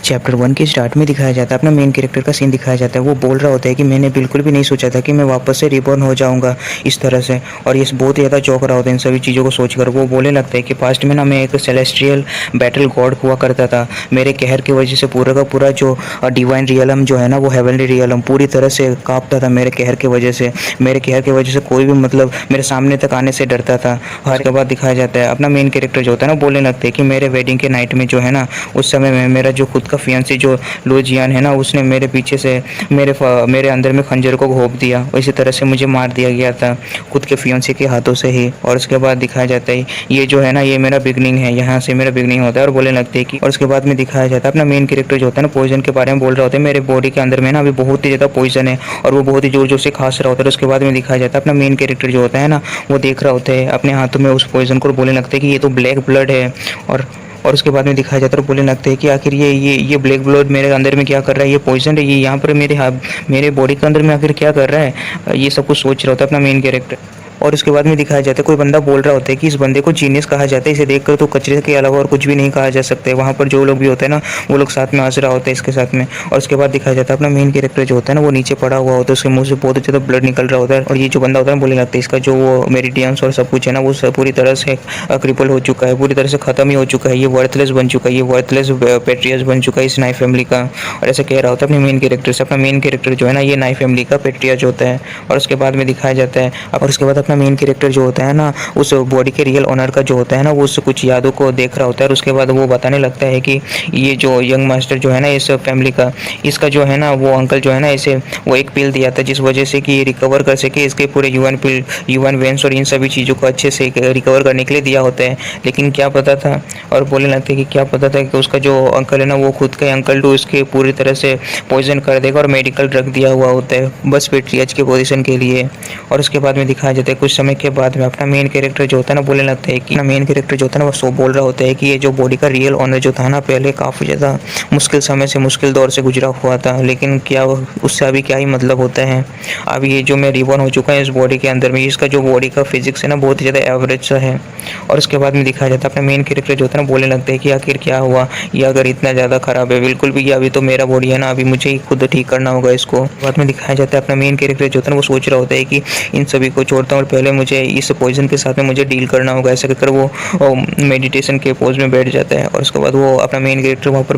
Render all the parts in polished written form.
Chapter 1 के start में दिखाया जाता है, अपना मेन कैरेक्टर का सीन दिखाया जाता है। वो बोल रहा होता है कि मैंने बिल्कुल भी नहीं सोचा था कि मैं वापस से रिबॉर्न हो जाऊंगा इस तरह से, और ये बहुत ही ज़्यादा चौंक रहा होता है इन सभी चीज़ों को सोचकर। वो बोलने लगता है कि पास्ट में ना मैं एक सेलेस्टियल बैटल गॉड हुआ करता था। मेरे कहर की वजह से पूरा का पूरा जो डिवाइन रियलम जो है ना, वो हेवनली रियलम पूरी तरह से कांपता था मेरे कहर की वजह से। मेरे कहर की वजह से कोई भी मतलब मेरे सामने तक आने से डरता था। और के बाद दिखाया जाता है अपना मेन कैरेक्टर जो होता है ना, बोलने लगते हैं कि मेरे वेडिंग के नाइट में जो है ना, उस समय में मेरा जो खुद का फियांसी जो लो जियान है ना, उसने मेरे पीछे से मेरे अंदर में खंजर को घोंप दिया। इसी तरह से मुझे मार दिया गया था खुद के फियांसी के हाथों से ही। और उसके बाद दिखाया जाता है ये जो है ना, ये मेरा बिगनिंग है, यहाँ से मेरा बिगनिंग होता है। और बोलने लगते हैं कि, और उसके बाद में दिखाया जाता है अपना मेन कैरेक्टर जो होता है ना, पॉइजन के बारे में बोल रहा होता है। मेरे बॉडी के अंदर में ना अभी बहुत ही ज़्यादा पॉइजन है और वो बहुत ही जोर जोर से खांस रहा होता है। उसके बाद में दिखाया जाता है अपना मेन कैरेक्टर जो होता है ना, वो देख रहा होता है अपने हाथों में उस पॉइजन को, बोलने लगते हैं कि ये तो ब्लैक ब्लड है। और उसके बाद में दिखाया जाता है, बोलने लगते हैं कि आखिर ये ब्लैक ब्लड मेरे अंदर में क्या कर रहा है, ये पॉइजन है, ये यहाँ पर मेरे बॉडी के अंदर में आखिर क्या कर रहा है, ये सब कुछ सोच रहा होता है अपना मेन कैरेक्टर। और उसके बाद में दिखाया जाता है कोई बंदा बोल रहा होता है कि इस बंदे को जीनियस कहा जाता है, इसे देखकर तो कचरे के अलावा और कुछ भी नहीं कहा जा सकता है। वहाँ पर जो लोग भी होते हैं ना, वो लोग साथ में हंस रहा होता है इसके साथ में। और उसके बाद दिखाया जाता है अपना मेन कैरेक्टर जो होता है ना, वो नीचे पड़ा हुआ होता है, उसके मुंह से बहुत ज़्यादा ब्लड निकल रहा होता है। और ये जो बंदा होता है ना, बोलने लगता है इसका जो वो मेडिटेशंस और सब कुछ है ना, वो सब पूरी तरह से क्रिपल हो चुका है, पूरी तरह से ख़त्म ही हो चुका है, ये वर्थलेस बन चुका है, ये वर्थलेस पेट्रियस बन चुका है इस नाई फैमिली का। और ऐसा कह रहा होता है अपने मेन कैरेक्टर से। अपना मेन कैरेक्टर जो है ना, ये नाई फैमिली का पेट्रियस होता है। और उसके बाद में दिखाया जाता है, और उसके बाद अपना मेन कैरेक्टर जो होता है ना, उस बॉडी के रियल ओनर का जो होता है ना, वो उस कुछ यादों को देख रहा होता है। और उसके बाद वो बताने लगता है कि ये जो यंग मास्टर जो है ना इस फैमिली का, इसका जो है ना वो अंकल जो है ना, इसे वो एक पिल दिया था जिस वजह से कि ये रिकवर कर सके, इसके पूरे यूएन वेंस और इन सभी चीज़ों को अच्छे से रिकवर करने के लिए दिया होता है। लेकिन क्या पता था, और बोलने लगते हैं कि क्या पता था कि उसका जो अंकल है ना, वो खुद का अंकल टू उसके पूरी तरह से पॉइजन कर देगा और मेडिकल ड्रग दिया हुआ होता है बस पेट्रियज के पोजीशन के लिए। और उसके बाद में दिखाया जाता है कुछ समय के बाद में अपना मेन कैरेक्टर जो होता है ना, बोलने लगता है कि मेन कैरेक्टर जो होता है ना, वो सो बोल रहा होता है कि ये जो बॉडी का रियल ओनर जो था ना, पहले काफ़ी ज़्यादा मुश्किल समय से, मुश्किल दौर से गुजरा हुआ था, लेकिन क्या उससे अभी क्या ही मतलब होता है। अब ये जो मैं रिबॉर्न हो चुका है इस बॉडी के अंदर में, इसका जो बॉडी का फिजिक्स है ना, बहुत ही ज़्यादा एवरेज सा है। और उसके बाद में दिखाया जाता है अपना मेन कैरेक्टर जो होता है ना, बोलने लगता है कि आखिर क्या हुआ, ये अगर इतना ज़्यादा ख़राब है, बिल्कुल भी, ये अभी तो मेरा बॉडी है ना, अभी मुझे ही खुद ठीक करना होगा इसको। बाद में दिखाया जाता है अपना मेन कैरेक्टर जो होता है ना, वो सोच रहा होता है कि इन सभी को छोड़ता हूँ और पहले मुझे इस पॉइजन के साथ में मुझे डील करना होगा। ऐसा कहकर वो मेडिटेशन के पोज में बैठ जाता है। और उसके बाद वो अपना मेन कैरेक्टर वहाँ पर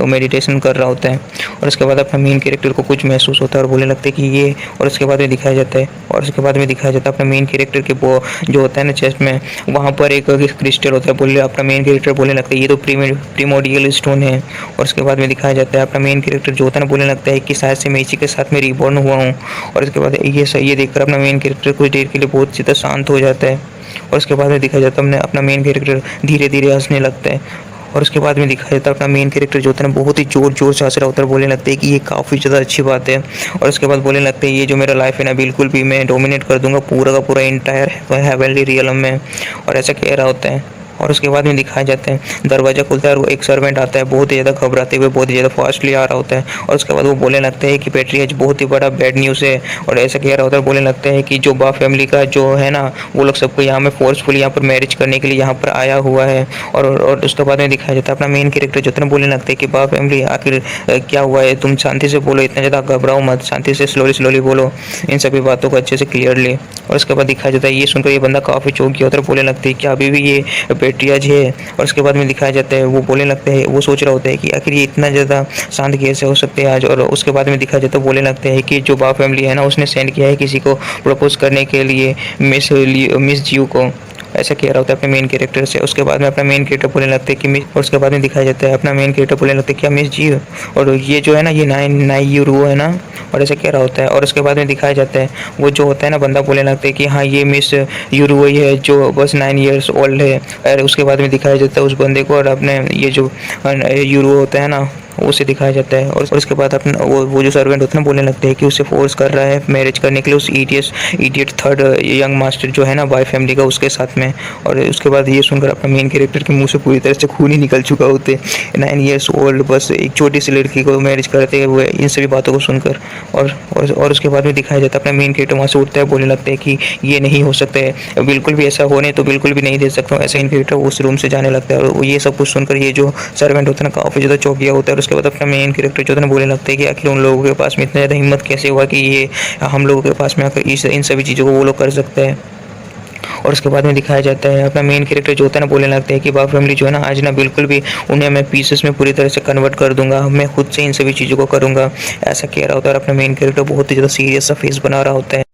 मेडिटेशन कर रहा होता है। और उसके बाद अपना मेन कैरेक्टर को कुछ महसूस होता है और बोलने लगता है कि ये, और उसके बाद में दिखाया जाता है, और उसके बाद में दिखाया जाता है अपना मेन कैरेक्टर के वो जो होता है ना चेस्ट में, वहाँ पर एक क्रिस्टल होता है। बोले अपना मेन कैरेक्टर बोलने लगता है ये तो प्रीमोडियल स्टोन है। और उसके बाद में दिखाया जाता है अपना मेन कैरेक्टर जो होता है ना, बोलने लगता है कि शायद से मैं इसी के साथ में रिबॉर्न हुआ हूँ। और उसके बाद ये देखकर अपना मेन कैरेक्टर कुछ देर के लिए बहुत ज़्यादा शांत हो जाता है। और उसके बाद में दिखाया जाता है अपना मेन कैरेक्टर धीरे धीरे हंसने लगता है। और उसके बाद में दिखाया जाता है अपना मेन कैरेक्टर जो होता है ना, बहुत ही जोर जोर से हंस रहा होता है, बोलने लगते हैं कि ये काफ़ी ज़्यादा अच्छी बात है। और उसके बाद बोलने लगते हैं ये जो मेरा लाइफ है ना, बिल्कुल भी मैं डोमिनेट कर दूंगा पूरा का पूरा इंटायर हेवनली रियलम में। और ऐसा कह रहा होता है। और उसके बाद में दिखाया जाता है दरवाज़ा खुलता है और वो एक सर्वेंट आता है, बहुत ही ज़्यादा घबराते हुए, बहुत ही ज़्यादा फास्टली आ रहा होता है। और उसके बाद वो बोलने लगता है कि पेट्रियज बहुत ही बड़ा बैड न्यूज़ है। और ऐसा कह रहा होता है, बोलने लगता है कि जो बा फैमिली का जो है ना, वो लोग सबको यहाँ में फोर्सफुली यहाँ पर मैरिज करने के लिए यहाँ पर आया हुआ है। और उसके बाद में दिखाया जाता है अपना मेन कैरेक्टर जो है बोलने लगता है कि बा फैमिली आखिर क्या हुआ है, तुम शांति से बोलो, इतना ज़्यादा घबराओ मत, शांति से स्लोली बोलो इन सभी बातों को अच्छे से क्लियरली। और उसके बाद दिखाया जाता है ये सुनकर ये बंदा काफ़ी चौंक गया होता है, बोलने लगता है कि अभी भी ये पेट्रियज है। और उसके बाद में दिखाया जाता है वो बोलने लगता है, वो सोच रहा होता है कि आखिर ये इतना ज़्यादा शांत कैसे हो सकते हैं आज। और उसके बाद में दिखाया जाता है बोलने लगता है कि जो बा फैमिली है ना, उसने सेंड किया है किसी को प्रपोज करने के लिए मिस जीव को। ऐसा कह रहा होता है अपने मेन कैरेक्टर से। उसके बाद में अपना मेन कैरेक्टर बोलने लगते हैं कि मिस, और उसके बाद में दिखाया जाता है अपना मेन कैरेक्टर बोलने लगते हैं क्या मिस जी, और ये जो है ना, ये नाई यूरो है ना, और ऐसा कह रहा होता है। और उसके बाद में दिखाया जाता है वो जो होता है ना, बंदा बोलने लगता है कि हाँ ये मिस यूरो वही है जो बस 9 ईयर्स ओल्ड है। और उसके बाद में दिखाया जाता है उस बंदे को, और अपने ये जो यूरो होता है ना, उसे दिखाया जाता है। और उसके बाद अपना वो जो सर्वेंट होता है ना, बोलने लगते हैं कि उसे फोर्स कर रहा है मैरिज करने के लिए उस इडियट थर्ड यंग मास्टर जो है ना बाय फैमिली का, उसके साथ में। और उसके बाद ये सुनकर अपना मेन कैरेक्टर के मुंह से पूरी तरह से खून ही निकल चुका होते, 9 ईयर्स ओल्ड बस एक छोटी सी लड़की को मैरिज करते हुए, इन सभी बातों को सुनकर। और उसके बाद में दिखाया जाता है अपना मेन कैरेक्टर वहाँ से उठता है, बोलने लगता है कि ये नहीं हो सकता है, बिल्कुल भी ऐसा होने तो बिल्कुल भी नहीं दे सकता हूँ। ऐसा इन कैरेक्टर उस रूम से जाने लगता है। और ये सब कुछ सुनकर ये जो सर्वेंट होता है ना, काफ़ी ज़्यादा चौंक गया होता है। उसके बाद अपना मेन कैरेक्टर जो है ना बोलने लगता है कि आखिर उन लोगों के पास में इतना ज़्यादा हिम्मत कैसे हुआ कि ये हम लोगों के पास में आकर इन सभी चीज़ों को वो लोग कर सकते हैं। और उसके बाद में दिखाया जाता है अपना मेन कैरेक्टर जो होता है ना बोलने लगता है कि बाप फैमिली जो है ना आज ना बिल्कुल भी उन्हें मैं पीसेस में पूरी तरह से कन्वर्ट कर दूंगा, मैं खुद से इन सभी चीज़ों को करूँगा, ऐसा कह रहा होता है। और अपना मेन कैरेक्टर बहुत ही ज़्यादा सीरियस सा फेस बना रहा होता है।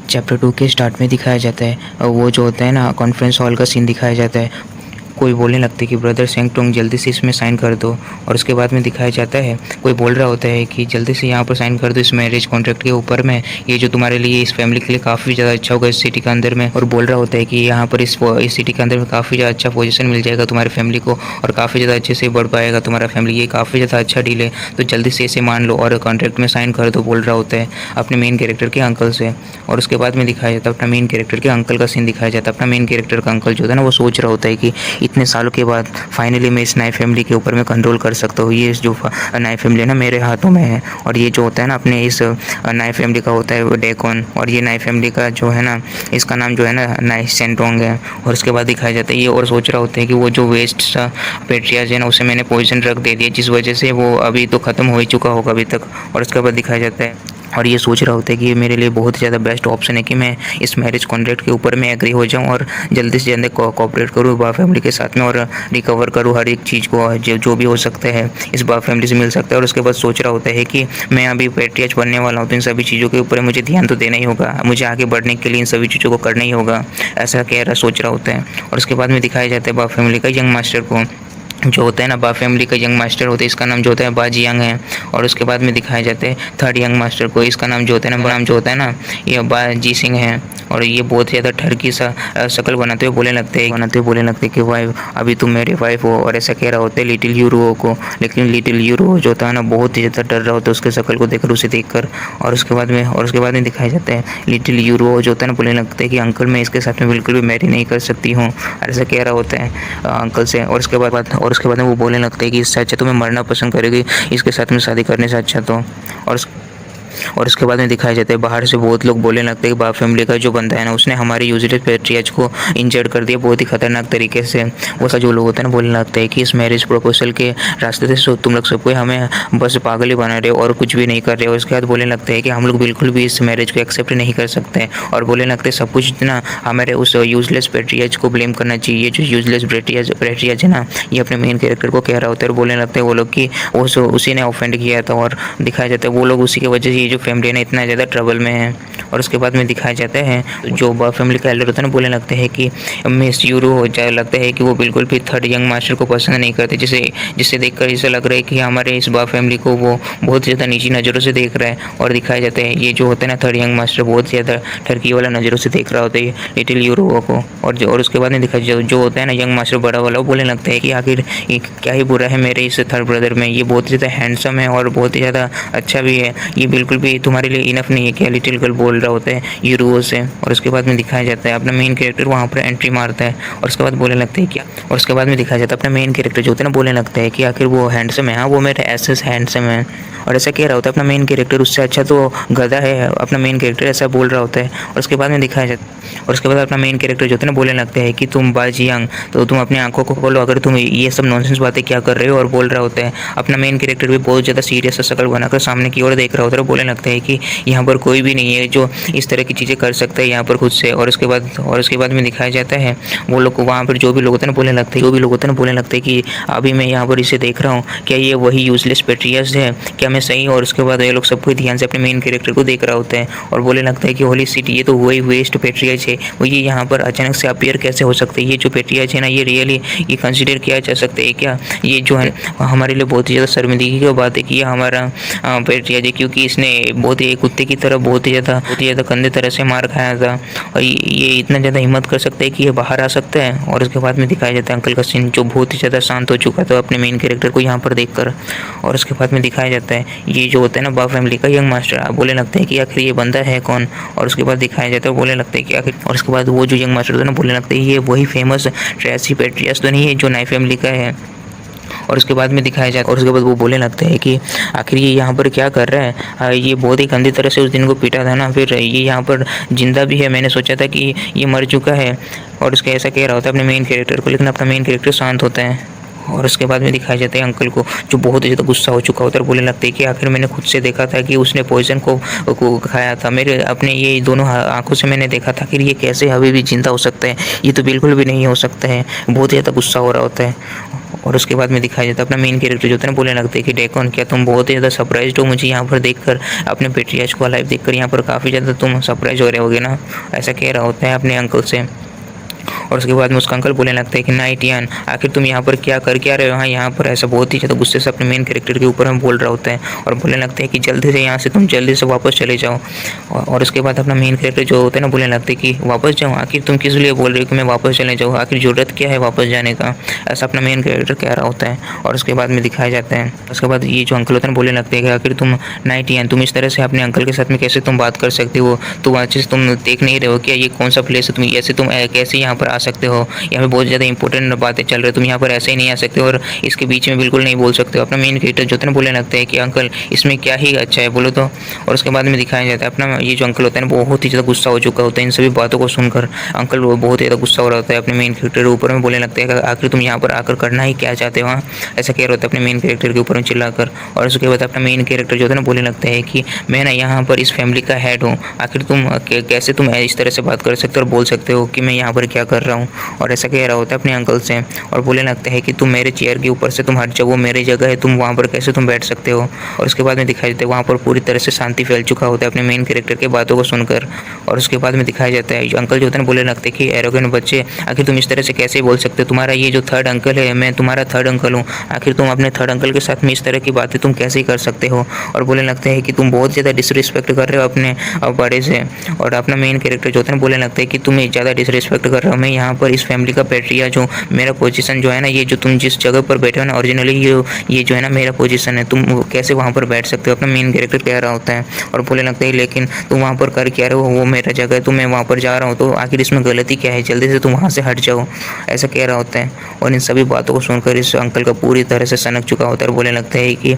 चैप्टर 2 के स्टार्ट में दिखाया जाता है वो जो होता है ना कॉन्फ्रेंस हॉल का सीन दिखाया जाता है। कोई बोलने लगता है कि ब्रदर सेंगटोंग जल्दी से इसमें साइन कर दो। और उसके बाद में दिखाया जाता है कोई बोल रहा होता है कि जल्दी से यहाँ पर साइन कर दो इस मैरिज कॉन्ट्रैक्ट के ऊपर में, ये जो तुम्हारे लिए इस फैमिली के लिए काफ़ी ज़्यादा अच्छा होगा इस सिटी के अंदर में। और बोल रहा होता है कि यहाँ पर इस सिटी के अंदर में काफ़ी ज़्यादा अच्छा पोजीशन मिल जाएगा तुम्हारी फैमिली को और काफ़ी ज़्यादा अच्छे से बढ़ पाएगा तुम्हारा फैमिली, ये काफ़ी ज़्यादा अच्छा डील है, तो जल्दी से इसे मान लो और कॉन्ट्रैक्ट में साइन कर दो, बोल रहा होता है अपने मेन कैरेक्टर के अंकल से। और उसके बाद में दिखाया जाता है अपना मेन कैरेक्टर के अंकल का सीन दिखाया जाता है। अपना मेन कैरेक्टर का अंकल जो है ना वो सोच रहा होता है कि इतने सालों के बाद फाइनली मैं इस नई फैमिली के ऊपर मैं कंट्रोल कर सकता हूँ, ये जो नई फैमिली है ना मेरे हाथों में है। और ये जो होता है ना अपने इस नई फैमिली का होता है वो डेकॉन, और ये नई फैमिली का जो है ना इसका नाम जो है ना नई सेंटोंग है। और उसके बाद दिखाया जाता है ये और सोच रहा होता है कि वो जो वेस्ट सा पेट्रियाज है ना उसे मैंने पॉइजन ड्रग दे दिया जिस वजह से वो अभी तो ख़त्म हो ही चुका होगा अभी तक। और उसके बाद दिखाया जाता है और ये सोच रहा होता है कि ये मेरे लिए बहुत ही ज़्यादा बेस्ट ऑप्शन है कि मैं इस मैरिज कॉन्ट्रैक्ट के ऊपर मैं एग्री हो जाऊं और जल्दी से जल्दी कोऑपरेट करूं बा फैमिली के साथ में और रिकवर करूं हर एक चीज़ को जो भी हो सकता है इस बा फैमिली से मिल सकता है। और उसके बाद सोच रहा होता है कि मैं अभी पेट्रियाज बनने वाला हूँ तो इन सभी चीज़ों के ऊपर मुझे ध्यान तो देना ही होगा, मुझे आगे बढ़ने के लिए इन सभी चीज़ों को करना ही होगा, ऐसा कह रहा सोच रहा होता है। और उसके बाद में दिखाया जाता है बा फैमिली का यंग मास्टर को जो होता है ना बा फैमिली का यंग मास्टर होता है, इसका नाम जो होता है बा जियांग है। और उसके बाद में दिखाया जाता है थर्ड यंग मास्टर को, इसका नाम जो होता है ना नाम जो होता है ना ये बा जी सिंह है। और ये बहुत ज़्यादा ठरकी सा शक्ल बनाते हुए बोलने लगते हैं कि वाइफ अभी तुम मेरी वाइफ हो, और ऐसा कह रहा होता है लिटिल यूरो को। लेकिन लिटिल यूरो जो होता है ना बहुत ही ज़्यादा डर रहा होता है उसके शक्ल को देखकर, उसे देखकर। और उसके बाद में दिखाया जाता है लिटिल यूरो जो होता है ना बोलने लगता है कि अंकल मैं इसके साथ में बिल्कुल भी मैरी नहीं कर सकती हूँ, ऐसा कह रहा होता है अंकल से। और उसके बाद में वो बोलने लगता है कि इससे अच्छा तो मैं मरना पसंद करेगी इसके साथ में शादी करने से अच्छा तो। और उसके बाद में दिखाया जाता है बाहर से बहुत लोग बोलने लगते हैं कि बाप फैमिली का जो बंदा है ना उसने हमारे यूजलेस पेट्रियाज को इंजर्ड कर दिया बहुत ही खतरनाक तरीके से। वो सा जो लोग होते हैं ना बोलने लगता है कि इस मैरिज प्रपोजल के रास्ते से तुम लोग सबको हमें बस पागल ही बना रहे हो और कुछ भी नहीं कर रहे हो। उसके बाद बोलने लगते हैं कि हम लोग बिल्कुल भी इस मैरिज को एक्सेप्ट नहीं कर सकते और बोलने लगते हैं सब कुछ ना हमारे उस यूजलेस पेट्रियाज को ब्लेम करना चाहिए। जो यूजलेस पेट्रियाज है ना ये अपने मेन कैरेक्टर को कह रहा होता है और बोलने लगते हैं वो लोग कि उसी ने ऑफेंड किया था। और दिखाया जाता है वो लोग उसी की वजह से जो फैमिली है ना इतना ज़्यादा ट्रबल में है। और उसके बाद में दिखाया जाता है जो बा फैमिली का एल्डर होता है ना बोलने लगते हैं कि मिस यूरो हो जाए, लगता है कि वो बिल्कुल भी थर्ड यंग मास्टर को पसंद नहीं करते, जिसे देखकर ऐसा लग रहा है कि हमारे इस बा फैमिली को वो बहुत ज़्यादा नीची नज़रों से देख रहा है। और दिखाया जाता है ये जो होता है ना थर्ड यंग मास्टर बहुत ज़्यादा ठरकी वाला नज़रों से देख रहा होता है लिटिल यूरो को। और उसके बाद में दिखाया जो होता है ना यंग मास्टर बड़ा वाला वो बोलने लगता है कि आखिर क्या ही बुरा है मेरे इस थर्ड ब्रदर में, ये बहुत ज़्यादा हैंडसम है और बहुत ही ज़्यादा अच्छा भी है, ये बिल्कुल भी तुम्हारे लिए इनफ नहीं है। क्या लिटिल गर्ल बोल रहा होता है यूरो से। और उसके बाद में दिखाया जाता है अपना मेन कैरेक्टर वहाँ पर एंट्री मारता है और उसके बाद बोलने लगते हैं क्या। और उसके बाद में दिखाया जाता है अपना मेन कैरेक्टर जो होता है ना बोलने लगता है कि आखिर वो हैंडसम है, हाँ वो मेरे एसेस हैंडसम है। और ऐसा कह रहा होता है अपना मेन कैरेक्टर उससे अच्छा तो गधा है, अपना मेन कैरेक्टर ऐसा बोल रहा होता है। और उसके बाद में दिखाया जाता है और उसके बाद अपना मेन कैरेक्टर जो होता है ना बोलने लगते हैं कि तुम बा जियांग तो तुम अपनी आंखों को खोलो, अगर तुम ये सब नॉनसेंस बातें क्या कर रहे हो। और बोल रहा होता है अपना मेन कैरेक्टर भी बहुत ज़्यादा सीरियस सा शक्ल बनाकर सामने की ओर देख रहा होता है और बोलने लगता है कि यहाँ पर कोई भी नहीं है जो इस तरह की चीज़ें कर सकता है यहाँ पर खुद से। और उसके बाद में दिखाया जाता है वो लोग वहाँ पर जो भी लोग होते हैं ना बोलने लगते हैं कि अभी मैं यहाँ पर इसे देख रहा हूँ, क्या ये वही यूजलेस पेट्रियाज है, क्या मैं सही। और उसके बाद ये लोग सबको ध्यान से अपने मेन कैरेक्टर को देख रहा होता है और बोलने लगता है कि होली सिटी ये तो वही वेस्ट पेट्रियाज है, वो ये यहाँ पर अचानक से अपीयर कैसे हो सकते हैं, ये जो पेट्रियाज है ना ये रियली ये कंसिडर किया जा सकता है क्या, ये जो है हमारे लिए बहुत ही ज़्यादा शर्मिंदगी की बात है कि ये हमारा पेट्रियाज है, क्योंकि इसने बहुत ही कुत्ते की तरह बहुत ही ज़्यादा गंदे तरह से मार खाया था और ये इतना ज़्यादा हिम्मत कर सकता है कि ये बाहर आ सकता है। और उसके बाद में दिखाया जाता है अंकल का सीन जो बहुत ही ज़्यादा शांत हो चुका था अपने मेन कैरेक्टर को यहाँ पर देखकर। और उसके बाद में दिखाया जाता है ये जो होता है ना बा फैमिली का यंग मास्टर बोलने लगते हैं कि आखिर ये बंदा है कौन। और उसके बाद दिखाया जाता है बोलने लगते हैं कि आखिर। और उसके बाद वो जो यंग मास्टर था ना बोलने लगते हैं ये वही फेमस ट्रेसी पेट्रियाज तो नहीं है जो नई फैमिली का है। और उसके बाद में दिखाया जाता है और उसके बाद वो बोलने लगते हैं कि आखिर ये यहाँ पर क्या कर रहा है, ये बहुत ही गंदी तरह से उस दिन को पीटा था ना, फिर ये यहाँ पर जिंदा भी है, मैंने सोचा था कि ये मर चुका है। और उसका ऐसा कह रहा होता है अपने मेन कैरेक्टर को, लेकिन अपना मेन कैरेक्टर शांत होता है और उसके बाद में दिखाया जाता है अंकल को जो बहुत ही ज़्यादा गुस्सा हो चुका होता है और बोलने लगता है कि आखिर मैंने खुद से देखा था कि उसने पॉइज़न को खाया था। मेरे अपने ये दोनों आँखों से मैंने देखा था कि ये कैसे अभी भी ज़िंदा हो सकता है, ये तो बिल्कुल भी नहीं हो सकता है। बहुत ही ज़्यादा गुस्सा हो रहा होता है। और उसके बाद में दिखाया जाता है अपना मेन कैरेक्टर जो होता है ना बोलने लगता है कि डेकन क्या तुम बहुत ही ज़्यादा सरप्राइज्ड हो मुझे यहाँ पर देखकर, अपने पेट्रियार्च को अलाइव देखकर यहाँ पर काफ़ी ज़्यादा तुम सरप्राइज हो रहे होगे ना, ऐसा कह रहा होता है अपने अंकल से। और उसके बाद में उसका अंकल बोलने लगता है कि नाइट यान आखिर तुम यहाँ पर क्या कर क्या रहे हो, हाँ यहाँ पर, ऐसा बहुत ही ज़्यादा गुस्से से अपने मेन कैरेक्टर के ऊपर में बोल रहा होता है और बोलने लगता है कि जल्दी से यहाँ से तुम जल्दी से वापस चले जाओ। और उसके बाद अपना मेन कैरेक्टर जो होता है ना बोलने लगता है कि वापस जाऊँ, आखिर तुम किस लिए बोल रहे हो कि मैं वापस चले जाऊँ, आखिर ज़रूरत क्या है वापस जाने का, ऐसा अपना मेन कैरेक्टर कह रहा होता है। और उसके बाद में दिखाया जाता है, उसके बाद ये जो अंकल होता है ना बोलने लगते हैं कि आखिर तुम नाइट यान तुम इस तरह से अपने अंकल के साथ में कैसे तुम बात कर सकते हो, तो अच्छे से तुम देख नहीं रहे हो क्या ये कौन सा प्लेस है, तुम ऐसे तुम कैसे यहाँ पर आ सकते हो, यहाँ पे बहुत ज़्यादा इंपॉर्टेंट बातें चल रही है, तुम यहाँ पर ऐसे ही नहीं आ सकते और इसके बीच में बिल्कुल नहीं बोल सकते हो। अपना मेन कैरेक्टर जो होता है ना बोलने लगता है कि अंकल इसमें क्या ही अच्छा है बोलो तो। और उसके बाद में दिखाया जाता है अपना ये जो अंकल होता है ना बहुत ही ज़्यादा गुस्सा हो चुका होता है इन सभी बातों को सुनकर। अंकल बहुत ही ज़्यादा गुस्सा हो रहा होता है अपने मेन कैरेक्टर के ऊपर में, बोलने लगता है कि आखिर तुम यहाँ पर आकर करना ही क्या चाहते हो, ऐसा कह रहा होता है अपने मेन कैरेक्टर के ऊपर में चिल्लाकर। और उसके बाद अपना मेन कैरेक्टर जो होता है ना बोलने लगता है कि मैं ना यहाँ पर इस फैमिली का हेड हूँ, आखिर तुम कैसे तुम इस तरह से बात कर सकते हो और बोल सकते हो कि मैं यहाँ पर क्या कर रहा हूँ, और ऐसा कह रहा होता है अपने अंकल से। और बोलने लगता है कि तुम मेरे चेयर के ऊपर से तुम हट जाओ, वो मेरी जगह है, तुम वहाँ पर कैसे तुम बैठ सकते हो। और उसके बाद में दिखाई देता है वहाँ पर पूरी तरह से शांति फैल चुका होता है अपने मेन कैरेक्टर के बातों को सुनकर। और उसके बाद में दिखाया जाता है अंकल जो होता है ना बोलने लगते हैं कि एरोगेंट बच्चे आखिर तुम इस तरह से कैसे बोल सकते हो, तुम्हारा ये जो थर्ड अंकल है मैं तुम्हारा थर्ड अंकल हूँ, आखिर तुम अपने थर्ड अंकल के साथ में इस तरह की बातें तुम कैसे कर सकते हो। और बोलने लगते हैं कि तुम बहुत ज़्यादा डिसरिस्पेक्ट कर रहे हो अपने बड़े से। और अपना मेन कैरेक्टर जो होता है ना बोलने लगता है कि तुम ज़्यादा डिसरिस्पेक्ट कर रहे हो, मैं यहाँ पर इस फैमिली का पेट्रिया जो मेरा पोजीशन जो है ना, ये जो तुम जिस जगह पर बैठे हो ना ओरिजिनली ये जो है ना मेरा पोजीशन है, तुम कैसे वहाँ पर बैठ सकते हो, अपना मेन कैरेक्टर कह रहा होता है। और बोलने लगता है लेकिन तुम वहाँ पर कर क्या रहे हो, वो मेरा जगह है तो मैं वहाँ पर जा रहा हूँ, तो आखिर इसमें गलती क्या है, जल्दी से तुम वहाँ से हट जाओ, ऐसा कह रहा होता है। और इन सभी बातों को सुनकर इस अंकल का पूरी तरह से सनक चुका होता है और बोलने लगता है कि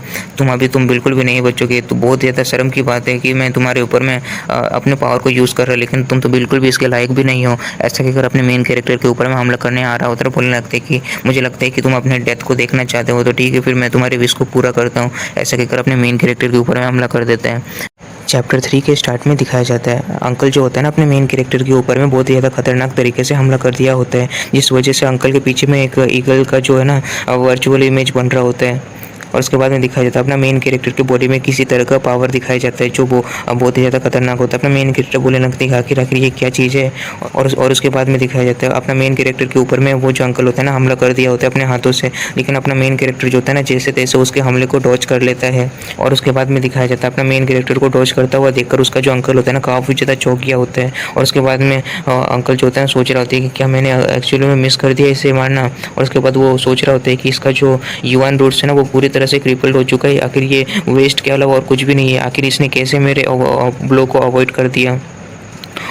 तुम बिल्कुल भी नहीं बचोगे, तो बहुत ज़्यादा शर्म की बात है कि मैं तुम्हारे ऊपर में अपने पावर को यूज़ कर रहा, लेकिन तुम तो बिल्कुल भी इसके लायक भी नहीं हो, ऐसा कहकर अपने मेन कैरेक्टर के ऊपर में हमला करने आ रहा होता है। बोलने लगता है कि मुझे लगता है कि तुम अपने डेथ को देखना चाहते हो, तो ठीक है फिर मैं तुम्हारे विश को पूरा करता हूँ, ऐसा कहकर अपने मेन कैरेक्टर के ऊपर में हमला कर देता है। चैप्टर 3 के स्टार्ट में दिखाया जाता है अंकल जो होता है ना अपने मेन कैरेक्टर के ऊपर में बहुत ही ज़्यादा खतरनाक तरीके से हमला कर दिया होता है, जिस वजह से अंकल के पीछे में एक ईगल का जो है ना वर्चुअल इमेज बन रहा होता है। और उसके बाद में दिखाया जाता है अपना मेन कैरेक्टर की बॉडी में किसी तरह का पावर दिखाया जाता है जो वो बहुत ही ज़्यादा खतरनाक होता है। अपना मेन कैरेक्टर बोलने लगता है आखिर ये क्या चीज़ है। और उसके बाद में दिखाया जाता है अपना मेन कैरेक्टर के ऊपर में वो जो अंकल होता है ना हमला कर दिया होता है अपने हाथों से, लेकिन अपना मेन कैरेक्टर जो होता है ना जैसे तैसे उसके हमले को डॉज कर लेता है। और उसके बाद में दिखाया जाता है अपना मेन कैरेक्टर को डॉज करता हुआ देखकर उसका जो अंकल होता है ना काफ़ी ज़्यादा चौंक गया होता है। और उसके बाद में अंकल जो होता है ना सोच रहा होता है कि क्या मैंने एक्चुअली में मिस कर दिया इसे मारना। और उसके बाद वो सोच रहा होता है कि इसका जो U1 रूट्स है ना वो पूरी तरह से क्रिपल्ड हो चुका है, आखिर ये वेस्ट के अलावा और कुछ भी नहीं है, आखिर इसने कैसे मेरे ब्लो को अवॉइड कर दिया।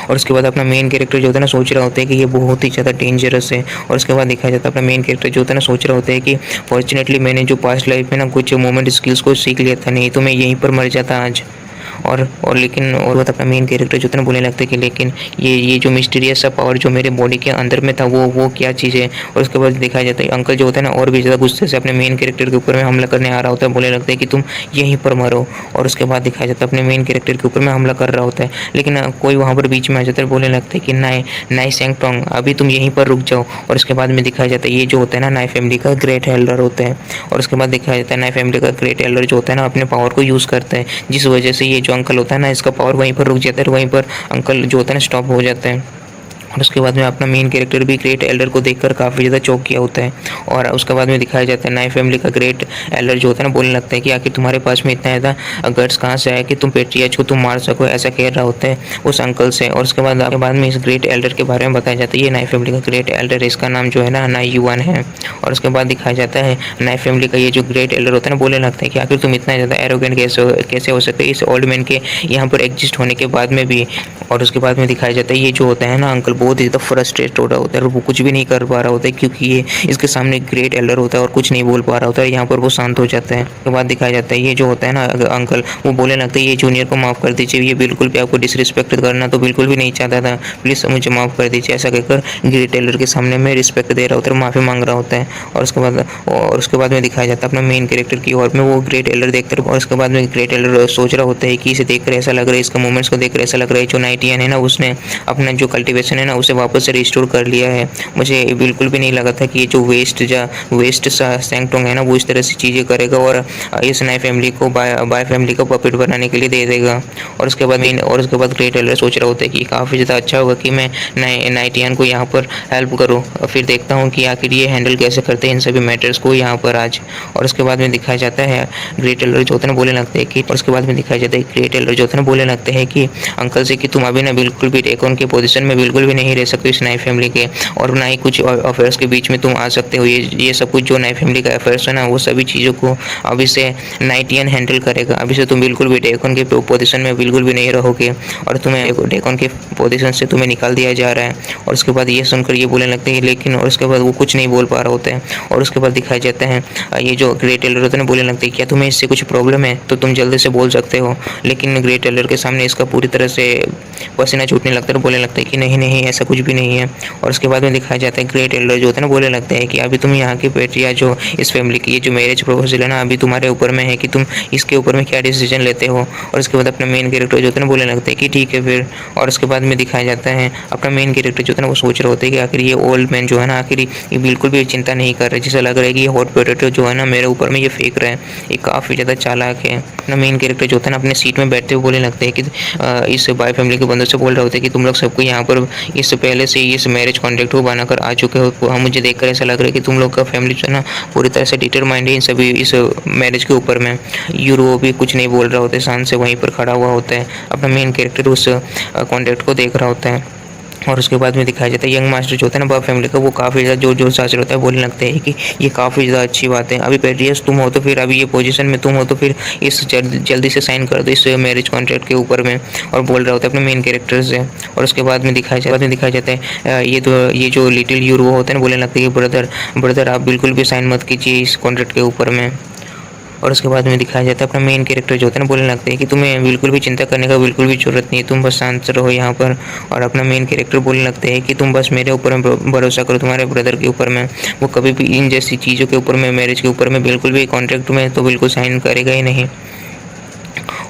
और उसके बाद अपना मेन कैरेक्टर जो होता है ना सोच रहा होता है कि ये बहुत ही ज़्यादा डेंजरस है। और उसके बाद दिखाया जाता है अपना मेन कैरेक्टर जो होता है ना सोच रहा होता है कि फॉर्चुनेटली मैंने जो पास्ट लाइफ में ना कुछ मूवमेंट स्किल्स को सीख लिया था, नहीं तो मैं यहीं पर मर जाता आज। और बात अपना मेन कैरेक्टर जो था ना बोलने लगता है कि लेकिन ये जो मिस्टीरियस सा पावर जो मेरे बॉडी के अंदर में था वो क्या चीज़ है। और उसके बाद दिखाया जाता है अंकल जो होता है ना और भी ज़्यादा गुस्से से अपने मेन कैरेक्टर के ऊपर में हमला करने आ रहा होता है, बोलने लगता है कि तुम यहीं पर मरो। और उसके बाद दिखाया जाता है अपने मेन कैरेक्टर के ऊपर में हमला कर रहा होता है, लेकिन कोई वहाँ पर बीच में आ जाता है, बोलने लगता है कि नाई सेंगटोंग अभी तुम यहीं पर रुक जाओ। और उसके बाद में दिखाया जाता है ये जो होता है ना नाई फैमिली का ग्रेट एल्डर होता है। और उसके बाद दिखाया जाता है नाई फैमिली का ग्रेट एल्डर जो होता है ना अपने पावर को यूज़ करता है, जिस वजह से ये जो अंकल होता है ना इसका पावर वहीं पर रुक जाता है, वहीं पर अंकल जो होता है ना स्टॉप हो जाता है। और उसके बाद में अपना मेन कैरेक्टर भी ग्रेट एल्डर को देखकर काफ़ी ज़्यादा चौंक किया होता है। और उसके बाद में दिखाया जाता है नाई फैमिली का ग्रेट एल्डर जो होता है ना बोलने लगता है कि आखिर तुम्हारे पास में इतना ज़्यादा गट्स कहाँ से आया कि तुम पेट्रियार्च को तुम मार सको, ऐसा कह रहा होता है उस अंकल से। और उसके बाद में इस ग्रेट एल्डर के बारे में बताया जाता है ये नाई फैमिली का ग्रेट एल्डर, इसका नाम जो है ना नाई U1 है। और उसके बाद दिखाया जाता है नाई फैमिली का ये जो ग्रेट एल्डर होता है ना बोलने लगता है कि आखिर तुम इतना ज़्यादा एरोगेंट कैसे हो सकते हैं इस ओल्ड मैन के यहाँ पर एग्जिस्ट होने के बाद में भी। और उसके बाद में दिखाया जाता है ये जो होता है ना अंकल बहुत ही ज़्यादा फ्रस्ट्रेट हो रहा होता है और वो कुछ भी नहीं कर पा रहा होता है, क्योंकि ये इसके सामने ग्रेट एल्डर होता है और कुछ नहीं बोल पा रहा होता है। यहाँ पर वो शांत हो जाता है। उसके बाद दिखाया जाता है ये जो होता है ना अंकल, वो बोलने लगता है ये जूनियर को माफ़ कर दीजिए, ये बिल्कुल भी आपको डिसरिस्पेक्ट करना तो बिल्कुल भी नहीं चाहता था, प्लीज़ मुझे माफ़ कर दीजिए। ऐसा कहकर ग्रेट एल्डर के सामने में रिस्पेक्ट दे रहा होता है, माफ़ी मांग रहा होता है। और उसके बाद में दिखाया जाता है अपना मेन कैरेक्टर की ओर में वो ग्रेट एल्डर देखकर, और उसके बाद में ग्रेट एल्डर सोच रहा होता है कि इसे देखकर ऐसा लग रहा है, इसका मूवमेंट्स को देखकर ऐसा लग रहा है जो नाइटियन है ना उसने अपना जो कल्टीवेशन है ना उसे वापस से रिस्टोर कर लिया है। मुझे बिल्कुल भी नहीं लगा था कि ये जो वेस्ट सैंगटोंग है ना वो इस तरह से चीज़ें करेगा और इस नए फैमिली को बाय फैमिली का पपेट बनाने के लिए दे देगा। और उसके बाद ग्रेट एल्डर सोच रहा होता है कि काफ़ी ज़्यादा अच्छा होगा कि मैं नाइटियन को यहाँ पर हेल्प करूँ, फिर देखता हूँ कि आखिर ये हैंडल कैसे करते हैं इन सभी मैटर्स को यहाँ पर आज। और उसके बाद में दिखाया जाता है ग्रेट एल्डर जो होता है ना बोलने लगते हैं कि, और उसके बाद में दिखाया जाता है ग्रेट एल्डर जो होता है ना बोलने लगते हैं कि अंकल से कि तुम अभी ना बिल्कुल भी टेक ऑन के पोजीशन में बिल्कुल भी नहीं रह सकते इस नई फैमिली के, और ना ही कुछ अफेयर्स के बीच में तुम आ सकते हो। ये सब कुछ जो नई फैमिली का अफेयर्स है ना वो सभी चीज़ों को अभी से नाइटियन हैंडल करेगा। अभी से तुम बिल्कुल भी टेक ऑन के पोजीशन में बिल्कुल भी नहीं रहोगे और तुम्हें टेक ऑन के पोजीशन से तुम्हें निकाल दिया जा रहा है। और उसके बाद ये सुनकर ये बोलने लगते हैं लेकिन, और उसके बाद वो कुछ नहीं बोल पा रहा होता है। और उसके बाद दिखाया जाता है ये जो ग्रेट एल्डर होता है ना बोलने लगते हैं क्या तुम्हें इससे कुछ प्रॉब्लम है तो तुम जल्दी से बोल सकते हो। लेकिन ग्रेट एल्डर के सामने इसका पूरी तरह से पसीना छूटने लगता है और बोलने लगता है कि नहीं नहीं ऐसा कुछ भी नहीं है। और उसके बाद में दिखाया जाता है ग्रेट एल्डर जो होता है ना बोलने लगता है कि अभी तुम यहाँ की पेट्रिया जो इस फैमिली की ये जो मैरिज प्रपोजल है ना अभी तुम्हारे ऊपर में है कि तुम इसके ऊपर में क्या डिसीजन लेते हो। और उसके बाद अपना मेन कैरेक्टर जो होता है ना बोलने लगता है कि ठीक है फिर। और उसके बाद में दिखाया जाता है अपना मेन कैरेक्टर जो होता है ना वो सोच रहा होता है कि आखिर ये ओल्ड मैन जो है ना आखिर ये बिल्कुल भी चिंता नहीं कर रहे, जैसा लग रहा है कि ये हॉट पोटैटो जो है ना मेरे ऊपर में ये फेंक रहा है, ये काफ़ी ज़्यादा चालाक है। अपना मेन कैरेक्टर जो होता है ना अपने सीट में बैठते हुए बोलने लगते हैं कि इस बाय फैमिली के बंदों से बोल रहे होते हैं कि तुम लोग सबको यहाँ पर इससे पहले से इस मैरिज कॉन्ट्रैक्ट को बनाकर आ चुके हो। हाँ मुझे देखकर ऐसा लग रहा है कि तुम लोग का फैमिली जो है ना पूरी तरह से डिटरमाइंड है इन सभी इस मैरिज के ऊपर में। यूरो भी कुछ नहीं बोल रहा होता है, शांत से वहीं पर खड़ा हुआ होता है। अपना मेन कैरेक्टर उस कॉन्ट्रैक्ट को देख रहा होता है। और उसके बाद में दिखाया जाता है यंग मास्टर जो होता है ना बाप फैमिली का वो काफ़ी ज़्यादा जोर जोर से हाजिर होता है, बोलने लगते हैं कि ये काफ़ी ज़्यादा अच्छी बात है, अभी पेट्रियस तुम हो तो फिर अभी ये पोजीशन में तुम हो तो फिर इस जल्दी से साइन कर दो इस मैरिज कॉन्ट्रैक्ट के ऊपर में। और बोल रहा होता है अपने मेन कैरेक्टर से। और उसके बाद में दिखाया जाता है ये जो लिटिल यूरो होता है ना बोलने लगता है कि ब्रदर आप बिल्कुल भी साइन मत कीजिए इस कॉन्ट्रैक्ट के ऊपर में। और उसके बाद में दिखाया जाता है अपना मेन कैरेक्टर जो होता है ना बोलने लगते हैं कि तुम्हें बिल्कुल भी चिंता करने का बिल्कुल भी ज़रूरत नहीं है, तुम बस शांत रहो यहाँ पर। और अपना मेन कैरेक्टर बोलने लगते हैं कि तुम बस मेरे ऊपर में भरोसा करो, तुम्हारे ब्रदर के ऊपर में वो कभी भी इन जैसी चीज़ों के ऊपर में मैरिज के ऊपर में बिल्कुल भी कॉन्ट्रैक्ट में तो बिल्कुल साइन करेगा ही नहीं।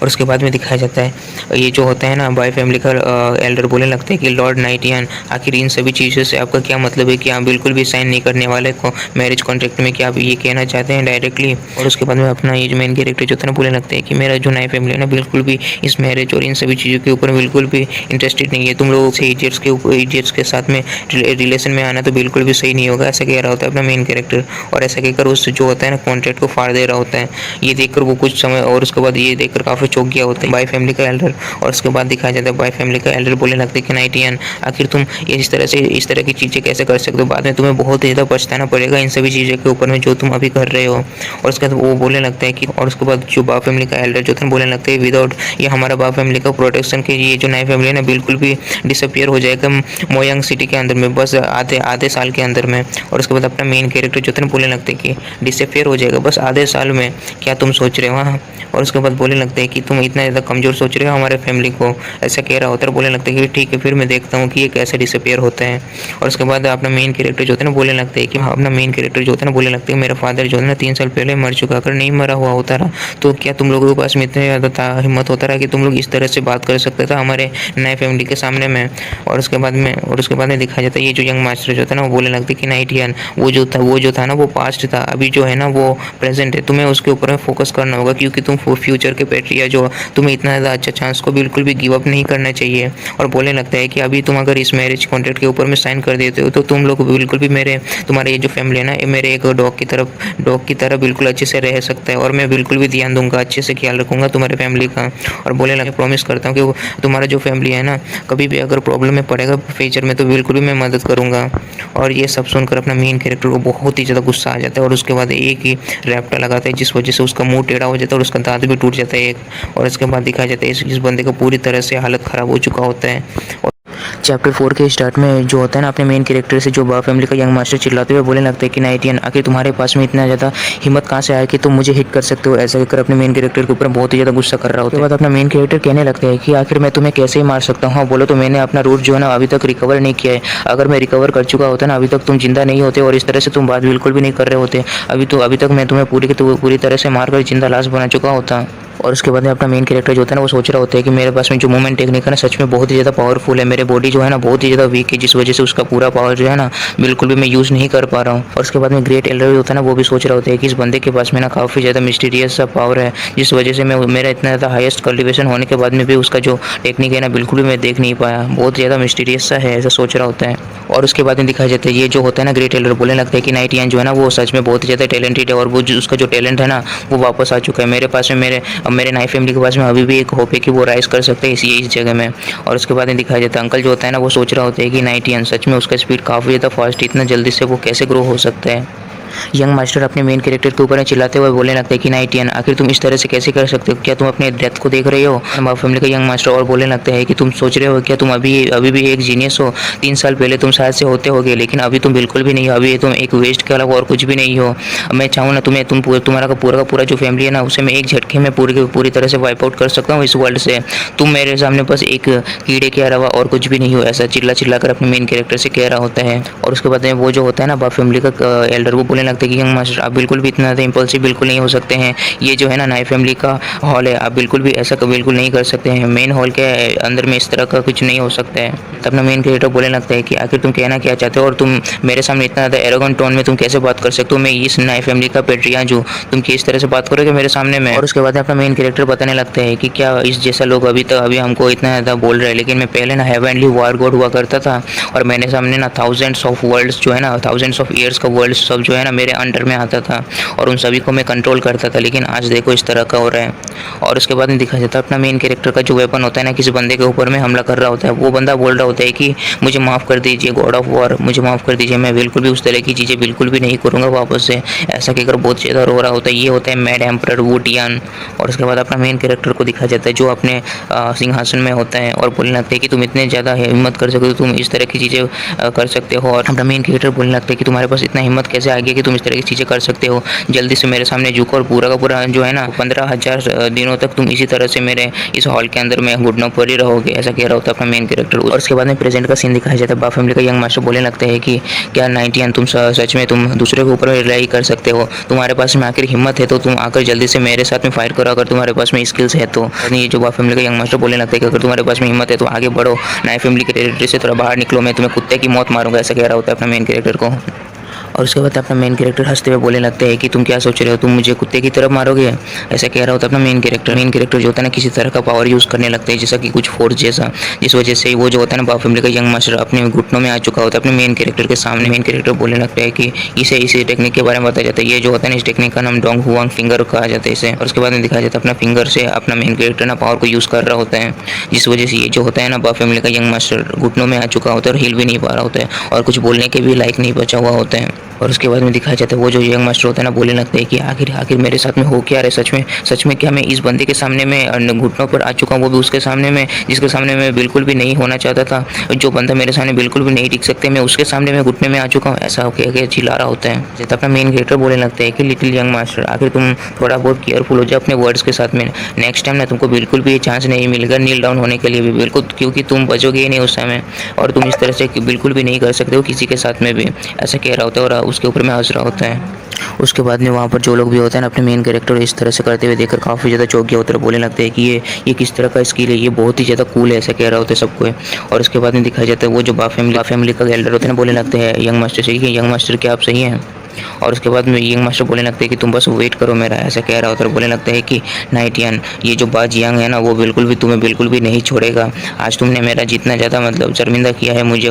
और उसके बाद में दिखाया जाता है ये जो होता है ना बाय फैमिली का एल्डर बोलने लगते हैं कि लॉर्ड नाइटियन आखिर इन सभी चीज़ों से आपका क्या मतलब है कि आप बिल्कुल भी साइन नहीं करने वाले को मैरिज कॉन्ट्रैक्ट में, क्या आप ये कहना चाहते हैं डायरेक्टली। और उसके बाद में अपना ये जो मेन कैरेक्टर जो था ना बोलने लगते हैं कि मेरा जो नई फैमिली है ना बिल्कुल भी इस मैरिज और इन सभी चीज़ों के ऊपर बिल्कुल भी इंटरेस्टेड नहीं है, तुम लोगों से इडियट्स के साथ में रिलेशन में आना तो बिल्कुल भी सही नहीं होगा, ऐसा कह रहा होता है अपना मेन कैरेक्टर। और ऐसा कहकर उस जो होता है ना कॉन्ट्रैक्ट को फाड़ दे रहा होता है। ये देखकर वो कुछ समय, और उसके बाद ये देखकर काफ़ी चौंक गया होता है बाय फैमिली का एल्डर। और उसके बाद दिखाया जाता है बाय फैमिली का एल्डर बोलने लगते हैं कि नाइटियन आखिर तुम ये इस तरह की चीज़ें कैसे कर सकते हो, बाद में तुम्हें बहुत ज़्यादा पछताना पड़ेगा इन सभी चीज़ों के ऊपर में जो तुम अभी कर रहे हो। और उसके बाद वो बोलने लगता है कि, और उसके बाद जो बाय फैमिली का एल्डर जो था बोलने लगते हैं विदाउट ये हमारा बाय फैमिली का प्रोटेक्शन के ये जो नई फैमिली है ना बिल्कुल भी डिसअपियर हो जाएगा मोयंग सिटी के अंदर में बस आधे साल के अंदर में। और उसके बाद अपना मेन कैरेक्टर जो था बोलने लगते हैं कि डिसअपियर हो जाएगा बस आधे साल में, क्या तुम सोच रहे हो। हाँ। और उसके बाद बोलने लगते हैं कि तुम इतना ज़्यादा कमज़ोर सोच रहे हो हमारे फैमिली को, ऐसा कह रहा होता है। बोलने लगता है कि ठीक है फिर मैं देखता हूँ कि ये कैसे डिसअपियर होता है। और उसके बाद अपना मेन कैरेक्टर जो होता है ना बोलने लगते हैं कि अपना मेन कैरेक्टर जो होता है ना बोलने लगते हैं मेरा फादर जो है ना 3 साल पहले मर चुका, अगर नहीं मरा हुआ होता रहा तो क्या तुम लोगों के पास में इतना ज़्यादा हिम्मत होता रहा कि तुम लोग इस तरह से बात कर सकते थे हमारे नए फैमिली के सामने में। और उसके बाद में दिखाया जाता है ये जो यंग मास्टर जो था ना वो बोलने लगते कि नाइटियन वो जो था ना वो पास्ट था, अभी जो है ना वो प्रेजेंट है, तुम्हें उसके ऊपर में फोकस करना होगा क्योंकि तुम फ्यूचर के पेट्रिया जो तुम्हें इतना ज़्यादा अच्छा चांस को बिल्कुल भी गिव अप नहीं करना चाहिए। और बोलने लगता है कि अभी तुम अगर इस मैरिज कॉन्ट्रैक्ट के ऊपर में साइन कर देते हो तो तुम लोग बिल्कुल भी तुम्हारे ये जो फैमिली है ना मेरे एक डॉग की तरह बिल्कुल अच्छे से रह सकता है, और मैं बिल्कुल भी ध्यान दूंगा, अच्छे से ख्याल रखूंगा तुम्हारे फैमिली का। और बोलने लगे प्रॉमिस करता हूँ कि तुम्हारा जो फैमिली है ना कभी भी अगर प्रॉब्लम में पड़ेगा फ्यूचर में तो बिल्कुल भी मैं मदद करूँगा। और ये सब सुनकर अपना मेन कैरेक्टर को बहुत ही ज़्यादा गुस्सा आ जाता है और उसके बाद एक ही रैप्टा लगाता है जिस वजह से उसका मुंह टेढ़ा हो जाता है और उसका दांत भी टूट जाता है एक। और इसके बाद दिखाया जाता है इस बंदे का पूरी तरह से हालत ख़राब हो चुका होता है। चैप्टर 4 के स्टार्ट में जो होता है ना, अपने मेन कैरेक्टर से जो बा फैमिली का यंग मास्टर चिल्लाते हुए बोलने लगता है कि नाइटियन, आखिर तुम्हारे पास में इतना ज़्यादा हिम्मत कहाँ से आया कि तुम मुझे हिट कर सकते हो। ऐसा कहकर अपने मेन कैरेक्टर के ऊपर बहुत ही ज़्यादा गुस्सा कर रहा होता है। उसके बाद अपना मेन कैरेक्टर कहने लगता है कि आखिर मैं तुम्हें कैसे ही मार सकता हूँ। बोलो तो मैंने अपना रूट जो है ना अभी तक रिकवर नहीं किया है। अगर मैं रिकवर कर चुका होता ना, अभी तक तुम जिंदा नहीं होते और इस तरह से तुम बात बिल्कुल भी नहीं कर रहे होते। अभी तक मैं तुम्हें पूरी तरह से मारकर जिंदा लाश बना चुका होता। और उसके बाद में अपना मेन कैरेक्टर जो होता है ना, वो सोच रहा होता है कि मेरे पास में जो मूवमेंट टेक्निक है ना, सच में बहुत ही ज़्यादा पावरफुल है। मेरे बॉडी जो है ना बहुत ही ज़्यादा वीक है, जिस वजह से उसका पूरा पावर जो है ना बिल्कुल भी मैं यूज़ नहीं कर पा रहा हूँ। और उसके बाद में ग्रेट एल्डर जो होता है ना, वो भी सोच रहा होता है कि इस बंदे के पास में ना काफ़ी ज़्यादा मिस्टीरियस सा पावर है, जिस वजह से मैं मेरा इतना ज़्यादा हाईएस्ट कल्टिवेशन होने के बाद में भी उसका जो टेक्निक है ना बिल्कुल भी मैं देख नहीं पाया। बहुत ज़्यादा मिस्टीरियस सा है, ऐसा सोच रहा होता है। और उसके बाद में दिखाया जाता है ये जो होता है ना ग्रेट एल्डर बोलने लगता है कि नाइटियन जो है ना वो सच में बहुत ही ज़्यादा टैलेंटेड है, और वो उसका जो टैलेंट है ना वो वापस आ चुका है। मेरे पास में मेरे नाइफ फैमिली के पास में अभी भी एक होप है कि वो राइज कर सकते हैं इस जगह में। और उसके बाद में दिखाया जाता है अंकल जो होता है ना, वो सोच रहा होता है कि नाइटियन सच में उसका स्पीड काफ़ी ज़्यादा फास्ट, इतना जल्दी से वो कैसे ग्रो हो सकता है। यंग मास्टर अपने मेन कैरेक्टर के ऊपर चिल्लाते हुए बोलने लगता है कि नाइटियन, आखिर तुम इस तरह से कैसे कर सकते हो? क्या तुम अपने डेथ को देख रहे हो? हमारी फैमिली का यंग मास्टर और बोलने लगता है कि तुम सोच रहे हो क्या तुम अभी भी एक जीनियस हो? 3 साल पहले तुम शायद से होते होगे, लेकिन अभी तुम बिल्कुल भी नहीं हो। अभी तुम एक वेस्ट के अलावा और कुछ भी नहीं हो। मैं चाहूँ ना तुम्हारा का पूरा जो फैमिली है ना, उसे मैं एक झटके में पूरी तरह से वाइप आउट कर सकता हूँ इस वर्ल्ड से। तुम मेरे सामने बस एक कीड़े के अलावा और कुछ भी नहीं हो। ऐसा चिल्ला कर अपने मेन कैरेक्टर से कह रहा होता है। और उसके बाद में वो जो होता है ना बा फैमिली का एल्डर, वो बोलने लगता है कि यंग मास्टर आप बिल्कुल भी इतना ज़्यादा इम्पल्सिव बिल्कुल नहीं हो सकते हैं। ये जो है ना नाइफ फैमिली का हॉल है, आप बिल्कुल भी ऐसा बिल्कुल नहीं कर सकते हैं। मेन हॉल के अंदर में इस तरह का कुछ नहीं हो सकता है। तब अपना मेन क्रिएटर बोलने लगता है कि आखिर तुम कहना क्या चाहते हो, और तुम मेरे सामने इतना ज़्यादा एरोगेंट टोन में तुम कैसे बात कर सकते हो? मैं इस नाइफ फैमिली का पेट्रियार्च हूँ, तुम किस तरह से बात करोगे मेरे सामने में? और उसके बाद अपना मेन कैरेक्टर बताने लगता है कि क्या इस जैसा लोग अभी हमको इतना ज़्यादा बोल रहे हैं, लेकिन मैं पहले ना हेवनली वॉर गॉड हुआ करता था, और मैंने सामने ना थाउजेंड्स ऑफ वर्ल्ड्स जो है ना, थाउजेंड्स ऑफ ईयर्स का वर्ल्ड सब जो है ना मेरे अंडर में आता था, और उन सभी को मैं कंट्रोल करता था। लेकिन आज देखो इस तरह का हो रहा है। और उसके बाद में दिखाया जाता है अपना मेन कैरेक्टर का जो वेपन होता है ना, किसी बंदे के ऊपर में हमला कर रहा होता है। वो बंदा बोल रहा होता है कि मुझे माफ़ कर दीजिए गॉड ऑफ वॉर, मुझे माफ़ कर दीजिए, मैं बिल्कुल भी उस तरह की चीज़ें बिल्कुल भी नहीं करूँगा वापस से। ऐसा कहकर बहुत ज़्यादा रो रहा होता है। ये होता है मैड एम्परर वू टियान। और उसके बाद अपना मेन कैरेक्टर को दिखाया जाता है जो अपने सिंहासन में होता है, और बोलने लगता है कि तुम इतने ज़्यादा हिम्मत कर सकते हो, तुम इस तरह की चीज़ें कर सकते हो। और अपना मेन कैरेक्टर बोलने लगता है कि तुम्हारे पास इतना हिम्मत कैसे आ गया कि तुम इस तरह की चीज़ें कर सकते हो? जल्दी से मेरे सामने झुको, और पूरा का पूरा जो है ना 15,000 दिनों तक तुम इसी तरह से मेरे इस हॉल के अंदर में घुटनों पर ही रहोगे। ऐसा कह रहा होता है अपना मेन कैरेक्टर। और उसके बाद में प्रेजेंट का सीन दिखाया जाता है। बा फैमिली का यंग मास्टर बोलने लगता है कि क्या नाइटियन, तुम सच में तुम दूसरे के ऊपर रिलाई कर सकते हो? तुम्हारे पास में आखिर हिम्मत है तो तुम आकर जल्दी से मेरे साथ में फाइट करो, अगर तुम्हारे पास में स्किल्स है तो। ये जो बा फैमिली का यंग मास्टर बोलने लगता है कि अगर तुम्हारे पास में हिम्मत है तो आगे बढ़ो, नाइफ फैमिली के टेरिटरी से थोड़ा बाहर निकलो, मैं तुम्हें कुत्ते की मौत मारूंगा। ऐसा कह रहा होता है अपना मेन कैरेक्टर को। और उसके बाद अपना मेन कैरेक्टर हंसते हुए बोलने लगते हैं कि तुम क्या सोच रहे हो, तुम मुझे कुत्ते की तरफ मारोगे? ऐसा कह रहा होता है अपना मेन कैरेक्टर जो होता है ना किसी तरह का पावर यूज़ करने लगता है, जैसा कि कुछ फोर्स जैसा, जिस वजह से वो जो होता है ना बा फैमिली का यंग मास्टर अपने घुटनों में आ चुका होता है अपने मेन कैरेक्टर के सामने। मेन कैरेक्टर बोलने लगता है कि इसी टेक्निक के बारे में बताया जाता है। ये जो होता है ना इस टेक्निक का नाम डोंग हुआंग फिंगर कहा जाता है इसे। और उसके बाद में दिखाया जाता है अपना फिंगर से अपना मेन कैरेक्टर ना पावर को यूज़ कर रहा होता है, जिस वजह से ये जो होता है ना बा फैमिली का यंग मास्टर घुटनों में आ चुका होता है और हिल भी नहीं पा रहा होता है, और कुछ बोलने के भी लायक नहीं बचा हुआ होता है। और उसके बाद में दिखाया जाता है वो जो यंग मास्टर होता है ना बोलने लगता है कि आखिर मेरे साथ में हो क्या रहा है? सच में क्या मैं इस बंदे के सामने में घुटनों पर आ चुका हूँ, वो भी उसके सामने में जिसके सामने मैं बिल्कुल भी नहीं होना चाहता था। जो बंदा मेरे सामने बिल्कुल भी नहीं टिक सकते, मैं उसके सामने में घुटने में आ चुका हूँ। ऐसा होकर के चिल्ला रहा होता है। जैसे अपना मेन कैरेक्टर बोलने लगता है कि लिटिल यंग मास्टर, आखिर तुम थोड़ा बहुत केयरफुल हो जाओ अपने वर्ड्स के साथ में। नेक्स्ट टाइम ना तुमको बिल्कुल भी चांस नहीं मिलेगा नील डाउन होने के लिए भी, बिल्कुल, क्योंकि तुम बचोगे ही नहीं उस समय, और तुम इस तरह से बिल्कुल भी नहीं कर सकते हो किसी के साथ में भी। ऐसा कह रहा होता है और उसके ऊपर मैं हंस रहा होता है। उसके बाद में वहाँ पर जो लोग भी होते हैं ना अपने मेन कैरेक्टर इस तरह से करते हुए देखकर काफ़ी ज़्यादा चौंक गया होता है। बोलने लगते हैं कि ये किस तरह का स्किल है, ये बहुत ही ज़्यादा कूल है। ऐसा कह रहा होता है सबको। और उसके बाद में दिखाया जाता है वो जो बा फैमिली का एल्डर होते हैं ना बोलने लगते हैं यंग मास्टर से कि यंग मास्टर क्या आप सही हैं? और उसके बाद में यंग मास्टर बोलने लगते हैं कि तुम बस वेट करो मेरा। ऐसा कह रहा होता है। बोलने लगता है कि नाइटियन, ये जो बा जियांग है ना वो तुम्हें बिल्कुल भी नहीं छोड़ेगा। आज तुमने मेरा जितना ज़्यादा मतलब शर्मिंदा किया है मुझे,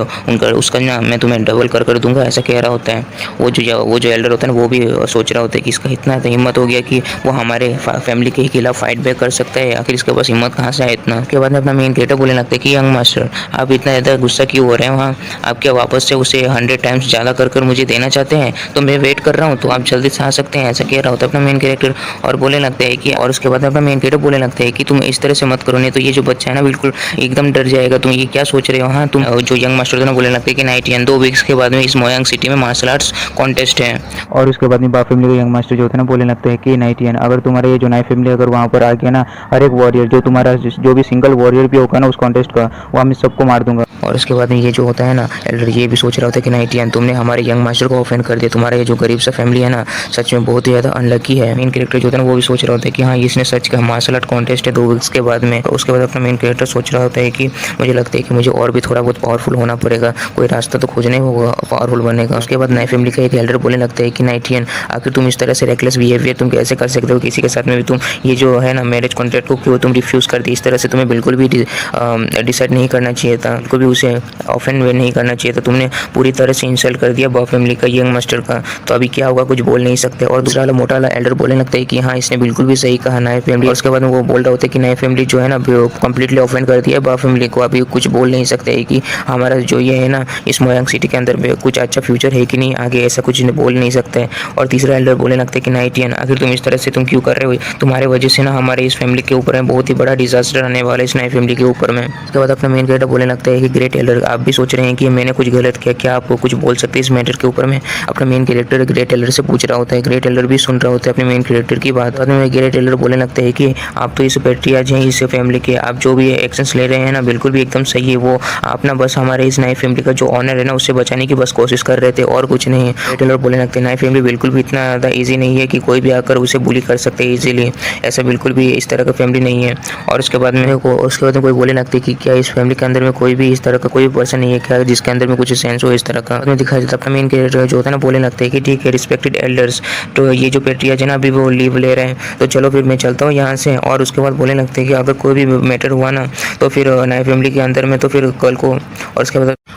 उसका ना मैं तुम्हें डबल कर दूंगा। ऐसा कह रहा होता है। वो जो एल्डर होता है ना वो भी सोच रहा होता है कि इसका इतना हिम्मत हो गया कि वो हमारे फैमिली के खिलाफ फाइट बैक कर सकता है। आखिर इसके पास हिम्मत कहाँ से है इतना? उसके बाद में अपना मेन कैरेक्टर बोलने लगता है कि यंग मास्टर, आप इतना ज़्यादा गुस्सा क्यों हो रहे हैं? वहाँ आप क्या वापस से उसे 100 टाइम्स ज़्यादा कर मुझे देना चाहते हैं? तो मैं मैं वेट कर रहा हूँ, तो आप जल्दी से आ सकते हैं, ऐसा कह रहा होता है अपना मेन कैरेक्टर। और बोलने लगता है कि और उसके बाद अपना मेन कैरेक्टर बोलने लगता है कि तुम इस तरह से मत करो, नहीं तो ये जो बच्चा है ना बिल्कुल एकदम डर जाएगा, तुम ये क्या सोच रहे हो। हाँ तुम जो यंग मास्टर था बोलने लगते हैं कि नाइट एंड 2 वीक्स के बाद में इस मोयांग सिटी में मार्शल आर्ट्स कॉन्टेस्ट है। और उसके बाद में बा फैमिली के यंग मास्टर जो होते हैं ना बोलने लगते हैं कि नाइटियन, अगर तुम्हारा ये जो नाइट फैमिली अगर वहाँ पर आ गया ना, हर एक वॉरियर जो तुम्हारा जो भी सिंगल वॉरियर भी होगा ना उस कॉन्टेस्ट का, वो मैं सबको मार दूंगा। और उसके बाद में ये जो होता है ना एल्डर, ये भी सोच रहा होता है कि नाइटियन तुमने हमारे यंग मास्टर को ऑफेंड कर दिया, तुम्हारा ये जो गरीब सा फैमिली है ना सच में बहुत ही ज़्यादा अनलकी है। मेन कैरेक्टर जो होता है ना वो भी सोच रहा होता है कि हाँ इसने सच का मार्शल आर्ट कॉन्टेस्ट है 2 वीक्स के बाद में। उसके बाद अपना मेन कैरेक्टर सोच रहा होता है कि मुझे लगता है कि मुझे और भी थोड़ा बहुत पावरफुल होना पड़ेगा, कोई रास्ता तो खोजना ही होगा पावरफुल बनने का। उसके बाद नई फैमिली का एक एल्डर बोलने लगता है कि नाइटियन आखिर तुम इस तरह से रेकलेस बिहेवियर तुम कैसे कर सकते हो किसी के साथ में भी, तुम ये जो है ना मैरिज कॉन्ट्रैक्ट को क्यों तुम रिफ्यूज़ कर दी इस तरह से, तुम्हें बिल्कुल भी डिसाइड नहीं करना चाहिए था, बिल्कुल भी उसे ऑफेंड नहीं करना चाहिए था, तुमने पूरी तरह से इंसल्ट कर दिया बॉ फैमिली का यंग मास्टर का, तो अभी क्या होगा कुछ बोल नहीं सकते। और दूसरा वाला मोटा वाला एल्डर बोलने लगता है कि हाँ इसने बिल्कुल भी सही कहा नई फैमिली। और उसके बाद में वो बोल रहा होता है कि नई फैमिली जो है ना कंप्लीटली ऑफेंड कर दिया बॉ फैमिली को, अभी कुछ बोल नहीं सकते है कि हमारा जो ये है ना इस मोयांग सिटी के अंदर में कुछ अच्छा फ्यूचर है कि नहीं आगे, ऐसा कुछ बोल नहीं सकते। और तीसरा एल्डर बोलने लगते हैं कि नाइटियन आखिर तुम इस तरह से तुम क्यों कर रहे हो, तुम्हारे वजह से ना हमारे इस फैमिली के ऊपर में बहुत ही बड़ा डिजास्टर आने वाला है इस नई फैमिली के ऊपर में। उसके बाद अपना मेन कैरेक्टर बोलने लगता है कि ग्रेट एल्डर आप भी सोच रहे हैं कि मैंने कुछ गलत किया, क्या आपको कुछ बोल सकते हैं इस मैटर के ऊपर में। अपना मेन कैरेक्टर ग्रेट एल्डर से पूछ रहा होता है, ग्रेट एल्डर भी सुन रहा होता है अपने मेन कैरेक्टर की बात। बाद में ग्रेट एल्डर बोलने लगता है कि आप तो इस पेट्रियाज हैं इस फैमिली के, आप जो भी एक्शंस ले रहे हैं ना बिल्कुल भी एकदम सही है, वो आप ना बस हमारे इस नई फैमिली का जो ऑनर है ना उससे बचाने की बस कोशिश कर रहे थे और कुछ नहीं है। ग्रेट एल्डर बोलने लगते हैं नई फैमिली बिल्कुल भी इतना ज़्यादा ईजी नहीं है कि कोई भी आकर उसे बुली कर सकते हैं ईजिली, ऐसा बिल्कुल भी इस तरह का फैमिली नहीं है। और उसके बाद में कोई बोलने लगते कि क्या इस फैमिली के अंदर में कोई भी इस तरह का कोई पर्सन नहीं है क्या जिसके अंदर में कुछ सेंस हो इस तरह का। उसमें दिखाई देता अपना मेन कैरेक्टर जो होता है ना बोलने लगते हैं कि ठीक है रिस्पेक्टेड एल्डर्स, तो ये जो पेट्रियाज है ना अभी वो लीव ले रहे हैं, तो चलो फिर मैं चलता हूँ यहाँ से। और उसके बाद बोलने लगते हैं कि अगर कोई भी मैटर हुआ ना तो फिर नई फैमिली के अंदर में तो फिर कल को। और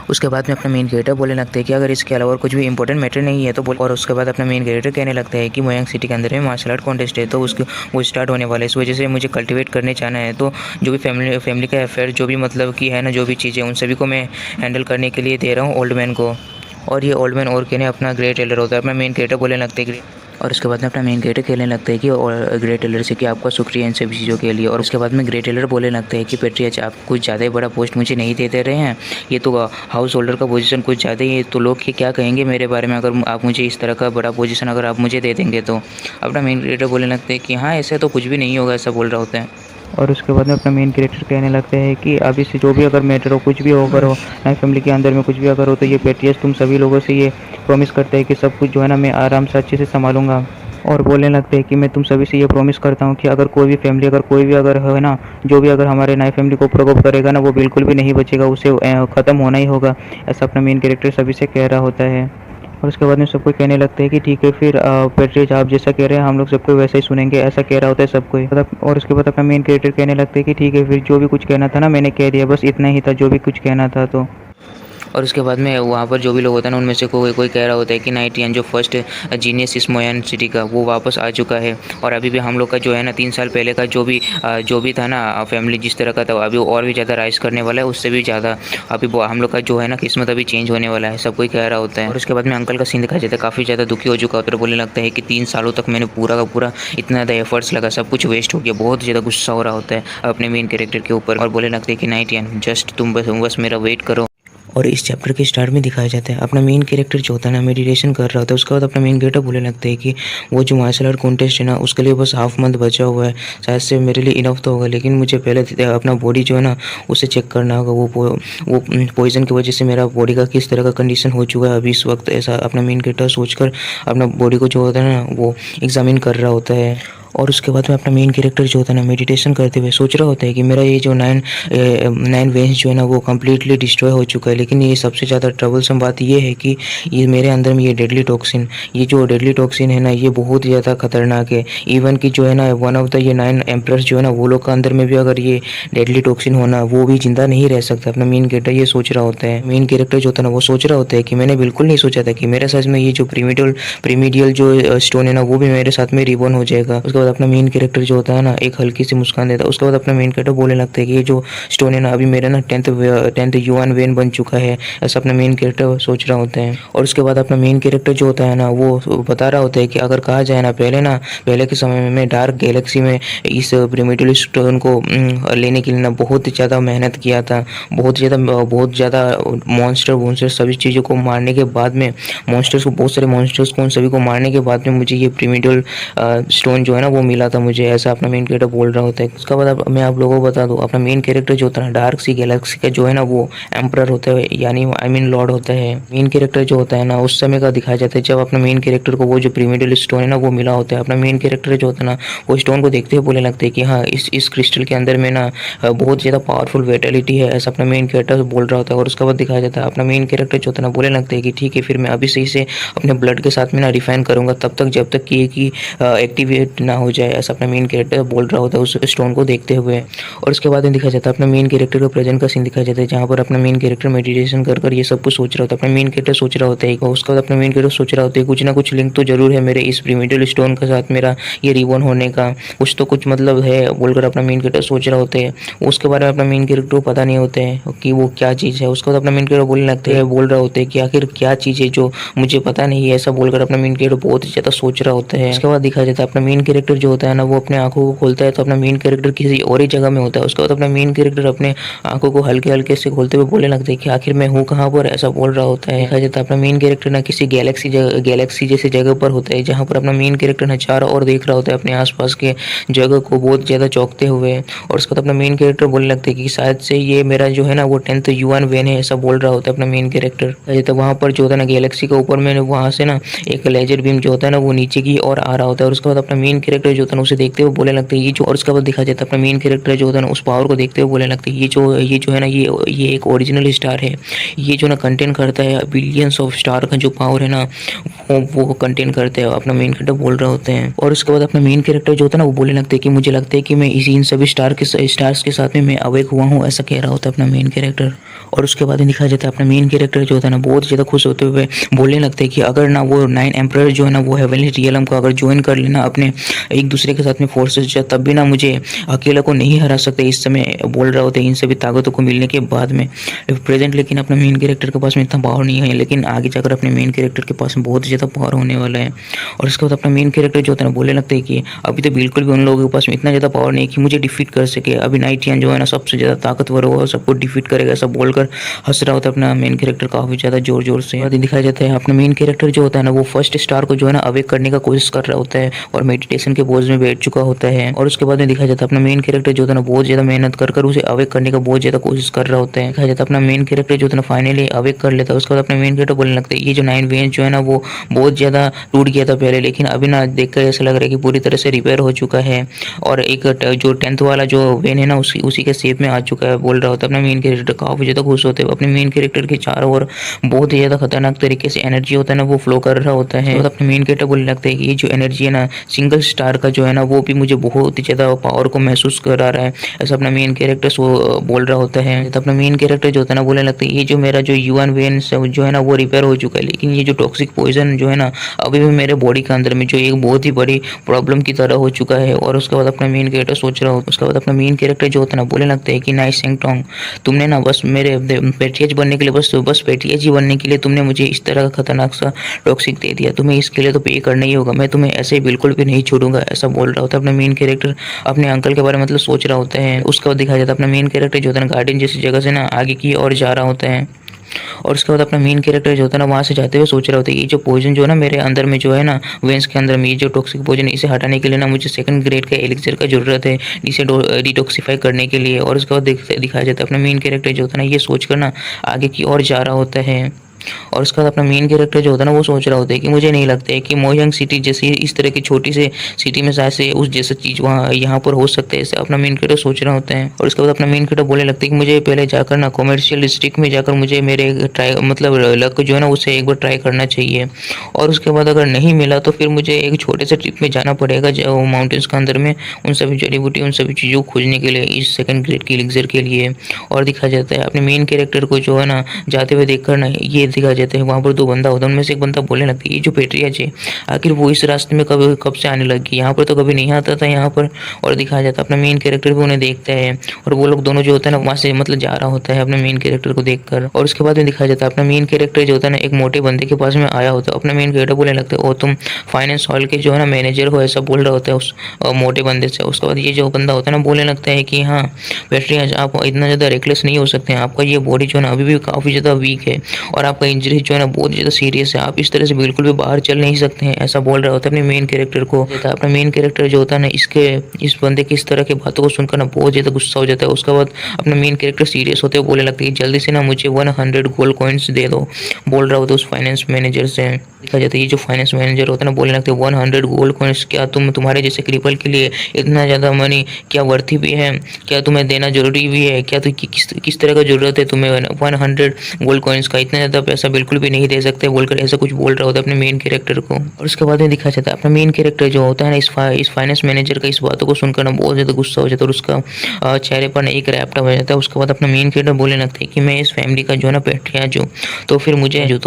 उसके बाद में अपना मेन कैरेक्टर बोलने लगते हैं कि अगर इसके अलावा कुछ भी इंपॉर्टेंट मैटर नहीं है तो बोल। और उसके बाद अपना मेन कैरेक्टर कहने लगता है कि मोयांग सिटी के अंदर में मार्शल आर्ट कॉन्टेस्ट है, तो उसके वो स्टार्ट होने वाला है, इस वजह से मुझे कल्टिवेट करने जाना है, तो जो भी फैमिली का अफेयर जो भी मतलब कि है ना जो भी चीज़ें उन सभी को मैं हैंडल करने के लिए दे रहा हूँ ओल्ड मैन को। और ये ओल्ड मैन और कहने अपना ग्रेट एल्डर होता है, अपना मेन कैरेक्टर बोलने लगते हैं। और उसके बाद में अपना मेन कैरेक्टर खेलने लगता है कि और ग्रेट एल्डर से कि आपका शुक्रिया इन सभी चीज़ों के लिए। और उसके बाद में ग्रेट एल्डर बोलने लगता है कि पेट्रियाज आप कुछ ज़्यादा ही बड़ा पोस्ट मुझे नहीं दे रहे हैं, ये तो हाउस होल्डर का पोजीशन कुछ ज़्यादा ही है, तो लोग क्या कहेंगे मेरे बारे में अगर आप मुझे इस तरह का बड़ा पोजीशन अगर आप मुझे दे देंगे तो। अपना मेन कैरेक्टर बोलने लगते हैं कि हाँ ऐसे तो कुछ भी नहीं होगा, ऐसा बोल रहा होता है। और उसके बाद में अपना मेन कैरेक्टर कहने लगते हैं कि अभी से जो भी अगर मैटर हो कुछ भी अगर हो नई फैमिली के अंदर में कुछ भी अगर हो तो ये पेट्रियस तुम सभी लोगों से ये प्रॉमिस करते हैं कि सब कुछ जो है ना मैं आराम से अच्छे से संभालूंगा। और बोलने लगते हैं कि मैं तुम सभी से ये प्रॉमिस करता हूँ कि अगर कोई भी फैमिली अगर कोई भी अगर है ना जो भी अगर हमारे नई फैमिली को प्रकोप करेगा ना वो बिल्कुल भी नहीं बचेगा, उसे ख़त्म होना ही होगा, ऐसा अपना मेन कैरेक्टर सभी से कह रहा होता है। और उसके बाद में सबको कहने लगते हैं कि ठीक है फिर पेट्रियज आप जैसा कह रहे हैं हम लोग सबको वैसा ही सुनेंगे, ऐसा कह रहा होता है सबको। और उसके बाद अपना मेन कैरेक्टर कहने लगते हैं कि ठीक है फिर जो भी कुछ कहना था ना मैंने कह दिया, बस इतना ही था जो भी कुछ कहना था तो। और उसके बाद में वहाँ पर जो भी लोग होते हैं ना उनमें से कोई कह रहा होता है कि नाइटियन जो फर्स्ट जीनियस इस मोयांग सिटी का वो वापस आ चुका है, और अभी भी हम लोग का जो है ना 3 साल पहले का जो भी था ना फैमिली जिस तरह का था अभी और भी ज़्यादा राइज करने वाला है, उससे भी ज़्यादा अभी हम लोग का जो है ना किस्मत अभी चेंज होने वाला है, सब कोई कह रहा होता है। और उसके बाद में अंकल का सीन दिखाया जाता है, काफ़ी ज़्यादा दुखी हो चुका होता है, बोलने लगता है कि 3 सालों तक मैंने पूरा का पूरा इतना ज़्यादा एफर्ट्स लगा सब कुछ वेस्ट हो गया, बहुत ज़्यादा गुस्सा हो रहा होता है अपने मेन कैरेक्टर के ऊपर। और बोलने लगते हैं कि नाइटियन जस्ट तुम बस मेरा वेट करो। और इस चैप्टर के स्टार्ट में दिखाया जाता है अपना मेन कैरेक्टर जो होता है ना मेडिटेशन कर रहा होता है। उसके बाद अपना मेन कैरेक्टर बोलने लगता है कि वो जो मार्शल आर्ट कॉन्टेस्ट है ना उसके लिए बस हाफ मंथ बचा हुआ है, शायद से मेरे लिए इनफ तो होगा, लेकिन मुझे पहले अपना बॉडी जो है ना उसे चेक करना होगा, वो पॉइजन की वजह से मेरा बॉडी का किस तरह का कंडीशन हो चुका है अभी इस वक्त, ऐसा अपना मेन कैरेक्टर सोचकर अपना बॉडी को जो होता है ना वो एग्जामिन कर रहा होता है। और उसके बाद में अपना मेन कैरेक्टर जो होता है ना मेडिटेशन करते हुए सोच रहा होता है कि मेरा ये जो 9 वेन्स जो है ना वो कम्प्लीटली डिस्ट्रॉय हो चुका है, लेकिन ये सबसे ज़्यादा ट्रबलसम बात ये है कि ये मेरे अंदर में ये डेडली टॉक्सिन है ना ये बहुत ज़्यादा खतरनाक है। इवन कि जो है ना वन ऑफ द ये 9 एम्परर्स जो है ना वो लोग के अंदर में भी अगर ये डेडली टॉक्सिन होना वो भी जिंदा नहीं रह सकता। अपना मेन कैरेक्टर ये सोच रहा होता है। मेन कैरेक्टर जो होता है ना वो सोच रहा होता है कि मैंने बिल्कुल नहीं सोचा था कि मेरे साथ में ये जो प्रीमिडियल जो स्टोन है ना वो भी मेरे साथ में रिबॉर्न हो जाएगा। उसके बाद अपना मेन कैरेक्टर जो होता है ना एक हल्की सी मुस्कान देता है। उसके बाद अपना मेन कैरेक्टर बोलने लगता है कि ये जो स्टोन है ना अभी मेरा ना 10th युआन वेन बन चुका है, ऐसा अपना मेन कैरेक्टर सोच रहा होता है। और उसके बाद अपना मेन कैरेक्टर जो होता है ना वो बता रहा होता है कि अगर कहा जाए ना पहले के समय में मैं डार्क गैलेक्सी में इस प्रिमिटिव स्टोन को लेने के लिए ना बहुत ज़्यादा मेहनत किया था। बहुत ज़्यादा मॉन्स्टर सभी चीज़ों को मारने के बाद में बहुत सारे मॉन्स्टर्स को उन सभी को मारने के बाद में मुझे ये प्रिमिटिव स्टोन जो है ना वो मिला था मुझे, ऐसा अपना मेन कैरेक्टर बोल रहा होता है। उसके बाद मैं आप लोगों को बता दूं अपना मेन कैरेक्टर जो होता है ना डार्क सी गैलेक्सी का जो है ना वो एम्परर होता है, यानी आई मीन लॉर्ड होता है। मेन कैरेक्टर जो होता है ना उस समय का दिखाया जाता है जब अपना मेन कैरेक्टर को वो जो प्रिमिटिव स्टोन है ना वो मिला होता है। अपना मेन कैरेक्टर जो होता है ना वो स्टोन को देखते हुए बोलने लगते हैं कि हाँ इस क्रिस्टल के अंदर में ना बहुत ज़्यादा पावरफुल वेटेलिटी है, ऐसा अपना मेन कैरेक्टर बोल रहा होता है। और उसके बाद दिखाया जाता है अपना मेन कैरेक्टर जो होता है ना बोलने लगता है कि ठीक है फिर मैं अभी से इसे अपने ब्लड के साथ में ना रिफाइन करूंगा तब तक जब तक कि एक्टिवेट ना हो जाए, ऐसा अपना मेन कैरेक्टर बोल रहा होता है उस स्टोन को देखते हुए। और उसके बाद में दिखाया जाता है अपना मेन कैरेक्टर का प्रेजेंट का सीन दिखाया जाता है जहाँ पर अपना मेन कैरेक्टर मेडिटेशन कर ये सब कुछ सोच रहा होता है। अपना मेन कैरेक्टर सोच रहा होता है उसके बाद अपना मेन कैरेक्टर सोच रहा होता है कुछ ना कुछ लिंक तो जरूर है मेरे इस प्रिमिटिव स्टोन के साथ, मेरा ये रिबॉर्न होने का कुछ तो कुछ मतलब है बोलकर अपना मेन कैरेक्टर सोच रहा होता है। उसके बारे में अपना मेन कैरेक्टर को पता नहीं होता है कि वो क्या चीज़ है। उसके बाद अपना मेन कैरेक्टर बोलने लगते हैं बोल रहा होता है कि आखिर क्या चीज़ है जो मुझे पता नहीं है, ऐसा बोलकर अपना मेन कैरेक्टर बहुत ही ज़्यादा सोच रहा होता है। उसके बाद दिखाया जाता है अपना मेन कैरेक्टर जो होता है ना वो अपने आंखों को खोलता है तो अपना मेन कैरेक्टर किसी और ही जगह में होता है। उसके बाद अपना मेन कैरेक्टर अपने आंखों को हल्के हल्के से खोलते हुए बोलने लगता है कि आखिर मैं हूँ कहाँ पर, ऐसा बोल रहा होता है। दिखाया जाता है अपना मेन कैरेक्टर ना किसी गैलेक्सी जैसे जगह पर होता है जहाँ पर अपना मेन कैरेक्टर ना चारों ओर देख रहा होता है अपने आसपास के जगह को बहुत ज़्यादा चौंकते हुए। और उसके बाद अपना मेन कैरेक्टर बोलने लगता है कि शायद से ये मेरा जो है ना वो 10th युआन वेन है, ऐसा बोल रहा होता है अपना मेन कैरेक्टर। तो वहाँ पर जो होता है ना गैलेक्सी के ऊपर में वहाँ से ना एक लेजर बीम जो होता है ना वो नीचे की ओर आ रहा होता है। और उसके बाद अपना मेन कैरेक्टर जो होता है ना उसे देखते हुए बोलने लगता है ये जो, और उसके बाद दिखा जाता है अपना मेन कैरेक्टर जो होता है ना उस पावर को देखते हुए बोलने लगता है ये जो है ना ये एक ओरिजिनल स्टार है, ये जो ना कंटेन करता है बिलियंस ऑफ स्टार का जो पावर है ना वो कंटेन करते हैं, अपना मेन कैरेक्टर बोल रहे होते हैं। और उसके बाद अपना मेन कैरेक्टर जो होता है ना वो बोलने लगते हैं कि मुझे लगता है कि मैं इन सभी स्टार्स के साथ में मैं अवेक हुआ हूँ, ऐसा कह रहा होता है अपना मेन कैरेक्टर। और उसके बाद दिखाया जाता है अपना मेन कैरेक्टर जो होता है ना बहुत ज़्यादा खुश होते हुए बोलने लगते हैं कि अगर ना वो 9 एम्परर जो है ना वो हेवनली रियलम को अगर ज्वाइन कर लेना अपने एक दूसरे के साथ में फोर्सेस तब भी ना मुझे अकेला को नहीं हरा सकते इस समय, बोल रहे होते हैं इन सभी ताकतों को मिलने के बाद में प्रेजेंट। लेकिन अपना मेन कैरेक्टर के पास में इतना पावर नहीं है, लेकिन आगे जाकर अपने मेन कैरेक्टर के पास में बहुत ज़्यादा पावर होने वाला है। और उसके बाद अपना मेन कैरेक्टर जो होता है ना बोलने लगता है कि अभी तो बिल्कुल भी उन लोगों के पास में इतना ज़्यादा पावर नहीं है कि मुझे डिफीट कर सके, अभी नाइट यान जो है ना सबसे ज़्यादा ताकतवर होगा सबको डिफीट करेगा, ऐसा बोलकर हंस रहा होता है अपना मेन कैरेक्टर काफ़ी ज़्यादा जोर से। दिखाया जाता है अपना मेन कैरेक्टर जो होता है ना वो फर्स्ट स्टार को जो है ना अवेक करने का कोशिश कर रहा होता है और मेडिटेशन के पोज में बैठ चुका होता है। और उसके बाद में दिखाया जाता है अपना मेन कैरेक्टर जो होता है ना बहुत ज़्यादा मेहनत कर उसे अवेक करने का बहुत ज़्यादा कोशिश कर रहा होता है। दिखाया जाता है अपना मेन कैरेक्टर जो होता है ना फाइनली अवेक कर लेता है। उसके बाद अपना मेन कैरेक्टर बोलने लगता है ये जो 9 वेन्स जो है ना वो बहुत ज़्यादा टूट गया था पहले, लेकिन अभी ना देखकर ऐसा लग रहा है कि पूरी तरह से रिपेयर हो चुका है और एक जो 10th वाला जो वेन है ना उसी के शेप में आ चुका है, बोल रहा होता है अपना मेन कैरेक्टर। काफ़ी ज़्यादा खुश होते हैं अपने मेन कैरेक्टर के चारों ओर बहुत ही ज़्यादा खतरनाक तरीके से एनर्जी होता है ना वो फ्लो कर रहा होता है। तो अपने मेन कैरेक्टर बोलने लगता है कि ये जो एनर्जी है ना सिंगल स्टार का जो है ना वो भी मुझे बहुत ही ज़्यादा पावर को महसूस करा रहा है, ऐसा अपना मेन कैरेक्टर बोल रहा होता है। तो अपना मेन कैरेक्टर जो होता है ना बोलने लगता है ये जो मेरा जो युआन वेन जो है ना वो रिपेयर हो चुका है, लेकिन ये जो टॉक्सिक पॉइजन जो है ना अभी भी मेरे बॉडी के अंदर में जो एक बहुत ही बड़ी प्रॉब्लम की तरह हो चुका है। और उसके बाद अपना मेन कैरेक्टर सोच रहा होता है, उसके बाद अपना मेन कैरेक्टर जो होता है ना बोलने लगता है कि नाइस सेंगटोंग तुमने ना बस मेरे पेट्रियज बनने के लिए बस पेट्रियज ही बनने के लिए तुमने मुझे इस तरह का खतरनाक सा टॉक्सिक दे दिया, तुम्हें इसके लिए तो पे करना ही होगा, मैं तुम्हें ऐसे बिल्कुल भी नहीं छोड़ूंगा, ऐसा बोल रहा होता है। अपना मेन कैरेक्टर अपने अंकल के बारे में मतलब सोच रहा होता है। उसके बाद दिखाया जाता है अपना मेन कैरेक्टर जो होता है ना गार्डन जैसी जगह से ना आगे की ओर जा रहा होता है। और उसके बाद अपना मेन कैरेक्टर जो होता है ना वहाँ से जाते हुए सोच रहा होता है ये जो पॉइजन जो है ना मेरे अंदर में जो है ना वेंस के अंदर में ये जो टॉक्सिक पॉइजन इसे हटाने के लिए ना मुझे 2nd ग्रेड का एलिक्सर का जरूरत है इसे डिटॉक्सिफाई करने के लिए। और उसके बाद दिखाया जाता है अपना मेन कैरेक्टर जो होता है ना ये सोच कर ना आगे की ओर जा रहा होता है। और उसके बाद अपना मेन कैरेक्टर जो होता है ना वो सोच रहा होता है कि मुझे नहीं लगता है कि मोयंग सिटी जैसी इस तरह की छोटी से सिटी में शायद से उस जैसा चीज़ वहाँ यहाँ पर हो सकता है, ऐसा अपना मेन कैरेक्टर सोच रहा होता है। और उसके बाद अपना मेन कैरेक्टर बोलने लगता है कि मुझे पहले जाकर ना कॉमर्शियल डिस्ट्रिक्ट में जाकर मुझे मेरे ट्राई मतलब लक जो है ना उसे एक बार ट्राई करना चाहिए। और उसके बाद अगर नहीं मिला तो फिर मुझे एक छोटे से ट्रिप में जाना पड़ेगा जो माउंटेन्स के अंदर में उन सभी जड़ी बूटी उन सभी चीज़ों को खोजने के लिए इस 2nd ग्रेड की एलिक्सर के लिए। और दिखाया जाता है अपने मेन कैरेक्टर को जो है ना जाते हुए देखकर ना ये दिखाया जाता है। वहाँ पर दो बंदा होता है, उनमें से एक बंदा बोलने लगता है ये जो पेट्रियाज है आखिर वो इस रास्ते में कब से आने लगी, यहाँ पर तो कभी नहीं आता था यहाँ पर। और दिखाया जाता है अपना मेन कैरेक्टर भी उन्हें देखता है और वो लोग दोनों जो होता है ना वहाँ से मतलब जा रहा होता है अपने मेन कैरेक्टर को देखकर। और उसके बाद में दिखाया जाता है अपना मेन कैरेक्टर जो होता है ना एक मोटे बंदे के पास में आया होता है। अपना मेन कैरेक्टर बोलने लगता है ओ तुम फाइनेंस हॉल के जो है ना मैनेजर हो, ऐसा बोल रहा होता है उस मोटे बंदे से। उसके बाद ये जो बंदा होता है ना बोलने लगता है कि हाँ पेट्रियाज आप इतना ज़्यादा रेकलेस नहीं हो सकते हैं, आपका ये बॉडी जो है ना अभी भी काफ़ी ज़्यादा वीक है और आपका इंजरी जो है ना बहुत ज़्यादा सीरियस है, आप इस तरह से बिल्कुल भी बाहर चल नहीं सकते हैं, ऐसा बोल रहा होता है अपने मेन कैरेक्टर को। अपना मेन कैरेक्टर जो होता है ना इस बंदे की इस तरह की बातों को सुनकर ना बहुत ज़्यादा गुस्सा हो जाता है। उसके बाद अपना मेन कैरेक्टर सीरियस होते हुए बोलने लगता है कि जल्दी से ना मुझे 100 गोल्ड कॉइन्स दे दो, बोल रहा होता है उस फाइनेंस मैनेजर से। देखा जाता है ये जो फाइनेंस मैनेजर होता है ना बोलने लगते हैं 100 गोल्ड कॉइन्स, क्या तुम्हारे जैसे क्रिपल के लिए इतना ज़्यादा मनी क्या वर्थी भी है, क्या तुम्हें देना जरूरी भी है, क्या तो किस तरह का जरूरत है तुम्हें 100 गोल्ड कॉइन्स का, इतना ज़्यादा पैसा बिल्कुल भी नहीं दे सकते बोलकर ऐसा कुछ बोल रहा होता है अपने मेन कैरेक्टर को। और उसके बाद में दिखाया जाता है अपना मेन कैरेक्टर जो होता है ना इस फाइनेंस मैनेजर का इस बातों को सुनकर ना बहुत ज़्यादा गुस्सा हो जाता है और उसका चेहरे पर एक रैपटा हो जाता है। उसके बाद अपना मेन कैरेक्टर बोलने लगता है कि मैं इस फैमिली का जो है ना पेट्रियाज हूँ, तो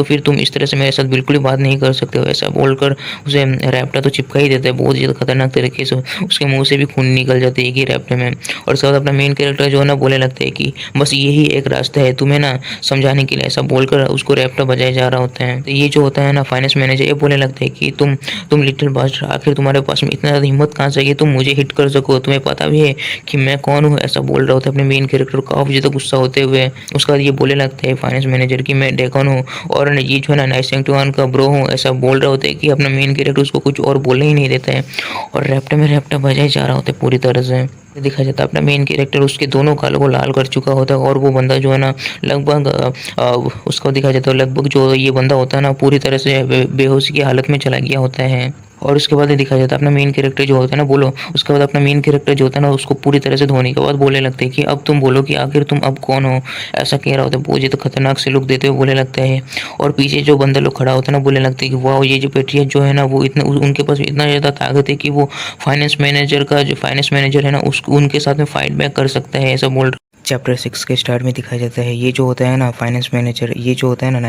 फिर तुम इस तरह से मेरे साथ बिल्कुल भी बात नहीं कर सकते हो, ऐसा बोलकर उसे रैपटा तो चिपका ही देता है बहुत ज़्यादा खतरनाक तरीके से, उसके मुंह से भी खून निकल जाते है एक ही रैपटे में। और उसके बाद अपना मेन कैरेक्टर जो है ना बोलने लगता है कि बस यही एक रास्ता है तुम्हें ना समझाने के लिए, ऐसा बोलकर उसको रैपटा बजाया जा रहा होता है। तो ये जो होता है ना फाइनेंस मैनेजर ये बोलने लगता है कि तुम लिटिल बास्टर्ड, आखिर तुम्हारे पास में इतना ज़्यादा हिम्मत कहाँ से आई तुम मुझे हिट कर सको, तुम्हें पता भी है कि मैं कौन हूँ, ऐसा बोल रहा होता है अपने मेन कैरेक्टर को काफ़ी ज़्यादा गुस्सा होते हुए। उसके बाद ये बोलने लगता है फाइनेंस मैनेजर कि मैं डेकन हूँ और ये जो है ना नाइसेंगटुआन का ब्रो हूँ, ऐसा बोल रहा होता है कि अपना मेन कैरेक्टर उसको कुछ और बोलने ही नहीं देता है और रैपटा में रैपटा बजाया जा रहा होता है पूरी तरह से। देखा जाता है अपना मेन कैरेक्टर उसके दोनों गालों को लाल कर चुका होता है और वो बंदा जो है ना लगभग उसको दिखा जाता है लगभग जो ये बंदा होता है ना पूरी तरह से बेहोशी की हालत में चला गया होता है। और उसके बाद दिखा जाता है अपना मेन कैरेक्टर जो होता है ना बोलो, उसके बाद अपना मेन कैरेक्टर जो होता है ना उसको पूरी तरह से धोने के बाद बोलने लगते हैं कि अब तुम बोलो कि आखिर तुम अब कौन हो, ऐसा कह रहा होता है बहुत ज़्यादा खतरनाक से लुक देते हुए बोलने लगता है। और पीछे जो बंदा लोग खड़ा होता है ना बोलने लगते हैं कि वाह ये जो पेट्रिया जो है ना वो इतना उनके पास इतना ज़्यादा ताकत है कि वो फाइनेंस मैनेजर है ना उनके साथ में फाइट बैक कर सकता है, ऐसा बोल। चैप्टर 6 के स्टार्ट में दिखाया जाता है ये जो होता है ना फाइनेंस मैनेजर, ये जो होता है ना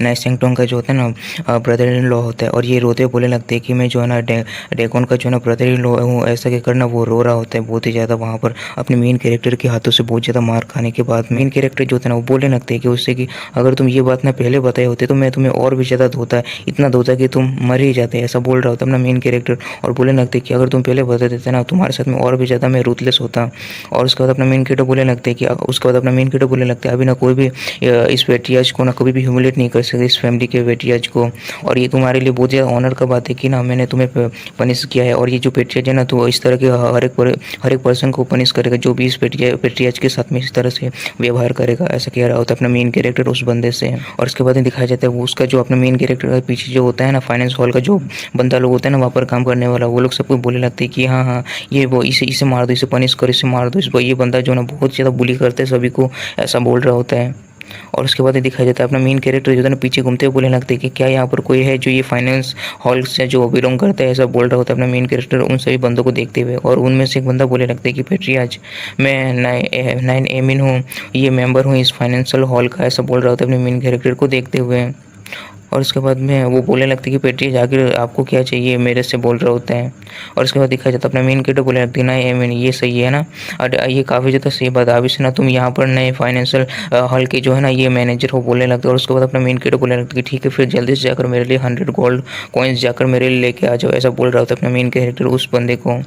नाइसेंगटुआन का जो होता है ना ब्रदर इन लॉ होता है और ये रोते हुए बोलने लगते हैं कि मैं जो है ना डेकोन का जो है ना ब्रदर इन लॉ हूँ, ऐसा क्या करना। वो रो रहा होता है बहुत ही ज़्यादा वहाँ पर अपने मेन कैरेक्टर के हाथों से बहुत ज़्यादा मार खाने के बाद मेन कैरेक्टर जो होता है ना वो बोलने लगते हैं कि उससे कि अगर तुम ये बात ना पहले बताए होते तो मैं तुम्हें और भी ज़्यादा धोता, इतना धोता कि तुम मर ही जाते, ऐसा बोल रहा होता अपना मेन कैरेक्टर। और बोलने लगते कि अगर तुम पहले बता देते ना तुम्हारे साथ में और भी ज़्यादा मैं रूथलेस होता। और उसके बाद अपना मेन कैरेक्टर बोलने लगते हैं कि उसके बाद अपना मेन कैरेक्टर बोलने लगता है अभी ना कोई भी इस पेट्रियाज को ना कभी भी ह्यूमिलेट नहीं कर सकते, इस फैमिली के पेट्रियाज को। और ये तुम्हारे लिए बहुत ज़्यादा ऑनर का बात है कि ना मैंने तुम्हें पनिश किया है। और ये जो पेट्रियाज है ना तो इस तरह के हर एक पर्सन को पनिश करेगा जो भी इस पेट्रियाज के साथ में इस तरह से व्यवहार करेगा, ऐसा कह रहा होता है अपना मेन कैरेक्टर उस बंदे से। और उसके बाद दिखाया जाता है वो उसका जो अपना मेन कैरेक्टर का पीछे जो होता है ना फाइनेंस हॉल का जो बंदा लोग होता है ना वहाँ पर काम करने वाला, वो लोग सबको बोलने लगते हैं कि हाँ हाँ ये वो इसे मार दो, इसे पनिश करो, इसे मार दो, इसको ये बंदा जो ना बहुत ज़्यादा बुली करता है सभी को, ऐसा बोल रहा होता है। और उसके बाद दिखाया जाता है अपना मेन कैरेक्टर जो है ना पीछे घूमते हुए बोलने लगते हैं कि क्या यहाँ पर कोई है जो ये फाइनेंस हॉल से जो बिलोंग करता है, ऐसा बोल रहा होता है अपना मेन कैरेक्टर उन सभी बंदों को देखते हुए। और उनमें से एक बंदा बोलने लगता है कि पेट्रियाज मैं 9 एमिन हूँ, ये मेंबर हूँ इस फाइनेंशियल हॉल का, ऐसा बोल रहा होता है अपने मेन कैरेक्टर को देखते हुए। और उसके बाद में वो बोलने लगती है कि पेट्रियाज आखिर आपको क्या चाहिए, मेरे से बोल रहे होते हैं। और उसके बाद दिखाया जाता है अपना मेन कैरेक्टर बोलने लगती है ना आई मीन ये सही है ना, और ये काफ़ी ज़्यादा सही बात है, अभी से ना तुम यहाँ पर नए फाइनेंशियल हॉल के जो है ना ये मैनेजर हो, बोलने लगता है। और उसके बाद अपना मेन कैरेक्टर बोलने लगता है कि ठीक है फिर जल्दी से जाकर मेरे लिए 100 गोल्ड कॉइन्स जाकर मेरे लिए लेके आ जाओ, ऐसा बोल रहा होता है अपना मेन कैरेक्टर उस बंदे को।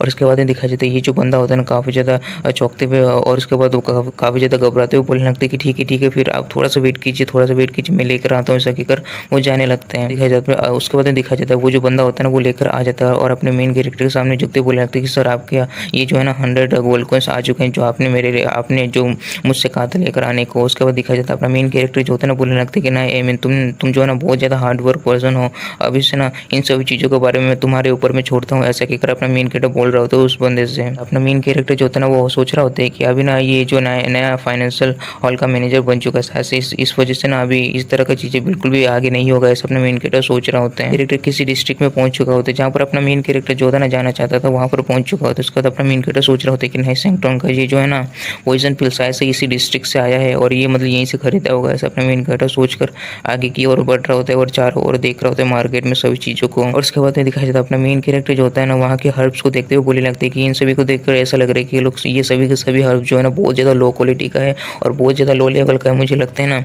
और उसके बाद दिखाया जाता है ये जो बंदा होता है ना काफ़ी ज़्यादा चौंकते हुए और उसके बाद वो काफ़ी ज़्यादा घबराते हुए बोलने लगते हैं कि ठीक है फिर आप थोड़ा सा वेट कीजिए मैं लेकर आता हूँ, ऐसा कहकर वो जाने लगते हैं। दिखाया जाता है उसके बाद दिखाया जाता है वो जो बंदा होता है ना वो लेकर आ जाता है और अपने मेन कैरेक्टर के सामने झुकते बोलने लगते हैं कि सर आपके ये जो है ना 100 गोल्ड कॉइन्स आ चुके हैं जो आपने जो मुझसे कहा था लेकर आने को। उसके बाद दिखाया जाता है अपना मेन कैरेक्टर जो होता है ना बोलने लगते हैं कि ना आई मीन तुम जो है ना बहुत ज़्यादा हार्ड वर्क पर्सन हो, अभी से ना इन सभी चीज़ों के बारे में तुम्हारे ऊपर मैं छोड़ता हूँ, ऐसा कहकर अपना मेन कैरेक्टर बोल रहा होता है उस बंदे से। अपना मेन कैरेक्टर जो होता है ना वो सोच रहा होता है कि अभी ना ये जो नया फाइनेंशियल हॉल का मैनेजर बन चुका है, ऐसे इस वजह से ना अभी इस तरह की चीज़ें बिल्कुल भी आगे नहीं होगा, ऐसा अपना मेन कैरेक्टर सोच रहा होता है। कैरेक्टर किसी डिस्ट्रिक्ट में पहुंच चुका होता है जहाँ पर अपना मेन कैरेक्टर जो था ना जाना चाहता था, वहाँ पर पहुंच चुका होता है। उसके बाद अपना मेन कैरेक्टर सोच रहा होता है कि नहीं, सैंगटोन का ये जो है ना पॉइजन पिल शायद से इसी डिस्ट्रिक्ट से आया है और ये मतलब यहीं से खरीदा होगा, ऐसा अपना मेन कैरेक्टर सोचकर आगे की ओर बढ़ रहा होता है और चारों ओर देख रहा होता है मार्केट में सभी चीज़ों को। और उसके बाद दिखाया जाता है अपना मेन कैरेक्टर जो होता है ना वहाँ के हर्ब्स को देखते हुए बोलने लगते हैं कि इन सभी को देखकर ऐसा लग रहा है कि ये सभी के सभी हर्ब जो है ना बहुत ज़्यादा लो क्वालिटी का है और बहुत ज़्यादा लो लेवल का है। मुझे लगता है ना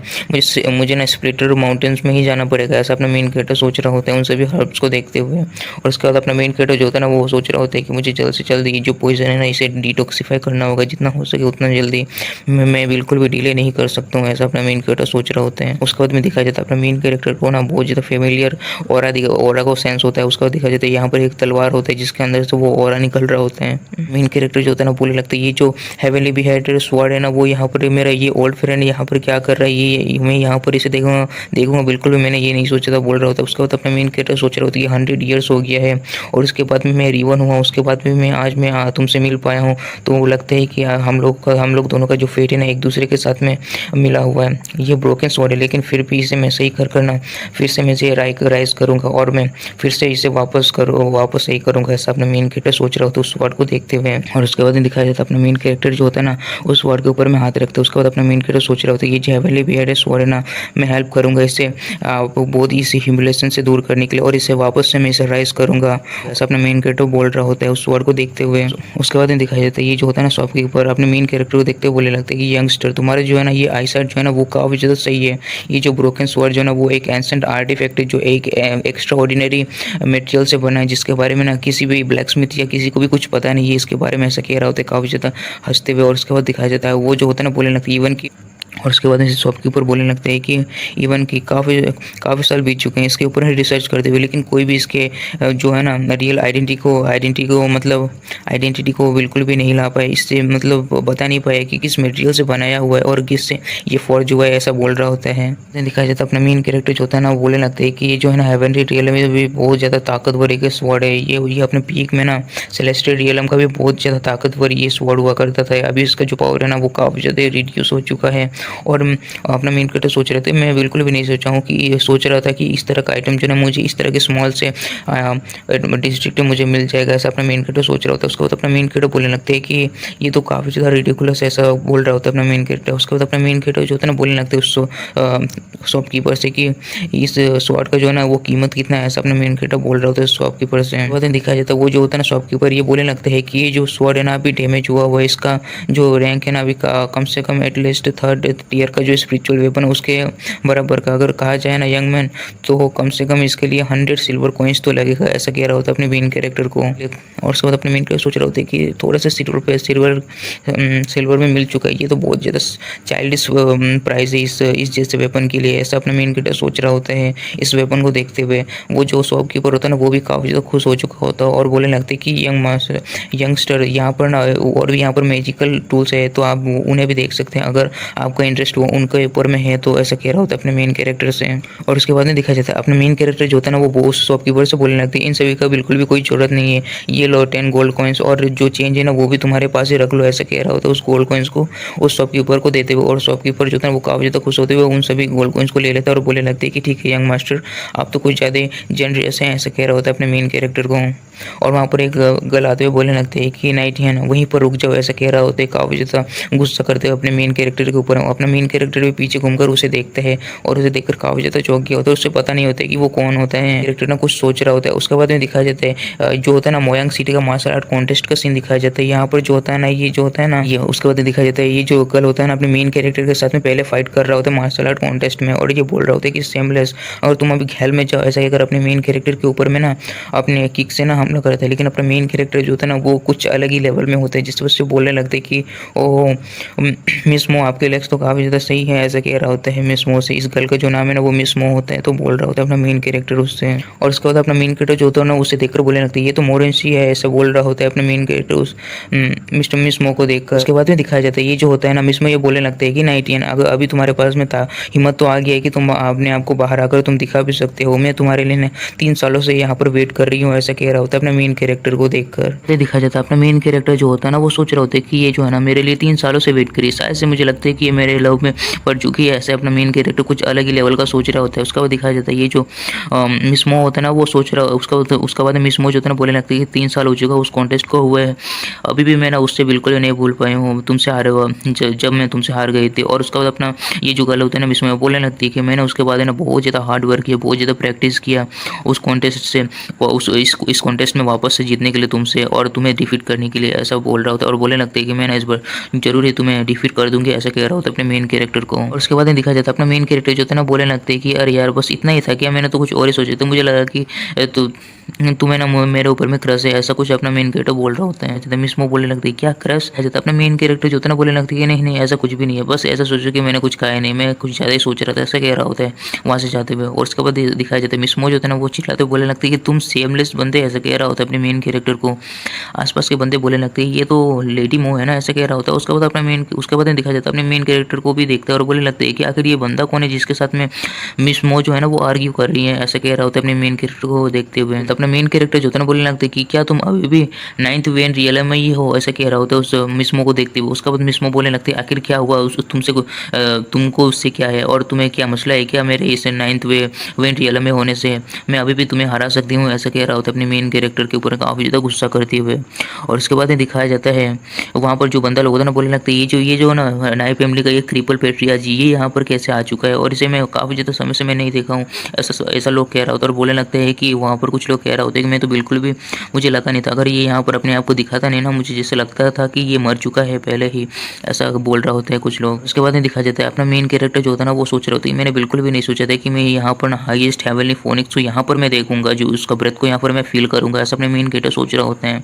मुझे ना स्प्लिटर माउंटेन्स में ही जाना पड़ेगा, ऐसा अपना मेन कैरेक्टर सोच रहा होता है उन सभी हर्ब्स को देखते हुए। और उसके बाद अपना मेन कैरेक्टर जो होता है ना वो सोच रहा होता है कि मुझे जल्द से जल्द ये जो पॉइजन है ना इसे डिटॉक्सिफाई करना होगा, जितना हो सके उतना जल्दी। मैं बिल्कुल भी डिले नहीं कर सकता हूँ, ऐसा अपना मेन कैरेक्टर सोच रहा होता है। उसके बाद में दिखाया जाता है अपना मेन कैरेक्टर को ना बहुत ज़्यादा फेमिलियर ऑरा को सेंस होता है। उसका दिखाया जाता है यहाँ पर एक तलवार होता है जिसके अंदर से वो ऑरा निकल रहा होता है। मेन कैरेक्टर जो होता है ना बोलने लगता है ये जो हेवनली बिहेडेड स्वॉर्ड है ना वो यहाँ पर मेरा ये ओल्ड फ्रेंड यहाँ पर क्या कर रहा है, ये मैं यहाँ पर इसे देखूंगा बिल्कुल भी मैंने ये नहीं सोचा था, बोल रहा होता है। उसके बाद अपना मेन कैरेक्टर सोच रहा होता है कि 100 ईयर्स हो गया है और उसके बाद में मैं रिवन हुआ, उसके बाद में मैं आज मैं तुमसे मिल पाया हूँ, तो लगता है कि हम लोग दोनों का जो फेट है ना एक दूसरे के साथ में मिला हुआ है। ये ब्रोकन स्वॉर्ड है लेकिन फिर भी इसे मैं सही करना, फिर से मैं इसे राइज करूँगा और मैं फिर से इसे वापस सही करूँगा, ऐसा अपना मेन कैरेक्टर सोच रहा होता है उस स्वॉर्ड को देखते हुए। और उसके बाद दिखाया जाता है अपना मेन कैरेक्टर जो होता है ना उस स्वॉर्ड के ऊपर में हाथ रखता है। उसके बाद अपना मेन कैरेक्टर सोच रहा होता है कि जो हेवनली बिहेडेड स्वॉर्ड है ना मैं हेल्प करूँगा इससे बहुत इसी ह्यूमिलेशन से दूर करने के लिए और इसे वापस से मैं इसे राइज करूँगा, ऐसा अपना मेन कैरेक्टर बोल रहा होता है उस स्वॉर्ड को देखते हुए। उसके बाद दिखाया जाता है ये जो होता है ना शॉप के ऊपर अपने मेन कैरेक्टर को देखते हुए बोलने लगता है कि यंगस्टर तुम्हारे जो है ना ये आईसाइट जो है ना वो काफ़ी ज़्यादा सही है। ये जो ब्रोकन स्वॉर्ड जो है ना वो एक एंसेंट आर्टिफैक्ट है जो एक एक्स्ट्रा ऑर्डिनरी मटेरियल से बना है, जिसके बारे में ना किसी भी ब्लैक स्मिथ या किसी को भी कुछ पता नहीं है इसके बारे में, ऐसा कह रहा होता है काफ़ी ज़्यादा हंसते हुए। और उसके बाद दिखाया जाता है वो जो होता है ना बोलने लगता है इवन की, और उसके बाद इस शॉपकीपर बोलने लगते हैं कि इवन की काफ़ी साल बीत चुके हैं इसके ऊपर रिसर्च करते हुए, लेकिन कोई भी इसके जो है ना रियल आइडेंटिटी को बिल्कुल भी नहीं ला पाए, इससे मतलब बता नहीं पाया कि किस मटेरियल से बनाया हुआ है और किससे ये फॉर्ज हुआ है, ऐसा बोल रहा होता है। दिखाया जाता है अपना मेन कैरेक्टर जो होता है ना वो बोलने लगता है कि ये जो है ना हेवनली रियल में भी बहुत ज़्यादा ताकतवर एक स्वॉर्ड है। ये अपने पीक में ना सेलेस्टियल रियलम का भी बहुत ज़्यादा ताकतवर ये स्वॉर्ड हुआ करता था। अभी इसका जो पावर है ना वो काफ़ी ज़्यादा रिड्यूस हो चुका है। और अपना मेन कैरेक्टर सोच रहे थे, मैं बिल्कुल भी नहीं सोचा हूँ कि सोच रहा था कि इस तरह का आइटम जो ना मुझे इस तरह के स्मॉल से डिस्ट्रिक्ट में मुझे मिल जाएगा, ऐसा अपना मेन कैरेक्टर सोच रहा होता है। उसके बाद अपना मेन कैरेक्टर बोलने लगते हैं कि ये तो काफ़ी ज़्यादा रिडिकुलस ऐसा बोल रहा होता है अपना मेन कैरेक्टर। उसके बाद अपना मेन कैरेक्टर जो होता है ना बोलने लगते हैं उस शॉपकीपर से कि इस स्वॉर्ड का जो है ना वो कीमत कितना है, ऐसा अपना मेन कैरेक्टर बोल रहा होता है शॉपकीपर से। बाद में दिखाया जाता है वो जो होता है ना शॉपकीपर ये बोलने लगता है कि ये जो स्वॉर्ड है ना अभी डैमेज हुआ हुआ है, इसका जो रैंक है ना अभी कम से कम एटलीस्ट 3rd टियर का जो स्पिरिचुअल वेपन उसके बराबर का अगर कहा जाए ना यंग मैन, तो कम से कम इसके लिए 100 सिल्वर कॉइन्स तो लगेगा, ऐसा कह रहा होता है अपने मेन कैरेक्टर को। और उसके बाद अपने मेन कैरेक्टर सोच रहा होता है कि थोड़ा सा सिल्वर में मिल चुका है, ये तो बहुत ज़्यादा चाइल्डिश प्राइस है इस जैसे वेपन के लिए, ऐसा अपना मेन कैरेक्टर सोच रहा होता है इस वेपन को देखते हुए। वो जो शॉपकीपर होता है ना वो भी काफ़ी ज़्यादा खुश हो चुका होता है और बोलने लगते हैं कि यंगस्टर यहाँ पर ना और भी यहाँ पर मैजिकल टूल्स है तो आप उन्हें भी देख सकते हैं अगर आपका इंटरेस्ट हो उनके ऊपर में है, तो ऐसा कह रहा होता है अपने मेन कैरेक्टर से। और उसके बाद में दिखा जाता है अपने मेन कैरेक्टर जो होता है ना वो बॉस शॉपकीपर से बोलने लगते हैं इन सभी का बिल्कुल भी कोई जरूरत नहीं है, ये लो 10 गोल्ड कॉइन्स और जो चेंज है ना वो भी तुम्हारे पास ही रख लो, ऐसा कह रहा होता है उस गोल्ड कॉइन्स को उस शॉपकीपर को देते हुए। और शॉपकीपर जो था वो काफ़ी ज़्यादा खुश होते हुए उन सभी गोल्ड कॉइन्स को ले लेता है और बोलने लगते हैं कि ठीक है यंग मास्टर आप तो कुछ ज़्यादा जनरस हैं, ऐसा कह रहा होता है अपने मेन कैरेक्टर को। और वहाँ पर एक गर्ल आते हुए बोलने लगते हैं कि नाइट है ना वहीं पर रुक जाओ, ऐसा कह रहा होता है काफ़ी ज़्यादा गुस्सा करते हुए अपने मेन कैरेक्टर के ऊपर। अपना मेन कैरेक्टर भी पीछे घूमकर उसे देखता है और उसे देखकर काफ़ी ज़्यादा चौंक गया होता है, उससे पता नहीं होता है कि वो कौन होता है, कैरेक्टर ना कुछ सोच रहा होता है। उसके बाद में दिखाया जाता है जो होता है ना मोयांग सिटी का मार्शल आर्ट कॉन्टेस्ट का सीन दिखाया जाता है। यहाँ पर जो होता है ना ये जो होता है ना ये उसके बाद दिखाया जाता है ये जो गर्ल होता है ना अपने मेन कैरेक्टर के साथ में पहले फाइट कर रहा होता है मार्शल आर्ट कॉन्टेस्ट में और ये बोल रहा होता है कि सेमलेस और तुम अभी खेल में जाओ, ऐसा कहकर अपने मेन कैरेक्टर के ऊपर में ना अपने किक से ना हमला करता है। लेकिन अपना मेन कैरेक्टर जो होता है ना वो कुछ अलग ही लेवल में होता है, जिस वजह से बोलने लगते हैं कि ओह मिस मो आपके लेग्स तो काफ़ी ज़्यादा सही है, ऐसा कह रहा होता है मिस मो से। इस गर्ल का जो नाम है ना वो मिस मो होता है, तो बोल रहा होता है अपना मेन कैरेक्टर उससे। और उसके बाद अपना मेन कैरेक्टर जो होता है ना उसे देखकर बोलने लगता है ये तो मोरेंसी है, ऐसा बोल रहा होता है अपना मेन कैरेक्टर उस मिस्टर मिस मो को देखकर। उसके बाद में दिखाया जाता है ये जो होता है ना मिस मो ये बोलने लगता है कि नाइटियन अगर अभी तुम्हारे पास में था हिम्मत तो आ गया है कि तुम अपने आप को बाहर आकर तुम दिखा भी सकते हो, मैं तुम्हारे लिए 3 सालों से यहाँ पर वेट कर रही हूँ, ऐसा कह रहा होता जाता है अपने मेन कैरेक्टर को देखकर। ये दिखाया जाता है अपना मेन कैरेक्टर जो होता है ना वो सोच रहा होता है कि ये जो है ना मेरे लिए 3 सालों से वेट करी, शायद से मुझे लगता है कि ये मेरे लव में पड़ चुकी है। ऐसे अपना मेन कैरेक्टर कुछ अलग ही लेवल का सोच रहा होता है। उसका बाद दिखाया जाता है ये जो मिस मो होता है ना वो सोच रहा उसका बाद मिस मो जो होता है ना बोलने लगती है कि 3 साल हो चुका उस कॉन्टेस्ट को हुए है, अभी भी मैं ना उससे बिल्कुल नहीं भूल पाई हूँ, तुमसे हारे हुआ जब मैं तुमसे हार गई थी। और उसका बाद अपना ये जो गर्ल होता है ना मिस मो बोलने लगती है कि मैंने उसके बाद है ना बहुत ज़्यादा हार्ड वर्क किया, बहुत ज़्यादा प्रैक्टिस किया उस कॉन्टेस्ट से इस कॉन्टेस्ट में वापस से जीतने के लिए तुमसे और तुम्हें डिफीट करने के लिए, ऐसा बोल रहा होता है। और बोलने लगता है कि मैं ना इस बार जरूर ही तुम्हें डिफीट कर दूंगी, ऐसा कह रहा होता है अपने मेन कैरेक्टर को। और उसके बाद दिखा जाता है अपना मेन कैरेक्टर जो होता है ना बोलने लगता है कि अरे यार बस इतना ही था क्या, मैंने तो कुछ और ही सोचा था, मुझे लगा कि तुम्हें ना मेरे ऊपर में क्रश है, ऐसा कुछ अपना मेन कैरेक्टर बोल रहा होता है। जब मिस मो बोलने लगती है क्या क्रश है, जब अपना मेन कैरेक्टर जो होता है ना बोलने लगती है कि नहीं नहीं ऐसा कुछ भी नहीं है, बस ऐसा सोचो कि मैंने कुछ खाया नहीं, मैं कुछ ज़्यादा ही सोच रहा था, ऐसा कह रहा होता है वहाँ से जाते हुए। और उसके बाद दिखाया जाता है मिस मो जो होता है ना वो चिल्लाते हुए बोलने लगती है कि तुम सेमलेस बंदे, ऐसा कह रहा होता है अपने मेन कैरेक्टर को। आसपास के बंदे बोलने लगते हैं ये तो लेडी मो है ना, ऐसा कह रहा होता है। उसके बाद दिखाया जाता है अपने मेन कैरेक्टर को भी देखता है और बोलने लगते हैं कि आखिर ये बंदा कौन है जिसके साथ में मिस मो जो है ना वो आर्ग्यू कर रही है, ऐसा कह रहा होता है अपने मेन कैरेक्टर को देखते हुए। तो अपना मेन कैरेक्टर जो होता है ना बोलने लगता है कि क्या तुम अभी भी 9th वेन रियल में ही हो, ऐसा कह रहा होता है उस मिसमो को देखते हुए। उसके बाद मिसमो बोलने लगती है आखिर क्या हुआ तुमको उससे क्या है और तुम्हें क्या मसला है क्या मेरे इस 9th वेन रियल में होने से, मैं अभी भी तुम्हें हरा सकती हूँ, ऐसा कह रहा होता है अपने मेन कैरेक्टर के ऊपर काफ़ी ज़्यादा गुस्सा करते हुए। और उसके बाद दिखाया जाता है वहाँ पर जो बंदा लोग होता है ना बोलने लगता है ये जो ना नाई फैमिली का ये क्रिपल पेट्रिया जी ये यहाँ पर कैसे आ चुका है और इसे मैं काफ़ी ज़्यादा समय से मैं नहीं देखा हूँ, ऐसा लोग कह रहा होता है। और बोलने लगते हैं कि वहाँ पर कुछ लोग कह रहा होता है कि मैं तो बिल्कुल भी मुझे लगा नहीं था, अगर ये यहाँ पर अपने आप को दिखाता नहीं ना मुझे जैसे लगता था कि ये मर चुका है पहले ही, ऐसा बोल रहा होता है कुछ लोग। उसके बाद दिखा जाता है अपना मेन कैरेक्टर जो होता है ना वो सोच रहा होता है मैंने बिल्कुल भी नहीं सोचा था कि मैं यहाँ पर ना हाईएस्ट हेवनली फोनिक्स को यहाँ पर मैं देखूंगा, जो उसका ब्रेथ को यहाँ पर मैं फील करूंगा, ऐसा अपने मेन कैरेक्टर सोच रहा होता है।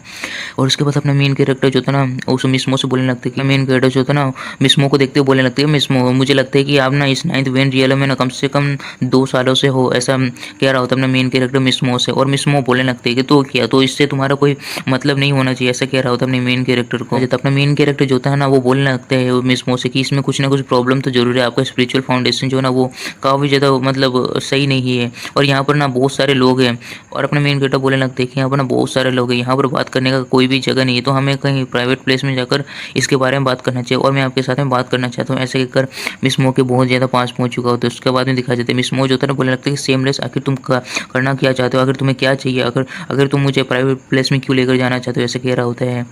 और उसके बाद अपना मेन कैरेक्टर जो था ना उस मिसमो से बोलने लगता है कि मेन कैरेक्टर जो था ना मिसमो को देखते हुए बोलने लगती है मिसमो मुझे लगता है कि आप ना इस 9th वेन रियल में ना कम से कम 2 सालों से हो, ऐसा कह रहा होता है अपना मेन कैरेक्टर मिसमो से। और मिसमो बोलने लगते है कि तो क्या, तो इससे तुम्हारा कोई मतलब नहीं होना चाहिए, ऐसा कह रहा होता है अपने मेन कैरेक्टर को। जब अपना मेन कैरेक्टर जो होता है ना वो बोलने लगता है मिसमो से कि इसमें कुछ ना कुछ प्रॉब्लम तो जरूर है, आपका स्पिरिचुअल फाउंडेशन जो है ना वो काफ़ी ज़्यादा मतलब सही नहीं है और यहाँ पर ना बहुत सारे लोग हैं। और अपने मेन कैरेक्टर बोलने लगते हैं कि यहाँ पर ना बहुत सारे लोग हैं, यहाँ पर बात करने का कोई भी जगह नहीं है, तो हमें कहीं प्राइवेट प्लेस में जाकर इसके बारे में बात करना चाहिए और मैं आपके साथ में बात करना चाहता हूँ, ऐसे कहकर मिसमो के बहुत ज़्यादा पास पहुँच चुका होता है। उसके बाद में दिखाया जाता है मिसमो जो होता है ना बोलने लगता है कि सेमलेस आखिर तुम करना क्या चाहते हो, अगर तुम्हें क्या चाहिए, अगर तुम मुझे प्राइवेट प्लेस में क्यों लेकर जाना चाहते हो, ऐसे कह रहा होता है।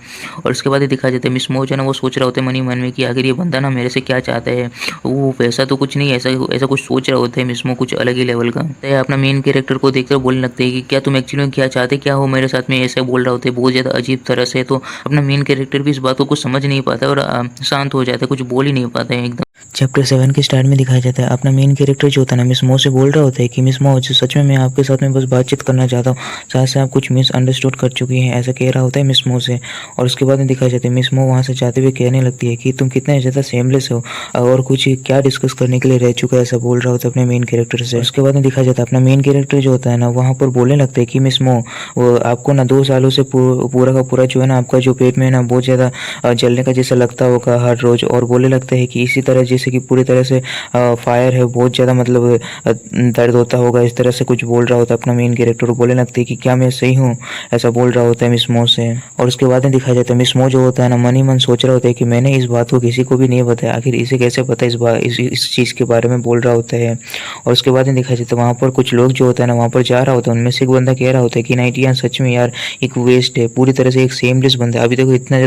और उसके बाद दिखाया जाता है मिसमो जो है ना वो सोच रहा होता है मनी मन में कि आखिर ये बंदा ना मेरे से क्या चाहता है, वो पैसा तो कुछ नहीं, ऐसा कुछ सोच रहा होता है मिसमो कुछ अलग ही लेवल का। अपना मेन कैरेक्टर को देखकर बोलने लगते हैं कि क्या तुम एक्चुअली में क्या चाहते, क्या हो मेरे साथ में, ऐसा बोल रहा होता है बहुत ज़्यादा अजीब तरह से। तो अपना मेन कैरेक्टर भी इस बातों को समझ नहीं पाता है और शांत हो जाता है, कुछ बोल ही नहीं पाता है एकदम। चैप्टर 7 के स्टार्ट में दिखाया जाता है अपना मेन कैरेक्टर जो होता है ना मिस मो से बोल रहा होता है कि मिस मो सच में मैं आपके साथ में बस बातचीत करना चाहता हूँ, साथ से आप कुछ मिसअंडरस्टूड कर चुकी हैं, ऐसा कह रहा होता है मिस मो से। और उसके बाद में दिखाया जाता है मिस मो वहाँ से जाते हुए कहने लगती है कि तुम कितने ज़्यादा सेमलेस हो और कुछ क्या डिस्कस करने के लिए रह चुका है, ऐसा बोल रहा होता है अपने मेन कैरेक्टर से। उसके बाद में दिखाया जाता है अपना मेन कैरेक्टर जो होता है ना वहाँ पर बोलने लगता है कि मिस मो वो आपको ना 2 सालों से पूरा का पूरा जो है ना आपका जो पेट में ना बहुत ज़्यादा जलने का जैसा लगता होगा हर रोज़। और बोलने लगता है कि इसी तरह जैसे कि पूरी तरह से फायर है, बहुत ज़्यादा मतलब दर्द होता होगा, इस तरह से कुछ बोल रहा होता है अपना मेन कैरेक्टर। बोलने लगते हैं कि क्या मैं सही हूँ, ऐसा बोल रहा होता है मिस मो से। और उसके बाद में दिखाया जाता है मिस मो जो होता है ना मन ही मन सोच रहा होता है कि मैंने इस बात को किसी को भी नहीं बताया, आखिर इसे कैसे पता इस चीज़ के बारे में बोल रहा होता है। और उसके बाद में दिखाया जाता है वहाँ पर कुछ लोग जो होता है ना वहाँ पर जा रहा होता है, उनमें से एक बंदा कह रहा होता है कि नाइटियान सच में यार एक वेस्ट है, पूरी तरह से एक सेमलेस बंदा है, अभी तक इतना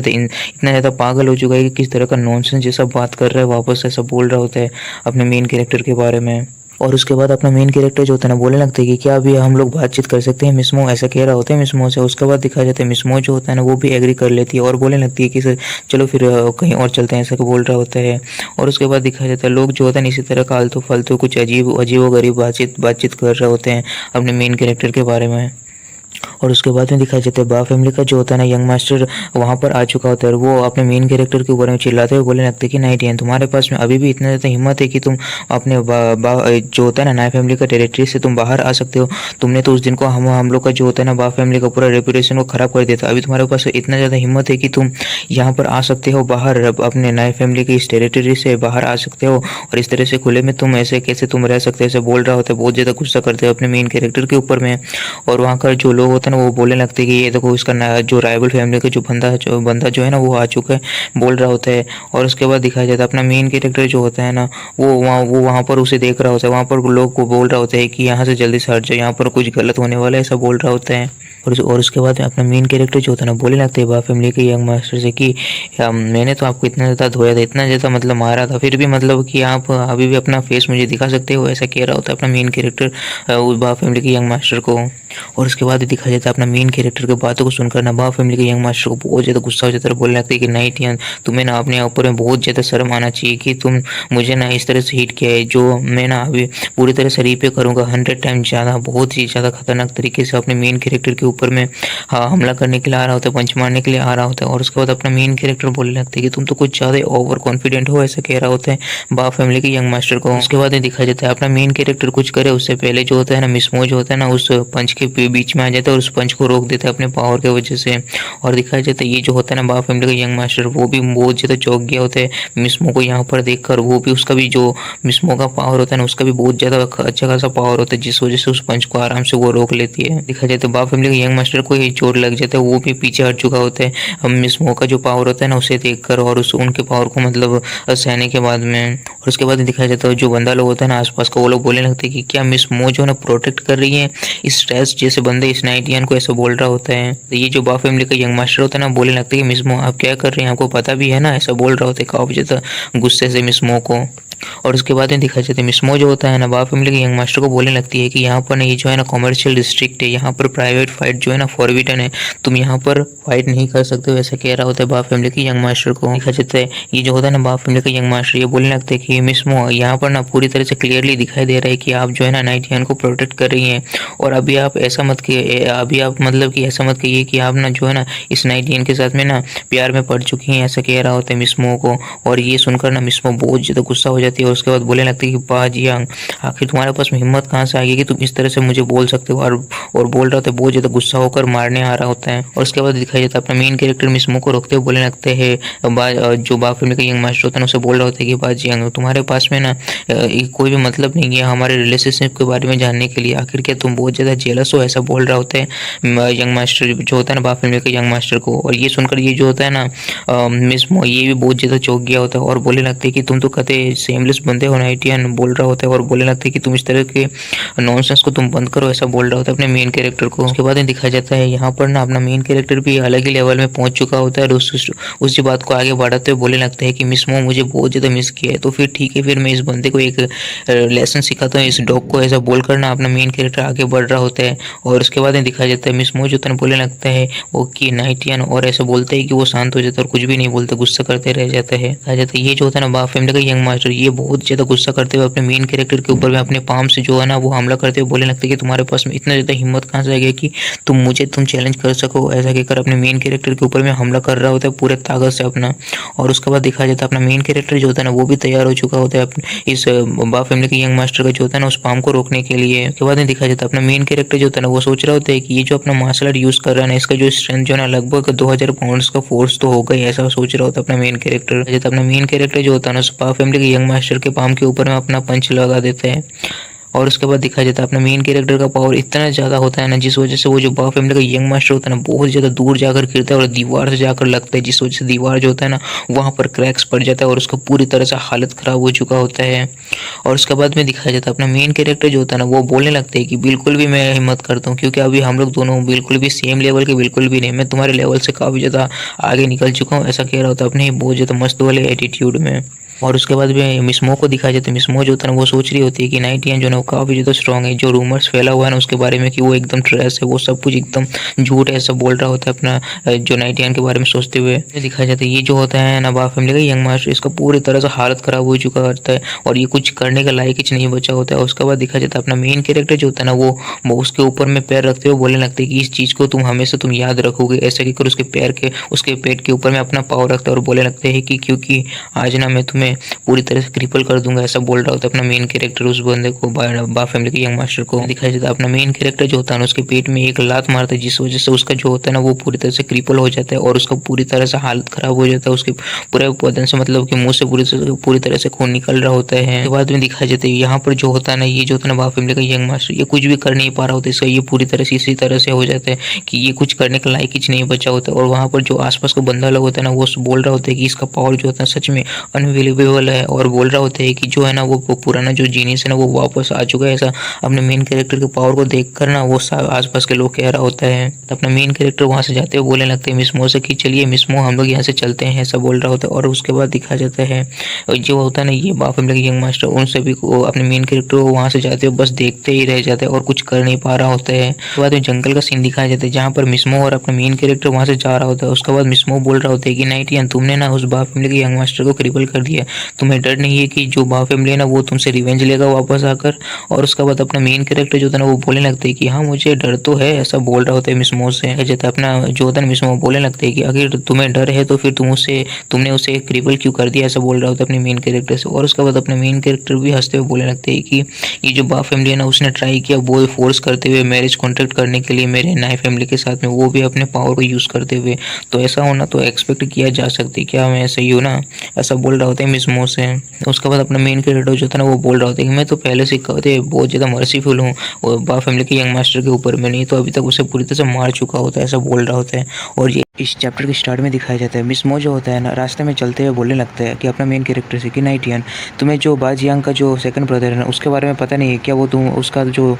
ज़्यादा पागल हो चुका है कि किस तरह का नॉनसेंस जैसा बात कर रहा है, वापस ऐसा बोल रहा होता है अपने मेन कैरेक्टर के बारे में। और उसके बाद अपना मेन कैरेक्टर जो होता है ना बोलने लगता है कि क्या अभी हम लोग बातचीत कर सकते हैं मिसमो, ऐसा कह रहा होता है मिसमो से। उसके बाद दिखाया जाता है मिसमो जो होता है ना वो भी एग्री कर लेती है और बोलने लगती है कि सर चलो फिर कहीं और चलते हैं, ऐसा बोल रहा होता है। और उसके बाद दिखाया जाता है लोग जो होता है इसी तरह का आलतू फालतू कुछ अजीब गरीब बातचीत कर रहे होते हैं अपने मेन कैरेक्टर के बारे में। और उसके बाद में दिखाया जाता है बा फैमिली का जो होता है ना यंग मास्टर वहाँ पर आ चुका होता है और वो अपने मेन कैरेक्टर के ऊपर में चिल्लाते हुए बोलने लगते हैं कि नाइटियन तुम्हारे पास में अभी भी इतना ज़्यादा हिम्मत है कि तुम अपने जो होता है ना नाई फैमिली का टेरिटरी से तुम बाहर आ सकते हो, तुमने तो उस दिन को हम लोग का जो होता है ना बा फैमिली का पूरा रेपुटेशन को ख़राब कर दिया था, अभी तुम्हारे पास इतना ज़्यादा हिम्मत है कि तुम यहाँ पर आ सकते हो बाहर, अपने नाई फैमिली की इस टेरिटरी से बाहर आ सकते हो और इस तरह से खुले में तुम ऐसे कैसे तुम रह सकते हो, ऐसे बोल रहा होता है, बहुत ज़्यादा गुस्सा करते हैं अपने मेन कैरेक्टर के ऊपर में। और वहाँ का जो लोग होते हैं है ना वो बोलने लगते हैं कि ये देखो इसका जो राइवल फैमिली का जो बंदा जो है ना वो आ चुका है, बोल रहा होता है। और उसके बाद दिखाया जाता है अपना मेन कैरेक्टर जो होता है ना वो वहाँ पर उसे देख रहा होता है, वहाँ पर लोग को बोल रहा होता है कि यहाँ से जल्दी से हट जाओ, यहाँ पर कुछ गलत होने वाला है, ऐसा बोल रहा होता है। और उसके बाद में अपना मेन कैरेक्टर जो होता है ना बोलने लगते हैं बा फैमिली के यंग मास्टर से कि मैंने तो आपको इतना ज़्यादा धोया था, इतना ज़्यादा मतलब मारा था, फिर भी मतलब कि आप अभी भी अपना फेस मुझे दिखा सकते हो, ऐसा कह रहा होता है अपना मेन कैरेक्टर उस बा फैमिली के यंग मास्टर को। और उसके बाद दिखा जाता है अपना मेन कैरेक्टर की बातों को सुनकर ना बा फैमिली के यंग मास्टर को बहुत ज़्यादा गुस्सा हो जाता है। बोलने लगता है कि नहीं टियान, तुम्हें ना अपने ऊपर में बहुत ज़्यादा शर्म आना चाहिए कि तुम मुझे ना इस तरह से हिट किया है, जो मैं ना अभी पूरी तरह से रीपे करूँगा 100 टाइम ज़्यादा, बहुत ही ज़्यादा खतरनाक तरीके से अपने मेन कैरेक्टर के ऊपर में हमला करने के लिए आ रहा होता है, पंच मारने के लिए आ रहा होता है। और उसके बाद अपना मेन कैरेक्टर बोलने लगता है कि तुम तो कुछ ज़्यादा ओवर कॉन्फिडेंट हो, ऐसा कह रहा होता है बा फैमिली के यंग मास्टर को। उसके बाद दिखा जाता है अपना मेन कैरेक्टर कुछ करे उससे पहले जो होता है ना मिसमो जो होता है ना उस पंच के बीच में आ जाता है और उस पंच को रोक देता है अपने पावर के वजह से। और दिखाया जाता है ये जो होता है ना बा फैमिली का यंग मास्टर वो भी बहुत ज़्यादा चौंक गया होता है मिसमो को यहाँ पर देखकर। वो भी उसका भी जो मिसमो का पावर होता है ना उसका भी बहुत ज़्यादा अच्छा खासा पावर होता है, जिस वजह से उस पंच को आराम से वो रोक लेती है। दिखा जाता है बा फैमिली के यंग मास्टर को ये चोट लग जाता है, वो भी पीछे हट चुका होता है मिसमो का जो पावर होता है ना उसे देखकर और उनके पावर को मतलब सहने के बाद में। और उसके बाद दिखाया जाता है जो बंदा लोग होता है ना आसपास का वो लोग बोलने लगते हैं कि क्या मिसमो जो है ना प्रोटेक्ट कर रही है इस स्ट्रेस जैसे बंदे इस नाइटियन को, ऐसा बोल रहा होता है। तो ये जो बा फैमिली का यंग मास्टर होता है ना बोलने लगता है कि मिसमो आप क्या कर रहे हैं, आपको पता भी है ना, ऐसा बोल रहा होता है काफी ज्यादा गुस्से से मिसमो को। और उसके बाद में दिखाई जाता है मिसमो जो होता है ना बा फैमिली के यंग मास्टर को बोलने लगती है कि यहाँ पर ना ये जो है ना कॉमर्शियल डिस्ट्रिक्ट है, यहाँ पर प्राइवेट फाइट जो है ना फॉरबिडन है, तुम यहाँ पर फाइट नहीं कर सकते हो, ऐसा कह रहा होता है बा फैमिली के यंग मास्टर को। दिखा जाता है ये जो होता है ना बा फैमिली का यंग मास्टर ये बोलने लगता है कि मिसमो यहाँ पर ना पूरी तरह से क्लियरली दिखाई दे रहा है कि आप जो है ना नाइटियन को प्रोटेक्ट कर रही हैं, और अभी आप ऐसा मत किए, अभी आप मतलब कि ऐसा मत कहिए कि आप ना जो है ना इस नाइटियन के साथ में ना प्यार में पड़ चुकी हैं, ऐसा कह रहा होता है मिसमो को। और ये सुनकर ना मिसमो बहुत ज़्यादा गुस्सा हो जाती है और उसके बाद बोलने लगती है कि बाजी आखिर तुम्हारे पास में हिम्मत कहाँ से आ गई कि तुम इस तरह से मुझे बोल सकते हो। और बोल रहा होता है बहुत ज़्यादा गुस्सा होकर मारने आ रहा होता है। और उसके बाद दिखाया जाता है अपना मेन कैरेक्टर मिसमो को रोकते हुए बोलने लगते हैं जो बा फैमिली का यंग मास्टर होता है उसे बोल रहा होता है कि बाजी तुम्हारे पास में ना कोई भी मतलब नहीं है हमारे रिलेशनशिप के बारे में जानने के लिए, आखिर क्या तुम बहुत ज़्यादा जेलस हो, ऐसा बोल रहा होता है यंग मास्टर जो होता है ना बा फैमिली का यंग मास्टर को। और ये सुनकर ये जो होता है ना मिसमो ये भी बहुत ज़्यादा चौंक गया होता है और बोलने लगते हैं कि तुम तो कहते सेमलेस बंदे हो नाइटियन, बोल रहा होता है। और बोलने लगता है कि तुम इस तरह के नॉनसेंस को तुम बंद करो, ऐसा बोल रहा होता है अपने मेन कैरेक्टर को। उसके बाद दिखाया जाता है यहाँ पर ना अपना मेन कैरेक्टर भी अलग ही लेवल में पहुंच चुका होता है और उस बात को आगे बढ़ाते हुए बोलने लगता है कि मिसमो मुझे बहुत ज़्यादा मिस किया है, तो फिर ठीक है, फिर मैं इस बंदे को एक लेसन सिखाता हूँ इस डॉग को, ऐसा बोलकर ना अपना मेन कैरेक्टर आगे बढ़ रहा होता है। और उसके बाद दिखाया जाता है मिसमो जो है बोलने लगता है वो कि नाइटियन, और ऐसा बोलता है कि वो शांत हो जाता है और कुछ भी नहीं बोलता, गुस्सा करते रह जाता है। कहा जाता है ये जो होता है ना बा फैमिली का यंग मास्टर ये बहुत ज़्यादा गुस्सा करते हुए अपने मेन कैरेक्टर के ऊपर में अपने पाम से जो है ना वो हमला करते हुए बोलने लगते हैं कि तुम्हारे पास में इतना ज़्यादा हिम्मत कहाँ से आ गया कि तुम चैलेंज कर सको, ऐसा कहकर अपने मेन कैरेक्टर के ऊपर में हमला कर रहा होता है पूरे ताकत से अपना। और उसके बाद दिखाया जाता है अपना मेन कैरेक्टर जो होता है ना वो भी तैयार हो चुका होता है इस बा फैमिली के यंग मास्टर का जो होता है ना उस पाम को रोकने के लिए। उसके बाद दिखाया जाता है अपना मेन कैरेक्टर जो होता है ना वो सोच रहा होता है कि ये जो अपना मार्शल आर्ट यूज़ कर रहा है ना इसका जो स्ट्रेंथ जो है ना लगभग 2000 पाउंड्स का फोर्स तो होगा ही, ऐसा सोच रहा होता है अपना मेन कैरेक्टर। अपना मेन कैरेक्टर जो होता है ना उस बा फैमिली के यंग मास्टर के पाम के ऊपर में अपना पंच लगा देते हैं। और उसके बाद दिखाया जाता है अपना मेन कैरेक्टर का पावर इतना ज़्यादा होता है ना जिस वजह से वो जो बा फैमिली का यंग मास्टर होता है ना बहुत ज़्यादा दूर जाकर गिरता है और दीवार से जाकर लगता है, जिस वजह से दीवार जो होता है ना वहाँ पर क्रैक्स पड़ जाता है और उसका पूरी तरह से हालत ख़राब हो चुका होता है। और उसके बाद में दिखाया जाता है अपना मेन कैरेक्टर जो होता है ना वो बोलने लगता है कि बिल्कुल भी मैं हिम्मत करता हूँ, क्योंकि अभी हम लोग दोनों बिल्कुल भी सेम लेवल के बिल्कुल भी नहीं, मैं तुम्हारे लेवल से काफ़ी ज़्यादा आगे निकल चुका हूँ, ऐसा कह रहा होता है अपने बहुत ज़्यादा मस्त वाले एटीट्यूड में। और उसके बाद भी मिसमो को दिखाया जाता है, मिसमो जो होता है ना वो सोच रही होती है कि नाइटियन जो है वो काफ़ी ज़्यादा स्ट्रॉन्ग है, जो रूमर्स फैला हुआ है ना उसके बारे में कि वो एकदम ट्रेस है, वो सब कुछ एकदम झूठ है, ऐसा बोल रहा होता है अपना जो नाइटियन के बारे में सोचते हुए। दिखाया जाता है ये जो होता है ना बा फैमिली का यंग मास्टर इसका पूरी तरह से हालत ख़राब हो चुका होता है और ये कुछ करने का लायक ही नहीं बचा होता है। उसके बाद दिखाया जाता है अपना मेन कैरेक्टर जो होता है ना वो उसके ऊपर में पैर रखते हुए बोलने लगते हैं कि इस चीज़ को तुम हमेशा याद रखोगे, ऐसा कहकर उसके पेट के ऊपर में अपना पाँव रखते हैं और बोलने लगते हैं कि क्योंकि आज ना मैं तुम्हें पूरी तरह से क्रिपल कर दूंगा, ऐसा बोल रहा होता है अपना मेन कैरेक्टर उस बंदे को बा फैमिली के यंग मास्टर को दिखाया जाता है। अपना मेन कैरेक्टर जो होता है ना उसके पेट में एक लात मारता है, जिस वजह से उसका जो होता है ना वो पूरी तरह से क्रिपल हो जाता है और उसका पूरी तरह से हालत खराब हो जाता है। उसके पूरे बदन से मतलब कि मुंह से पूरी तरह से खून निकल रहा होता है। उसके बाद में दिखाया जाता है यहाँ पर जो होता है ना, ये जो होता है ना बा फैमिली का यंग मास्टर, ये कुछ भी कर नहीं पा रहा होता है। इसका ये पूरी तरह से इसी तरह से हो जाता है कि ये कुछ करने के लायक ही नहीं बचा होता है। और वहाँ पर जो आसपास का बंदा लोग होता है ना वो बोल रहा होता है कि इसका पावर जो होता है सच में अनबिलीवेबल है, और बोल रहा होता है कि जो है ना वो पुराना जो जीनियस है ना वो वापस आ चुका है। ऐसा अपने मेन कैरेक्टर के पावर को देखकर ना वो आसपास के लोग कह रहा होता है। तो अपना मेन कैरेक्टर वहाँ से जाते हुए बोलने लगते हैं मिस मो से कि चलिए मिस मो हम लोग यहाँ से चलते हैं, ऐसा बोल रहा होता है। और उसके बाद दिखा जाता है जो होता है ना ये बा फैमिली के यंग मास्टर, उन सभी को अपने मेन कैरेक्टर को वहाँ से जाते हुए बस देखते ही रह जाते हैं और कुछ कर नहीं पा रहा होता है। उसके बाद में जंगल का सीन दिखाया जाता है जहाँ पर मिस्मो और अपना मेन कैरेक्टर वहाँ से जा रहा होता है। उसके बाद मिस्मो बोल रहा होता है कि नाइटियन तुमने ना उस बा फैमिली के यंग मास्टर को क्रिपल कर दिया, तुम्हें डर नहीं है कि जो बा फैमिली है ना वो तुमसे रिवेंज लेगा वापस आकर। और उसके बाद अपना मेन कैरेक्टर जो था ना वो बोलने लगता है कि हाँ मुझे डर तो है, ऐसा बोल रहा होता है मिस्मो से। जैसे अपना जो होता है मिस्मो बोलने लगता है कि अगर तुम्हें डर है तो फिर तुमने उसे क्रिपल क्यों कर दिया, ऐसा बोल रहा होता है अपने मेन कैरेक्टर से। और उसके बाद अपने मेन कैरेक्टर भी हंसते हुए बोलने लगते हैं कि ये जो बा फैमिली है ना उसने ट्राई किया वो फोर्स करते हुए मैरिज कॉन्ट्रैक्ट करने के लिए मेरे नए फैमिली के साथ में, वो भी अपने पावर को यूज़ करते हुए, तो ऐसा होना तो एक्सपेक्ट किया जा सकती, क्या मैं ऐसा ही हूँ ना, ऐसा बोल रहा होता है मिस्मो से। उसके बाद अपना मेन कैरेक्टर जो था ना वो बोल रहा होता है कि मैं तो पहले से कहते बहुत ज़्यादा मर्सीफुल हूँ और बा फैमिली के यंग मास्टर के ऊपर में, नहीं तो अभी तक उसे पूरी तरह से मार चुका होता है, ऐसा बोल रहा होता है। और ये इस चैप्टर के स्टार्ट में दिखाया जाता है मिस्मो जो होता है ना रास्ते में चलते हुए बोलने लगता है कि अपना मेन कैरेक्टर से कि नाइटियन तुम्हें जो बाजियांग का जो सेकंड ब्रदर है ना उसके बारे में पता नहीं है क्या, वो तुम उसका जो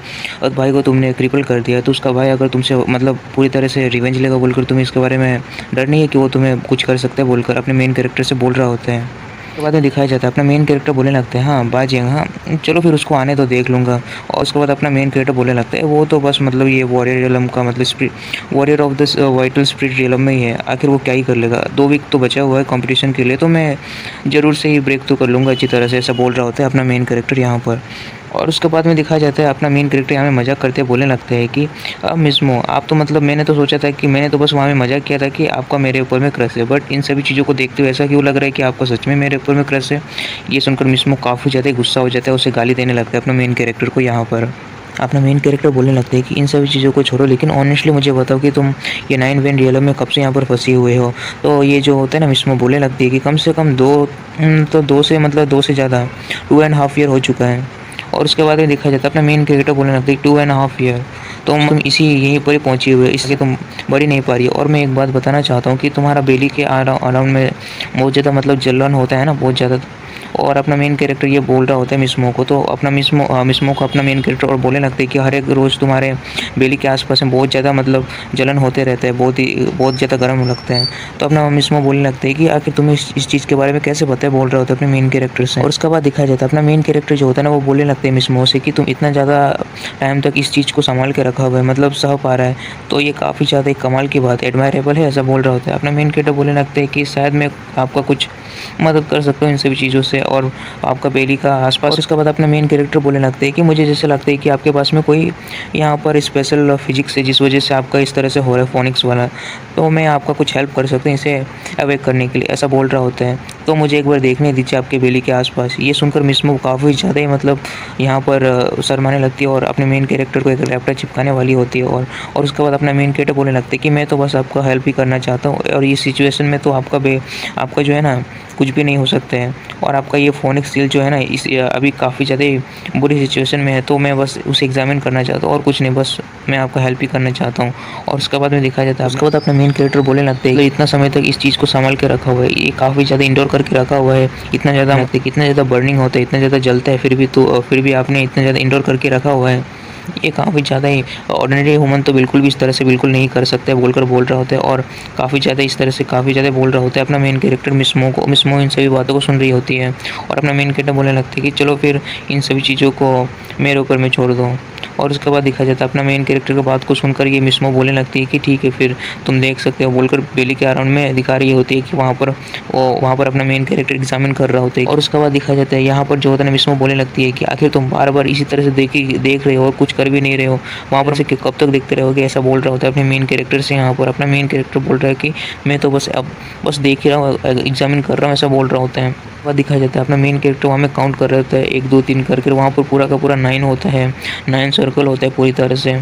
भाई को तुमने क्रिपल कर दिया, तो उसका भाई अगर तुमसे मतलब पूरी तरह से रिवेंज लेगा बोलकर तुम्हें इसके बारे में डर नहीं है कि वो तुम्हें कुछ कर सकता है बोलकर अपने मेन कैरेक्टर से बोल रहा होता है। उसके बाद में दिखाया जाता है अपना मेन कैरेक्टर बोलने लगता है हाँ बाजियांग हाँ चलो फिर उसको आने तो देख लूँगा। और उसके बाद अपना मेन कैरेक्टर बोलने लगता है वो तो बस मतलब ये वॉरियर रियलम का मतलब spirit warrior of the vital spirit realm में ही है, आखिर वो क्या ही कर लेगा, 2 वीक तो बचा हुआ है कंपटीशन के लिए, तो मैं ज़रूर से ही ब्रेक तो कर लूँगा अच्छी तरह से, ऐसा बोल रहा होता है अपना मेन कैरेक्टर यहाँ पर। और उसके बाद में दिखाया जाता है अपना मेन कैरेक्टर यहाँ में मजाक करते हुए बोलने लगता है कि अब मिस्मो आप तो मतलब मैंने तो सोचा था कि मैंने तो बस वहाँ में मजाक किया था कि आपका मेरे ऊपर में क्रश है, बट इन सभी चीज़ों को देखते हुए ऐसा क्यों लग रहा है कि आपका सच में मेरे ऊपर में क्रश है। ये सुनकर मिस्मो काफ़ी ज़्यादा गुस्सा हो जाता है, उसे गाली देने लगता है अपना मेन कैरेक्टर को यहाँ पर। अपना मेन कैरेक्टर बोलने लगते हैं कि इन सभी चीज़ों को छोड़ो, लेकिन ऑनेस्टली मुझे बताओ कि तुम ये 9 वेन रियलम में कब से यहाँ पर फंसी हुए हो। तो ये जो होता है ना मिस्मो बोलने लगती है कि कम से कम 2 से मतलब 2 से ज़्यादा 2.5 ईयर हो चुका है। और उसके बाद में देखा जाता है अपना मेन कैरेक्टर बोलने लगता है 2.5 ईयर तुम इसी यहीं पर ही पहुँची हुई है, इसलिए तुम बढ़ ही नहीं पा रही है। और मैं एक बात बताना चाहता हूँ कि तुम्हारा बेली के अराउंड में बहुत ज़्यादा मतलब जलन होता है ना बहुत ज़्यादा। और अपना मेन कैरेक्टर ये बोल रहा होता है मिस्मो को, तो अपना मिस्मो को अपना मेन कैरेक्टर और बोलने लगता है कि हर एक रोज़ तुम्हारे बेली के आसपास में बहुत ज़्यादा मतलब जलन होते रहते हैं, बहुत ज़्यादा गर्म लगते हैं। तो अपना मिस्मो बोलने लगता है कि आखिर तुम्हें इस चीज़ के बारे में कैसे पता है, बोल रहा होता है अपने मेन कैरेक्टर से। और उसके बाद दिखाया जाता है अपना मेन कैरेक्टर जो होता है ना वो बोलने लगते हैं मिस्मो से कि तुम इतना ज़्यादा टाइम तक इस चीज़ को संभाल के रखा हुआ है, मतलब सह पा रहा है, तो ये काफ़ी ज़्यादा एक कमाल की बात है, एडमायरेबल है, ऐसा बोल रहा होता है। अपना मेन कैरेक्टर बोलने लगते हैं कि शायद मैं आपका कुछ मदद कर सकता हूँ इन सभी चीज़ों से और आपका बेली का आसपास। उसके बाद अपना मेन कैरेक्टर बोलने लगते हैं कि मुझे जैसे लगता है कि आपके पास में कोई यहाँ पर स्पेशल फिजिक्स है जिस वजह से आपका इस तरह से हो रहा है फोनिक्स वाला, तो मैं आपका कुछ हेल्प कर सकता हूँ इसे अवेक करने के लिए, ऐसा बोल रहा होता है। तो मुझे एक बार देखने दीजिए आपके बेली के आसपास। ये सुनकर मिस्मो काफ़ी ज़्यादा ही मतलब यहाँ पर शर्माने लगती है और अपने मेन कैरेक्टर को एक रैप्टर चिपकाने वाली होती है। और उसके बाद अपना मेन कैरेक्टर बोलने लगता है कि मैं तो बस आपका हेल्प ही करना चाहता हूँ और इस सिचुएशन में तो आपका जो है ना कुछ भी नहीं हो सकता है, और आपका ये फोनिक सील जो है ना इस अभी काफ़ी ज़्यादा बुरी सिचुएशन में है, तो मैं बस उसे एग्जामिन करना चाहता हूँ और कुछ नहीं, बस मैं आपका हेल्प ही करना चाहता हूँ। और उसके बाद में दिखाया जाता है उसके बाद अपना मेन कैरेक्टर बोलने लगते हैं कि इतना समय तक इस चीज़ को संभाल के रखा हुआ है, ये काफ़ी ज़्यादा इंडोर करके रखा हुआ है, इतना ज़्यादा बर्निंग होता है, इतना ज़्यादा जलता है, फिर भी आपने इतना ज़्यादा इंडोर करके रखा हुआ है, ये काफ़ी ज़्यादा ही ऑर्डिनरी ह्यूमन तो बिल्कुल भी इस तरह से बिल्कुल नहीं कर सकते बोलकर बोल रहा होता है। और काफ़ी ज़्यादा बोल रहा होता है अपना मेन कैरेक्टर मिस्मो इन सभी बातों को सुन रही होती है। और अपना मेन कैरेक्टर बोलने लगती है कि चलो फिर इन सभी चीज़ों को मेरे ऊपर में छोड़ दो। और उसके बाद दिखा जाता है अपना मेन कैरेक्टर की बात को सुनकर ये मिस्मो बोलने लगती है कि ठीक है फिर तुम देख सकते हो, बोलकर बेली के अराउंड में दिखा रही होती है कि वहाँ पर अपना मेन कैरेक्टर एग्जामिन कर रहा होता है। और उसके बाद दिखा जाता है यहाँ पर जो होता है मिस्मो बोलने लगती है कि आखिर तुम बार बार इसी तरह से देख रहे हो और कुछ कुछ कर भी नहीं रहे हो, वहाँ पर से कब तक देखते रहोगे, ऐसा बोल रहा होता है अपने मेन कैरेक्टर से। यहाँ पर अपना मेन कैरेक्टर बोल रहा है कि मैं तो बस अब बस देख ही रहा हूँ, एग्जामिन कर रहा हूँ, ऐसा बोल रहा होता है। वह दिखाया जाता है अपना मेन कैरेक्टर वहाँ में काउंट कर रहा होता है 1 2 3 करके, वहाँ पर पूरा का पूरा 9 होता है, 9 सर्कल होता है पूरी तरह से।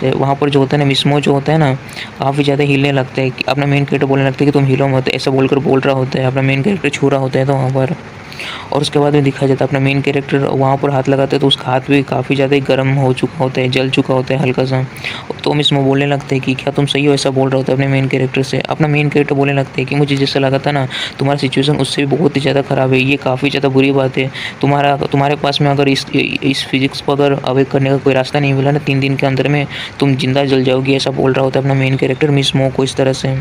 वहाँ पर जो होता है ना, मिस्मो जो होता है ना, काफ़ी ज़्यादा हिलने लगता है कि अपना मेन कैरेक्टर बोलने लगता है कि तुम हिलो मत, ऐसा बोलकर बोल रहा होता है। अपना मेन कैरेक्टर छू रहा होता है तो वहाँ पर, और उसके बाद में दिखाया जाता है अपना मेन कैरेक्टर वहाँ पर हाथ लगाता है तो उसका हाथ भी काफ़ी ज़्यादा ही गर्म हो चुका होता है, जल चुका होता है हल्का सा। तो मिस्मो बोलने लगते हैं कि क्या तुम सही हो, ऐसा बोल रहा होता है अपने मेन कैरेक्टर से। अपना मेन कैरेक्टर बोलने लगते हैं कि मुझे जैसा लगा था ना, तुम्हारा सिचुएशन उससे भी बहुत ही ज़्यादा ख़राब है, ये काफ़ी ज़्यादा बुरी बात है। तुम्हारे पास में अगर इस फिजिक्स को अगर अवेक करने का कोई रास्ता नहीं मिला ना 3 दिन के अंदर में, तुम जिंदा जल जाओगी, ऐसा बोल रहा होता है अपना मेन कैरेक्टर मिस्मो को इस तरह से।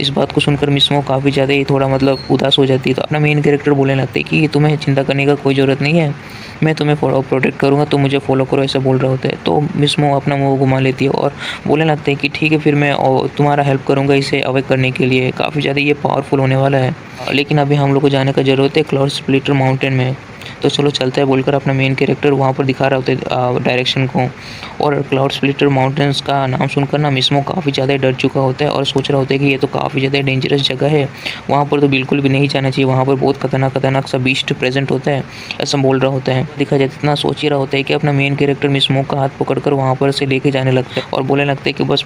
इस बात को सुनकर मिस्मो काफ़ी ज़्यादा ही थोड़ा मतलब उदास हो जाती है। तो अपना मेन कैरेक्टर बोलने लगते हैं कि तुम्हें चिंता करने का कोई ज़रूरत नहीं है, मैं तुम्हें प्रोटेक्ट करूँगा, तुम मुझे फॉलो करो, ऐसा बोल रहे होते हैं। तो मिस्मो अपना मुँह घुमा लेती है और बोलने लगते हैं कि ठीक है फिर मैं तुम्हारा हेल्प करूँगा इसे अवेक करने के लिए, काफ़ी ज़्यादा ये पावरफुल होने वाला है। लेकिन अभी हम लोग को जाने का ज़रूरत है क्लाउड स्प्लिटर माउंटेन में। तो चलो चलते हैं बोलकर अपना मेन कैरेक्टर वहाँ पर दिखा रहा होता है डायरेक्शन को। और क्लाउड स्प्लिटर माउंटेन्स का नाम सुनकर ना मिस्मो काफ़ी ज़्यादा डर चुका होता है और सोच रहा होता है कि ये तो काफ़ी ज़्यादा डेंजरस जगह है, वहाँ पर तो बिल्कुल भी नहीं जाना चाहिए, वहाँ पर बहुत खतरनाक सा बीस्ट प्रेजेंट होता है, ऐसा बोल रहा होता है। दिखा जाए इतना सोच ही रहा होता है कि अपना मेन कैरेक्टर मिस्मो का हाथ पकड़कर वहाँ पर से लेके जाने लगता है और बोलने लगता है कि बस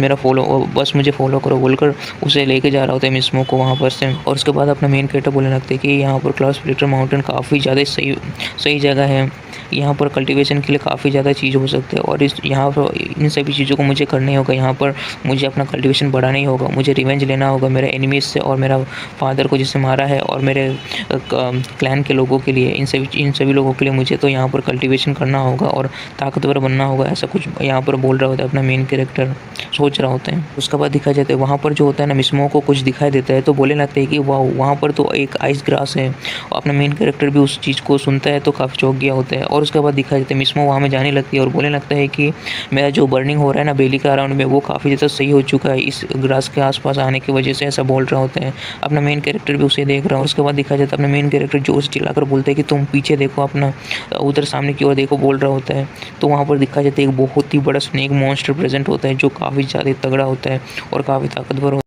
मुझे फॉलो करो बोलकर उसे लेके जा रहा होता है मिस्मो को वहाँ पर से। और उसके बाद अपना मेन कैरेक्टर बोलने लगता है कि यहाँ पर क्लाउड स्प्लिटर माउंटेन काफ़ी ज़्यादा सही जगह है, यहाँ पर कल्टीवेशन के लिए काफ़ी ज़्यादा चीज़ हो सकते हैं और यहाँ पर इन सभी चीज़ों को मुझे करना ही होगा। यहाँ पर मुझे अपना कल्टीवेशन बढ़ाना ही होगा, मुझे रिवेंज लेना होगा मेरे एनिमीज से और मेरा फादर को जिससे मारा है और मेरे क्लैन के लोगों के लिए, इन सभी लोगों के लिए मुझे तो यहाँ पर कल्टीवेशन करना होगा और ताकतवर बनना होगा, ऐसा कुछ यहाँ पर बोल रहा होता है अपना मेन कैरेक्टर, सोच रहा होता है। उसके बाद दिखाया जाता है वहाँ पर जो होता है ना मिस्मो को कुछ दिखाई देता है तो बोले लगते हैं कि वाह वहाँ पर तो एक आइस ग्रास है। और अपना मेन कैरेक्टर भी उस चीज़ को सुनता है तो काफ़ी चौंक गया होता है। और उसके बाद दिखाया जाता है मिस्मो वहाँ में जाने लगती है और बोलने लगता है कि मेरा जो बर्निंग हो रहा है ना बेली का अराउंड में, वो काफ़ी ज़्यादा सही हो चुका है इस ग्रास के आसपास आने की वजह से, ऐसा बोल रहा होता है। अपना मेन कैरेक्टर भी उसे देख रहा है। उसके बाद दिखाया जाता है अपना मेन कैरेक्टर जोर से चिल्लाकर बोलता है कि तुम पीछे देखो, अपना उधर सामने की ओर देखो, बोल रहा होता है। तो वहाँ पर दिखाया जाता है एक बहुत ही बड़ा स्नेक मॉन्स्टर प्रेजेंट होता है जो काफ़ी ज़्यादा तगड़ा होता है और काफ़ी ताकतवर।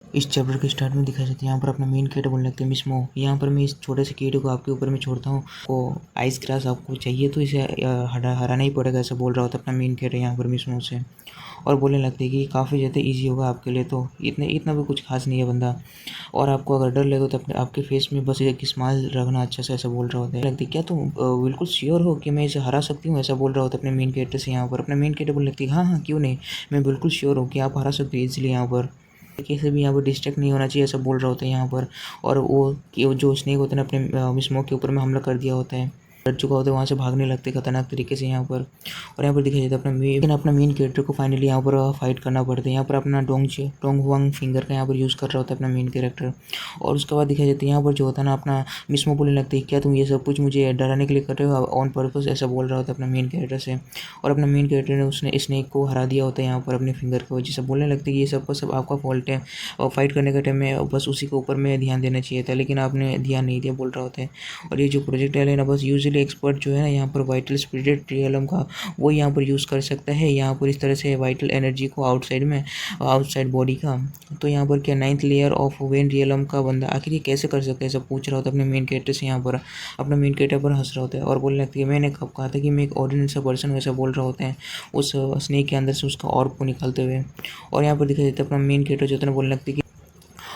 इस चैप्टर के स्टार्ट में दिखाया जाता है यहाँ पर अपना मेन कैरेक्टर बोलने लगते हैं मिस्मो, यहाँ पर मैं इस छोटे से कीड़े को आपके ऊपर में छोड़ता हूँ, को आइस ग्रास आपको चाहिए तो इसे हराना ही पड़ेगा, ऐसा बोल रहा होता है अपना मेन कैरेक्टर यहाँ पर मिस्मो से। और बोलने लगते हैं कि काफ़ी ज़्यादा इजी होगा आपके लिए, तो इतना भी कुछ खास नहीं है बंदा, और आपको अगर डर लगे तो अपने आपके फेस में बस एक स्माइल रखना अच्छा से, ऐसा बोल रहा होता है। लगता है क्या तुम बिल्कुल श्योर हो कि मैं इसे हरा सकती हूँ, ऐसा बोल रहा होता है अपने मेन कैरेक्टर से। यहाँ पर अपना मेन कैरेक्टर बोलने लगती है हाँ हाँ क्यों नहीं, मैं बिल्कुल श्योर हूँ कि आप हरा सकते हो इजीली, यहाँ पर कैसे भी यहाँ पर डिस्ट्रैक्ट नहीं होना चाहिए, ऐसा बोल रहा होता है यहाँ पर। और वो कि जो स्नेक होता है ना अपने मिस्मो के ऊपर में हमला कर दिया होता है, डर चुका होता है, वहाँ से भागने लगते खतरनाक तरीके से यहाँ पर। और यहाँ पर दिखाई जाता है अपना मेन कैरेक्टर को फाइनली यहाँ पर फाइट करना पड़ता है। यहाँ पर अपना डोंग हुआंग फिंगर का यहाँ पर यूज़ कर रहा होता है अपना मेन कैरेक्टर। और उसके बाद दिखाई जाता है यहाँ पर जो होता है ना अपना मिस्मो बोलने लगता है क्या तुम ये सब कुछ मुझे डराने के लिए कर रहे हो ऑन पर्पस, ऐसा बोल रहा होता है अपना मेन कैरेक्टर से। और अपना मेन कैरेक्टर ने उसने स्नेक को हरा दिया होता है यहाँ पर अपने फिंगर की वजह से, बोलने लगते हैं ये सब का सब आपका फॉल्ट है और फाइट करने के टाइम में बस उसी के ऊपर में ध्यान देना चाहिए था, लेकिन आपने ध्यान नहीं दिया, बोल रहा होता है। और ये जो प्रोजेक्टाइल है ना बस यूजुअली एक्सपर्ट जो है ना यहाँ पर वाइटल स्पिरिट रियलम का, वो यहाँ पर यूज़ कर सकता है यहाँ पर इस तरह से वाइटल एनर्जी को आउटसाइड बॉडी का। तो यहाँ पर क्या 9th layer of when realm का बंदा आखिर ये कैसे कर सकता है, सब पूछ रहा होता है अपने मेन कैरेक्टर से। यहाँ पर अपना मेन कैरेक्टर पर हंस रहा होता है और बोलने लगती है मैंने कब कहा था कि मैं एक ऑर्डिनरी सा पर्सन, वैसा बोल रहा होता है उस स्नेक के अंदर से उसका ऑर्ब को निकालते हुए। और यहाँ पर दिखाई देता है अपना मेन कैरेक्टर जो है बोलने लगती है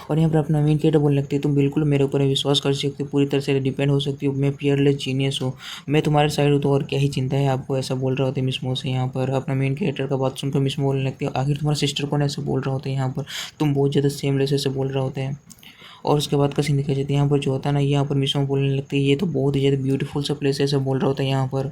और यहाँ पर अपना मेन कैरेक्टर बोलने लगती है तुम बिल्कुल मेरे ऊपर विश्वास कर सकते हो, पूरी तरह से डिपेंड हो सकती हो, मैं फियरलेस जीनियस हूँ, मैं तुम्हारे साइड हूँ, तो और क्या ही चिंता है आपको, ऐसा बोल रहा होता है मिस्मो से। यहाँ पर अपना मेन कैरेक्टर का बात सुनकर मिस्मो बोलने लगती है आखिर तुम्हारा सिस्टर कौन है, ऐसे बोल रहा होता है यहाँ पर, तुम बहुत ज़्यादा सेमलेस ऐसे बोल रहा होता है। और उसके बाद का सीन दिखाई जाता है यहाँ पर जो होता है ना, यहाँ पर मिस्मो बोलने लगती है ये तो बहुत ही ज़्यादा ब्यूटीफुल सा प्लेस है, ऐसा बोल रहा होता है यहाँ पर।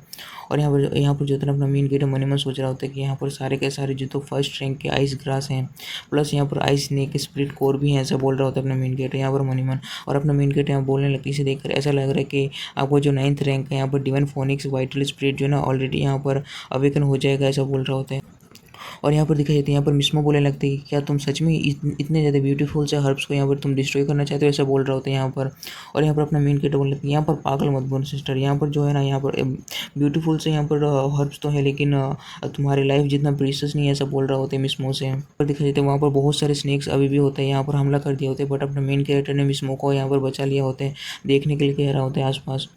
और यहाँ पर जो होता है अपना मेन कैरेक्टर मन ही मन सोच रहा होता है कि यहाँ पर सारे के सारे जो तो फर्स्ट रैंक के आइस ग्रास हैं, प्लस यहाँ पर आइस स्नेक स्प्लिट कोर भी है, ऐसा बोल रहा होता है अपना मेन कैरेक्टर यहाँ पर मन ही मन। और अपना मेन कैरेक्टर यहाँ बोलने लगती है, इसे देखकर ऐसा लग रहा है कि आपको जो 9th रैंक है यहाँ पर डिवाइन फोनिक्स वाइटल स्पिरिट जो है ना ऑलरेडी यहाँ पर अवेकन हो जाएगा, ऐसा बोल रहा होता है। और यहाँ पर दिखाई देती है, यहाँ पर मिस्मो बोलने लगती है कि क्या तुम सच में इतने ज़्यादा ब्यूटीफुल से हर्ब्स को यहाँ पर तुम डिस्ट्रॉय करना चाहते हो, ऐसा बोल रहे होते हैं यहाँ पर। और यहाँ पर अपना मेन कैरेक्टर बोलने लगती है, यहाँ पर पागल मत बनो सिस्टर, यहाँ पर जो है ना, यहाँ पर ब्यूटीफुल से यहाँ पर हर्ब्स तो है, लेकिन तुम्हारी लाइफ जितना प्रीशियस नहीं है, ऐसा बोल रहा होता है मिस्मो से। पर दिखाई देते हैं वहाँ पर बहुत सारे स्नेक्स अभी भी होते हैं, यहाँ पर हमला कर दिए होते हैं, बट अपना मेन कैरेक्टर ने मिस्मो को यहाँ पर बचा लिया होते हैं, देखने के लिए कह रहा होता है आसपास।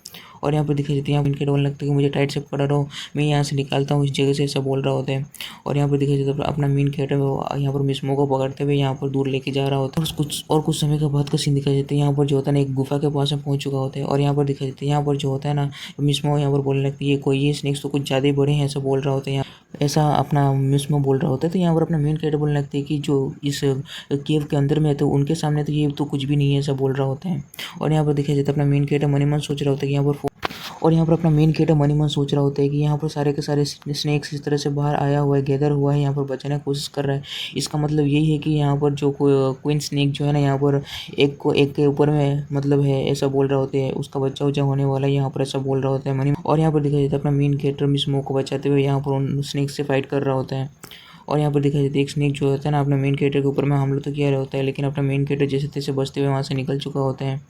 और यहाँ पर दिखाई देती है, यहाँ इनके डोल लगता है कि मुझे टाइट से पकड़ा रहो, मैं यहाँ से निकालता हूँ इस जगह से, ऐसा बोल रहा होता है। और यहाँ पर दिखाई देता है अपना मेन कैरेक्टर वो यहाँ पर मिस्मो को पकड़ते हुए यहाँ पर दूर लेके जा रहा होता है। कुछ समय के बाद का सीन दिखाई देता है, यहाँ पर जो होता है ना, एक गुफा के पास में पहुँच चुका होता है। और यहाँ पर दिखाई देता है, यहाँ पर जो होता है ना, मिस्मो यहाँ पर बोलने लगती है कोई ये स्नेक्स तो कुछ ज़्यादा ही बड़े हैं, ऐसा बोल रहा होता है, ऐसा अपना मिस्मो बोल रहा होता है। तो यहाँ पर अपना मेन कैरेक्टर बोलने लगती है कि जो इस केव के अंदर में है, तो उनके सामने तो ये तो कुछ भी नहीं है, ऐसा बोल रहा होता है। और यहाँ पर दिखाई देता है अपना मेन कैरेक्टर मन ही मन सोच रहा होता है कि यहाँ पर और यहाँ पर अपना मेन कैरेक्टर मन ही मन सोच रहा होता है कि यहाँ पर सारे के सारे स्नेक्स इस तरह से बाहर आया हुआ है, गैदर हुआ है, यहाँ पर बचाने की कोशिश कर रहा है। इसका मतलब यही है कि यहाँ पर जो क्वीन स्नेक जो है ना, यहाँ पर एक के ऊपर में मतलब है, ऐसा बोल रहा होता है, उसका बच्चा उच्चा होने वाला है, यहाँ पर ऐसा बोल रहा होता है मनी। और यहाँ पर दिखाई देता है अपना मेन कैरेक्टर मिस्मो को बचाते हुए यहाँ पर उन स्नेक से फाइट कर रहा होता है। और यहाँ पर दिखाई देती है एक स्नेक जो होता है ना, अपना मेन कैरेक्टर के ऊपर में हमला तो किया रहा होता है, लेकिन अपना मेन कैरेक्टर जैसे तैसे बचते हुए वहाँ से निकल चुका होता है।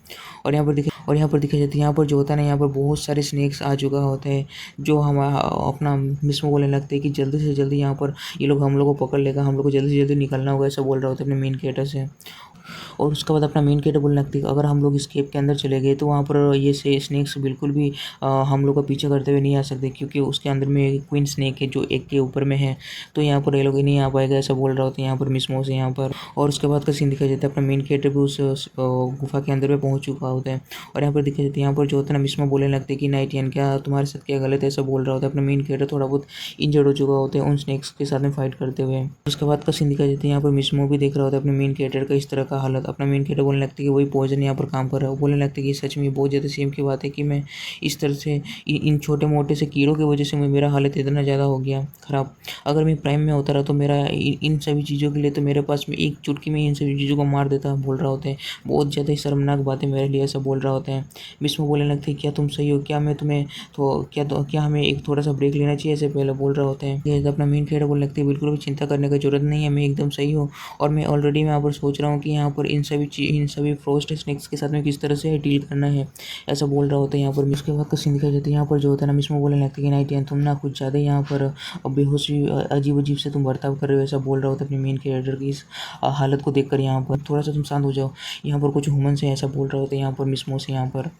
और यहाँ पर दिखाई देती है, यहाँ पर जो होता है ना, यहाँ पर बहुत सारे स्नेक्स आ चुका होता है, जो हम अपना मिस्मो बोलने लगते हैं कि जल्दी से जल्दी यहाँ पर ये लोग हम लोग को पकड़ लेगा, हम लोग को जल्दी से जल्दी निकलना होगा, ऐसा बोल रहा होता है अपने मेन कैरेक्टर से। और उसके बाद अपना मेन कैरेक्टर बोलने लगती है अगर हम लोग इस केव के अंदर चले गए तो वहाँ पर ये स्नेक्स बिल्कुल भी हम लोग का पीछे करते हुए नहीं आ सकते, क्योंकि उसके अंदर में एक क्वीन स्नेक है जो एक के ऊपर में है, तो यहाँ पर ये लोग नहीं आ पाएगा, ऐसा बोल रहा होता है यहाँ पर मिस्मो से यहाँ पर। और उसके बाद का सीन दिखाई देता है, अपना मेन कैरेक्टर भी उस गुफा के अंदर में पहुँच चुका होता है। और यहाँ पर दिखाई देती है, यहाँ पर जो होता है ना, मिस्मो बोलने लगती है कि नाइटियन क्या तुम्हारे साथ क्या गलत है, ऐसा बोल रहा होता है। अपना मेन कैरेक्टर थोड़ा बहुत इंजर्ड हो चुका होता है उन स्नेक्स के साथ में फाइट करते हुए। उसके बाद का सीन दिखाई देता है, यहाँ पर मिस्मो भी देख रहा होता है अपने मेन कैरेक्टर का इस तरह का हालत। अपना मेन कैरेक्टर बोलने लगती है कि वही पॉइजन यहाँ पर काम कर रहा है। वो बोलने लगती है कि सच में बहुत ज़्यादा सेम की बात है कि मैं इस तरह से इन छोटे मोटे से कीड़ों की वजह से मेरा हालत इतना ज़्यादा हो गया ख़राब। अगर मैं प्राइम में होता रहा तो मेरा इन सभी चीज़ों के लिए तो मेरे पास में एक चुटकी में इन सभी चीज़ों को मार देता, बोल रहा होता है। बहुत ज़्यादा ही शर्मनाक बातें मेरे लिए, ऐसा बोल रहा होता है। मिस्मो बोलने लगती है क्या तुम सही हो, क्या मैं तुम्हें क्या हमें एक थोड़ा सा ब्रेक लेना चाहिए, ऐसे पहले बोल रहा होता है। ये अपना मेन कैरेक्टर बोलने लगती है बिल्कुल भी चिंता करने की जरूरत नहीं है, मैं एकदम सही हूँ, और मैं ऑलरेडी यहाँ पर सोच रहा हूँ कि यहाँ पर इन सभी फ्रोस्ट स्नेक्स के साथ में किस तरह से डील करना है, ऐसा बोल रहा होता है यहाँ पर। उसके बाद का सीन दिखाई देता है, यहाँ पर जो होता है ना, मिस्मो बोलने लगता है कि नाइटियन तुम ना कुछ ज़्यादा यहाँ पर बेहोशी अजीब अजीब से तुम बर्ताव कर रहे हो, ऐसा बोल रहा होता है अपने मेन कैरेक्टर की इस हालत को देखकर। यहाँ पर थोड़ा सा तुम शांत हो जाओ, यहाँ पर कुछ ह्यूमन से, ऐसा बोल रहा होता है यहाँ पर मिस्मो से यहाँ पर।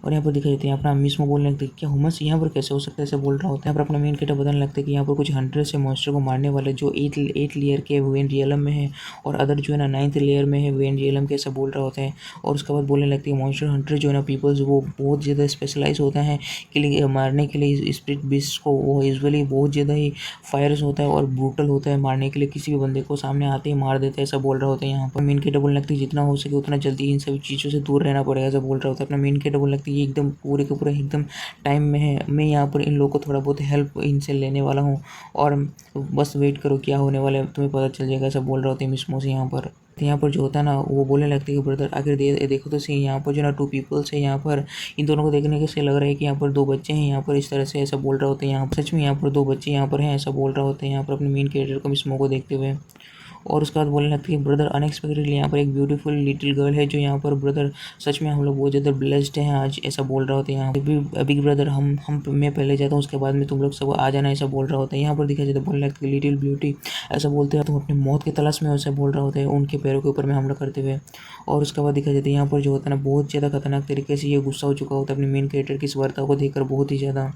और यहाँ पर दिखाई देते हैं अपना मिस्मो बोलने लगते हैं क्या ह्यूमंस यहाँ पर कैसे हो सकता है, ऐसे बोल रहा होता है। यहाँ पर अपना मेन कैरेक्टर बताने लगता है कि यहाँ पर कुछ 100 से मॉन्स्टर को मारने वाले जो 8 लेयर के वेन रियलम में है, और अदर जो है ना 9th लेयर में है वेन रियलम के, ऐसा बोल रहा होता है। और उसके बाद बोलने लगती है मॉन्स्टर हंटर जो है ना पीपल्स, वो बहुत ज़्यादा स्पेशलाइज होता है के लिए मारने के लिए स्पिरिट बीस्ट को। वो यूजुअली बहुत ज़्यादा ही फायरस होता है और ब्रूटल होता है, मारने के लिए किसी भी बंदे को सामने आते ही मार देता है, ऐसा बोल रहा होता है। यहाँ पर मेन कैरेक्टर बोलने लगती है जितना हो सके उतना जल्दी इन सभी चीज़ों से दूर रहना पड़ेगा, ऐसा बोल रहा होता है। अपना मेन कैरेक्टर बोलने लगती है एकदम पूरे पूरा एकदम टाइम में है, मैं यहाँ पर इन लोगों को थोड़ा बहुत हेल्प इनसे लेने वाला हूँ, और बस वेट करो क्या होने वाला है तुम्हें पता चल जाएगा, ऐसा बोल रहा होता है मिस्मो से यहाँ पर। तो यहाँ पर जो होता है ना, वो बोलने लगते हैं कि ब्रदर आखिर देखो तो सही, यहाँ पर जो ना 2 पीपल्स है, यहाँ पर इन दोनों को देखने के से लग रहा है कि यहाँ पर 2 बच्चे हैं यहाँ पर, इस तरह से, ऐसा बोल रहा होता है। यहाँ पर सच में यहाँ पर 2 बच्चे यहाँ पर हैं, ऐसा बोल रहा होता है यहाँ पर अपने मेन कैरेक्टर को मिस्मो को देखते हुए। और उसके बाद बोलने लगती है ब्रदर अनएक्सपेक्टेडली यहाँ पर एक ब्यूटीफुल लिटिल गर्ल है जो यहाँ पर, ब्रदर सच में हम लोग बहुत ज़्यादा ब्लेस्ड हैं आज, ऐसा बोल रहा होता है यहाँ पर। बिग ब्रदर मैं पहले जाता हूँ, उसके बाद में तुम लोग सब आ जाना, ऐसा बोल रहा होता है। यहाँ पर दिखाई जाता है बोलने लगती है लिटिल ब्यूटी, ऐसा बोलते हैं तुम अपनी मौत की तलाश में, ऐसा बोल रहा होता है उनके पैरों के ऊपर में हमला करते हुए। और उसके बाद दिखाई जाता है यहाँ पर जो होता है ना, बहुत ज़्यादा खतरनाक तरीके से ये गुस्सा हो चुका होता है अपने मेन कैरेक्टर की इस वार्ता को देखकर, बहुत ही ज़्यादा।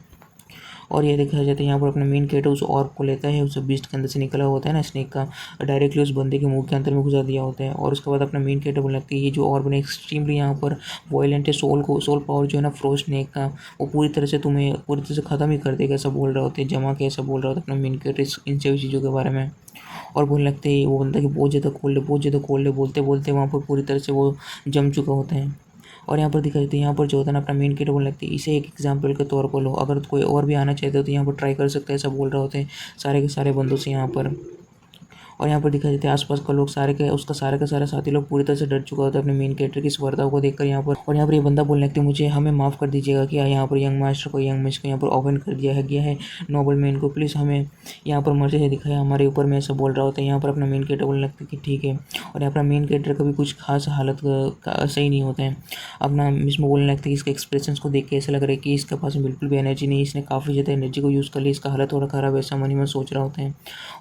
और ये देखा जाता है यहाँ पर अपना मेन कैरेक्टर उस ऑर्ब को लेता है, उस बीस्ट के अंदर से निकला होता है ना स्नेक का, डायरेक्टली उस बंदे के मुंह के अंदर में घुसा दिया होता है। और उसके बाद अपना मेन कैरेक्टर बोलने लगती है ये जो ऑर्ब ने एक्सट्रीमली यहाँ पर वॉयलेंट है, सोल पावर जो है ना फ्रोस्ट स्नेक का, वो पूरी तरह से तुम्हें पूरी तरह से ख़त्म ही कर देगा, ऐसा बोल रहा होता है, जमा के, ऐसा बोल रहा होता है अपना मेन कैरेक्टर इन सभी चीज़ों के बारे में। और बोलने लगते हैं वो बंदा कि बहुत ज़्यादा कोल्ड है, बहुत ज़्यादा कोल्ड है, बोलते बोलते वहाँ पर पूरी तरह से वो जम चुका होता है। और यहाँ पर दिखाई देती है, यहाँ पर जो होता है ना अपना मेन कैरेक्टर बोलने लगती है इसे एक एग्जाम्पल के तौर पर लो, अगर कोई और भी आना चाहते हो तो यहाँ पर ट्राई कर सकते हैं, ऐसा बोल रहा होता है सारे के सारे बंदों से यहाँ पर। और यहाँ पर दिखाई देते हैं आसपास का लोग सारे के उसका सारे का सारा साथी लोग पूरी तरह से डर चुका होता है अपने मेन कैरेक्टर की इस वर्ताव को देखकर यहाँ पर। और यहाँ पर ये बंदा बोलने लगता है मुझे हमें माफ़ कर दीजिएगा कि यहाँ पर यंग मास्टर को यहाँ पर ऑफेंड कर दिया है गया है नोबल मैन को, प्लीज़ हमें यहाँ पर मर्जी से दिखाया हमारे ऊपर में ऐसा बोल रहा होता है। यहाँ पर अपना मेन कैरेक्टर बोलने लगता है कि ठीक है। और यहाँ पर मेन कैरेक्टर का भी कुछ खास हालत सही नहीं होता है। अपना मिसमो बोलने लगता है कि इसके एक्सप्रेशंस को देख के ऐसा लग रहा है कि इसके पास बिल्कुल भी एनर्जी नहीं, इसने काफ़ी ज़्यादा एनर्जी को यूज़ कर लिया, इसका हालत थोड़ा ख़राब है, ऐसा मन ही मन सोच रहा होता है।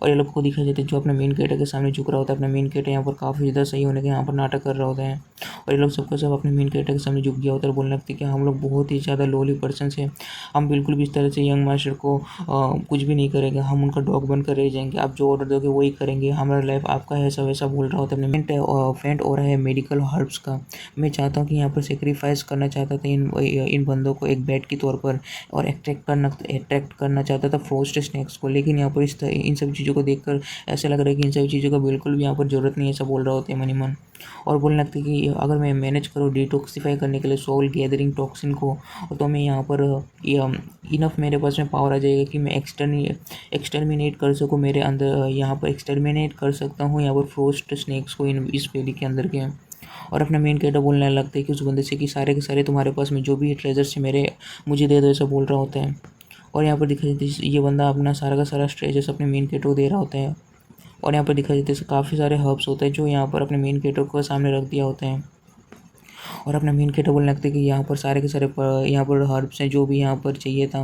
और ये लोग को दिखाई देते हैं जो अपने मेन कैरेक्टर के सामने झुक रहा होता है। अपना मेन कैरेक्टर यहाँ पर काफ़ी ज़्यादा सही होने के यहाँ पर नाटक कर रहा होता है। और ये लोग सबका सब अपने मेन कैरेक्टर के सामने झुक गया होता है और बोलने लगते हैं कि हम लोग बहुत ही ज़्यादा लोली पर्सन है, हम बिल्कुल भी इस तरह से यंग मास्टर को कुछ भी नहीं करेंगे, हम उनका डॉग बनकर रह जाएंगे, आप जो ऑर्डर दोगे वही करेंगे, हमारा लाइफ आपका है, ऐसा वैसा बोल रहा होता है। फेंट हो रहा है मेडिकल हर्ब्स का। मैं चाहता हूँ कि यहाँ पर सेक्रीफाइस करना चाहता था इन बंदों को एक बैट के तौर पर, और अट्रैक्ट करना चाहता था फ्रोस्ट स्नैक्स को, लेकिन यहाँ पर इन सब चीज़ों को देखकर ऐसा लग रहा है कि इन सभी चीज़ों का बिल्कुल भी यहाँ पर ज़रूरत नहीं है, ऐसा बोल रहा होता है मनी मन। और बोलने लगता है कि अगर मैं मैनेज करूँ डिटॉक्सिफाई करने के लिए सोल गैदरिंग टॉक्सिन को, तो मैं यहाँ पर इनफ मेरे पास में पावर आ जाएगा कि मैं एक्सटर्मिनेट कर सकूँ, मेरे अंदर यहाँ पर एक्सटर्मिनेट कर सकता हूँ यहाँ पर फ्रोस्ट स्नैक्स को इस वैली के अंदर के। और अपना मेन कैरेक्टर बोलने लगता है कि उस बंदे से कि सारे के सारे तुम्हारे पास में जो भी ट्रेजर्स है मुझे दे दो, ऐसा बोल रहा होता है। और यहाँ पर दिखाई देती है ये बंदा अपना सारा का सारा ट्रेजर्स अपने मेन कैरेक्टर को दे रहा होता है। और यहाँ पर दिखाई देते हैं काफ़ी सारे हर्ब्स होते हैं जो यहाँ पर अपने मेन कैरेक्टर को सामने रख दिया होते हैं। और अपना मेन कैरेक्टर बोलने लगता है कि यहाँ पर सारे के सारे यहाँ पर हर्ब्स हैं जो भी यहाँ पर चाहिए था।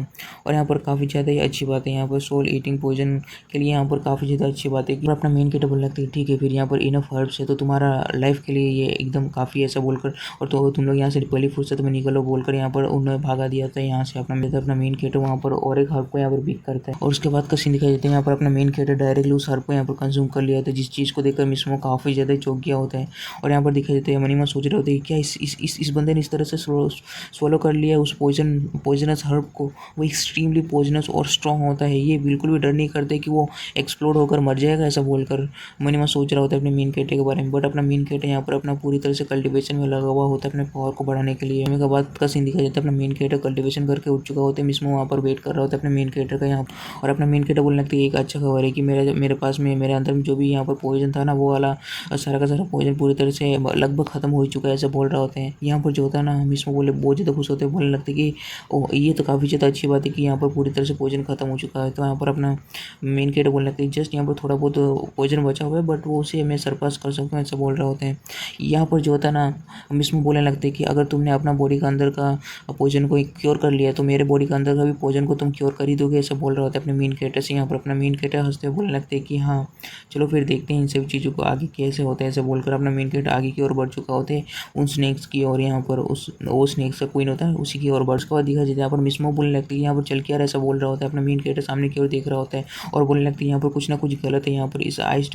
और यहाँ पर काफ़ी ज़्यादा ही अच्छी बात है, यहाँ पर सोल ईटिंग पॉइजन के लिए यहाँ पर काफ़ी ज़्यादा अच्छी बात है। और अपना मेन कैरेक्टर बोलने लगता है ठीक है फिर यहाँ पर इनफ हर्ब्स है तो तुम्हारा लाइफ के लिए ये एकदम काफ़ी ऐसा बोलकर, और तो तुम लोग यहाँ से पहली फुर्सत में निकलो बोलकर यहाँ पर उन्हें भगा दिया था यहाँ से। अपना मेन कैरेक्टर वहाँ पर और एक हर्ब को यहाँ पर बिक करता है और उसके बाद का सीन दिखाई देते हैं यहाँ पर अपना मेन कैरेक्टर डायरेक्टली उस हर्ब को यहाँ पर कंज्यूम कर लिया होता है, जिस चीज़ को देखकर मिसमो काफ़ी ज़्यादा चौंक गया होता है। और यहाँ पर दिखाई देते हैं मनी मन सोच रहे होते हैं क्या इस बंदे ने इस तरह से swallow कर लिया उस पॉइजनस हर्ब को, वो एक्सट्रीमली पॉइजनस और स्ट्रॉन्ग होता है, ये बिल्कुल भी डर नहीं करते कि वो एक्सप्लोड होकर मर जाएगा, ऐसा बोलकर मनी मन सोच रहा होता है अपने मेन कैरेक्टर के बारे में। बट अपना मेन कैरेक्टर यहाँ पर अपना पूरी तरह से कल्टिवेशन में लगा हुआ होता है अपने पावर को बढ़ाने के लिए। के बाद का सीन दिखाई देता है अपना मेन कैरेक्टर कल्टिवेशन करके उठ चुका होता है, मिसमो वहाँ पर वेट कर रहा होता है अपने मेन कैरेक्टर का यहाँ। और अपना मेन कैरेक्टर बोलने लगता है एक अच्छा खबर है कि मेरे पास में मेरे अंदर में जो भी यहाँ पर पॉइजन था ना वो वाला सारा का सारा पॉइजन पूरी तरह से लगभग खत्म हो चुका है, ऐसा बोल रहा होता है। यहाँ पर जो होता है ना मिसमो बोले बहुत ज़्यादा खुश होते हैं, बोलने लगते कि ओ ये तो काफ़ी ज़्यादा अच्छी बात है कि यहाँ पर पूरी तरह से पॉइजन खत्म हो चुका है। तो यहाँ पर अपना मेन कैरेक्टर बोलने लगते हैं जस्ट यहाँ पर थोड़ा बहुत पॉइजन बचा हुआ है बट वो उसे मैं सरपास कर सकता हूँ, ऐसा बोल रहे होते हैं। यहाँ पर जो होता है ना मिसमो बोलने लगते हैं कि अगर तुमने अपना बॉडी का अंदर का पॉइजन को क्योर कर लिया तो मेरे बॉडी का अंदर का भी पॉइजन को तुम क्योर कर ही दोगे, ऐसा बोल रहा होता है अपने मेन कैरेक्टर से। यहाँ पर अपना मेन कैरेक्टर हंसते हुए बोलने लगते हैं कि हाँ चलो फिर देखते हैं इन सभी चीज़ों को आगे कैसे होता है, ऐसे बोलकर अपना मेन कैरेक्टर आगे की ओर बढ़ चुका होता है उन स्नैक्स की। और यहाँ पर वो स्नैक्स का क्वीन होता है उसी की ओर बढ़। उसके बाद दिखा जाता है यहाँ पर मिसमो बोलने लगती है यहाँ पर चल के आ रहा है, ऐसा बोल रहा होता है। अपना मेन कैरेक्टर सामने की ओर देख रहा होता है और बोलने लगती है यहाँ पर कुछ ना कुछ गलत है, यहाँ पर इस आइस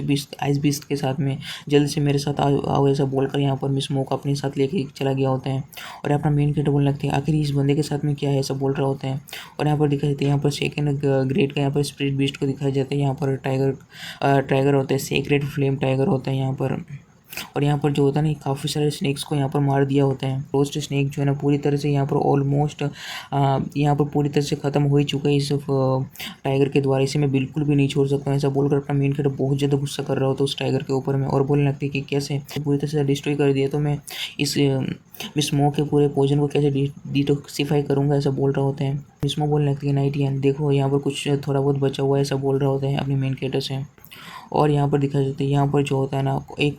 बीस्ट के साथ में जल्द से मेरे साथ आओ, ऐसा बोलकर यहाँ पर मिसमो को अपने साथ लेके चला गया होता है। और अपना मेन कैरेक्टर बोलने लगती है आखिर इस बंदे के साथ में क्या है, ऐसा बोल रहा होता है। और यहाँ पर दिखाई देते हैं यहाँ पर सेकंड ग्रेड का यहाँ पर स्पिरिट बीस्ट को दिखाया जाता है। यहाँ पर टाइगर होता है, सेक्रेट फ्लेम टाइगर होता है यहाँ पर। और यहाँ पर जो होता है ना काफ़ी सारे स्नैक्स को यहाँ पर मार दिया होता है। रोस्ट स्नैक जो है ना पूरी तरह से यहाँ पर ऑलमोस्ट यहाँ पर पूरी तरह से ख़त्म हो ही चुका है इस टाइगर के द्वारा, इसे मैं बिल्कुल भी नहीं छोड़ सकता हूँ, ऐसा बोलकर अपना मेन कैरेक्टर बहुत ज़्यादा गुस्सा कर रहा होता है उस टाइगर के ऊपर में। और बोलने लगती है कि कैसे पूरी तरह से डिस्ट्रॉय कर दिया तो मैं मिसमो के पूरे पॉइजन को कैसे डिटॉक्सिफाई करूँगा, ऐसा बोल रहा होता है। मिसमो बोलने लगती है नाइटियन देखो यहाँ पर कुछ थोड़ा बहुत बचा हुआ है, ऐसा बोल रहा होता है अपने मेन कैरेक्टर से। और यहाँ पर दिखाई देता है यहाँ पर जो होता है ना एक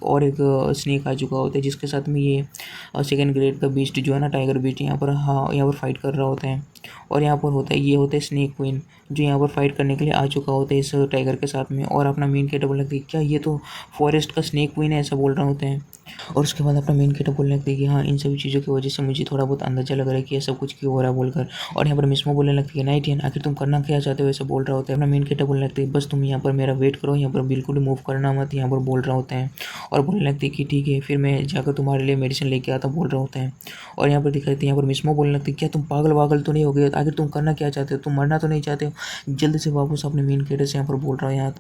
स्नेक आ चुका होता है जिसके साथ में ये सेकंड ग्रेड का बीस्ट जो है ना टाइगर बीस्ट यहाँ पर फाइट कर रहा होता है। और यहाँ पर होता है ये होता है स्नेक क्वीन जो यहाँ पर फाइट करने के लिए आ चुका होता है इस टाइगर के साथ में। और अपना मेन कैरेक्टर बोलने लगती है क्या ये तो फॉरेस्ट का स्नेक क्वीन है, ऐसा बोल रहा होता है। और उसके बाद अपना मेन कैरेक्टर बोलने लगती है कि हाँ इन सभी चीज़ों की वजह से मुझे थोड़ा बहुत अंदाजा लग रहा है कि ये सब कुछ क्यों हो रहा है बोलकर। और यहाँ पर मिसमो बोलने लगती है नाइटियन आखिर तुम करना क्या चाहते हो, ऐसा बोल रहा होता है। अपना मेन कैरेक्टर बोलने लगती है बस तुम यहाँ पर मेरा वेट करो, यहाँ पर बिल्कुल मूव करना मत, यहाँ पर बोल रहा होता है। और बोलने लगती है कि ठीक है फिर मैं जाकर तुम्हारे लिए मेडिसिन लेके आता बोल रहा होता है। और यहाँ पर दिखाई देती है यहाँ पर मिसमो बोलने लगती है क्या तुम पागल तो नहीं हो गए, आखिर तुम करना क्या चाहते हो, तुम मरना तो नहीं चाहते हो, जल्दी से वापस अपने मेन कैरेक्टर से यहाँ पर बोल रहा है यहाँ।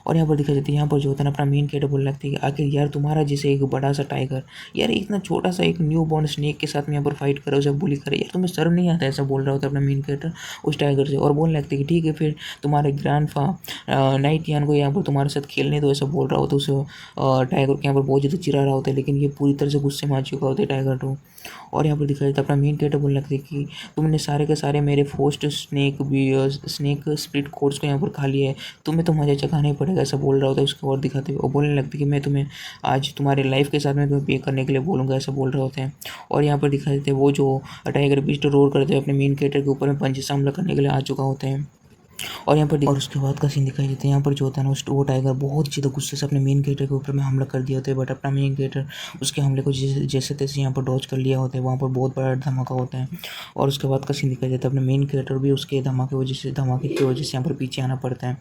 और यहाँ पर दिखाई देती है, यहाँ पर जो होता है ना अपना मेन कैरेक्टर बोलने लगती है कि आखिर यार तुम्हारा जैसे एक बड़ा सा टाइगर यार इतना छोटा सा एक न्यू बॉर्न स्नेक के साथ में यहाँ पर फाइट करे, उसे बुली करे, यार तुम्हें शर्म नहीं आता, ऐसा बोल रहा होता है अपना मेन कैरेक्टर उस टाइगर से। और बोलने लगती है कि ठीक है फिर तुम्हारे ग्रैंडफा नाइट यान को यहाँ पर तुम्हारे साथ खेलने दो, ऐसा बोल रहा होता है उसे। टाइगर के यहाँ पर बहुत ज़्यादा चिढ़ा रहा होता है, लेकिन ये पूरी तरह से गुस्से में आ चुका होता है टाइगर तो। और यहाँ पर दिखाई देता है अपना मेन कैरेक्टर बोलने लगता है कि तुमने सारे के सारे मेरे फोस्ट स्नेक स्प्लिट कोर्स को यहाँ पर खा लिया है, तुम्हें तो मजा चखाना ही पड़ेगा, ऐसा बोल रहा होता है उसको और दिखाते हुए। और बोलने लगती है कि मैं तुम्हें आज तुम्हारे लाइफ के साथ में तुम्हें पे करने के लिए बोलूँगा, ऐसा बोल रहे होते हैं। और यहाँ पर दिखाई देते हैं वो जो टाइगर बीस्ट रोर करते हुए अपने मेन कैरेक्टर के ऊपर में पंचे से हमला करने के लिए आ चुका होते हैं। और यहाँ पर और उसके बाद का सीन दिखाई देता है, यहाँ पर जो होता है ना वो टाइगर बहुत ज़्यादा गुस्से से अपने मेन कैरेक्टर के ऊपर में हमला कर दिया होता है, बट अपना मेन कैरेक्टर उसके हमले को जैसे तैसे यहाँ पर डॉज कर लिया होता है। वहाँ पर बहुत बड़ा धमाका होता है और उसके बाद का सीन दिखाई देता है, अपने मेन कैरेक्टर भी उसके धमाके की वजह से यहाँ पर पीछे आना पड़ता है।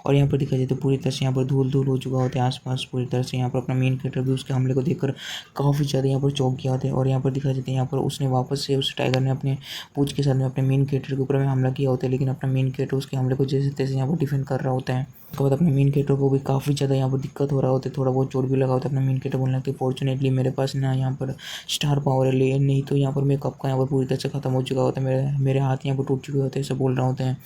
और यहाँ पर दिखाई देता है पूरी तरह से यहाँ पर धूल धूल हो चुका होता है आसपास पूरी तरह से। यहाँ पर अपना मेन कैरेक्टर भी उसके हमले को देखकर काफ़ी ज़्यादा यहाँ पर चौंक गया होता है। और यहाँ पर दिखाई देते हैं यहाँ पर उसने वापस से उस टाइगर ने अपने पूंछ के साथ में अपने मेन कैरेक्टर के ऊपर में हमला किया होता है, लेकिन अपना मेन कैरेक्टर उसके हमले को जैसे तैसे यहाँ पर डिफेंड कर रहा होता है। उसके बाद अपने मेन कैरेक्टर को भी काफ़ी ज़्यादा यहाँ पर दिक्कत हो रहा होता है, थोड़ा बहुत चोट भी लगा होता है। अपना मेन कैरेक्टर बोलने लगता है फॉर्चुनेटली मेरे पास ना यहाँ पर स्टार पावर है, ले नहीं तो यहाँ पर मैं कब का यहाँ पर पूरी तरह से खत्म हो चुका होता है, मेरे हाथ यहाँ पर टूट चुके होते हैं, ऐसा बोल रहा होता है।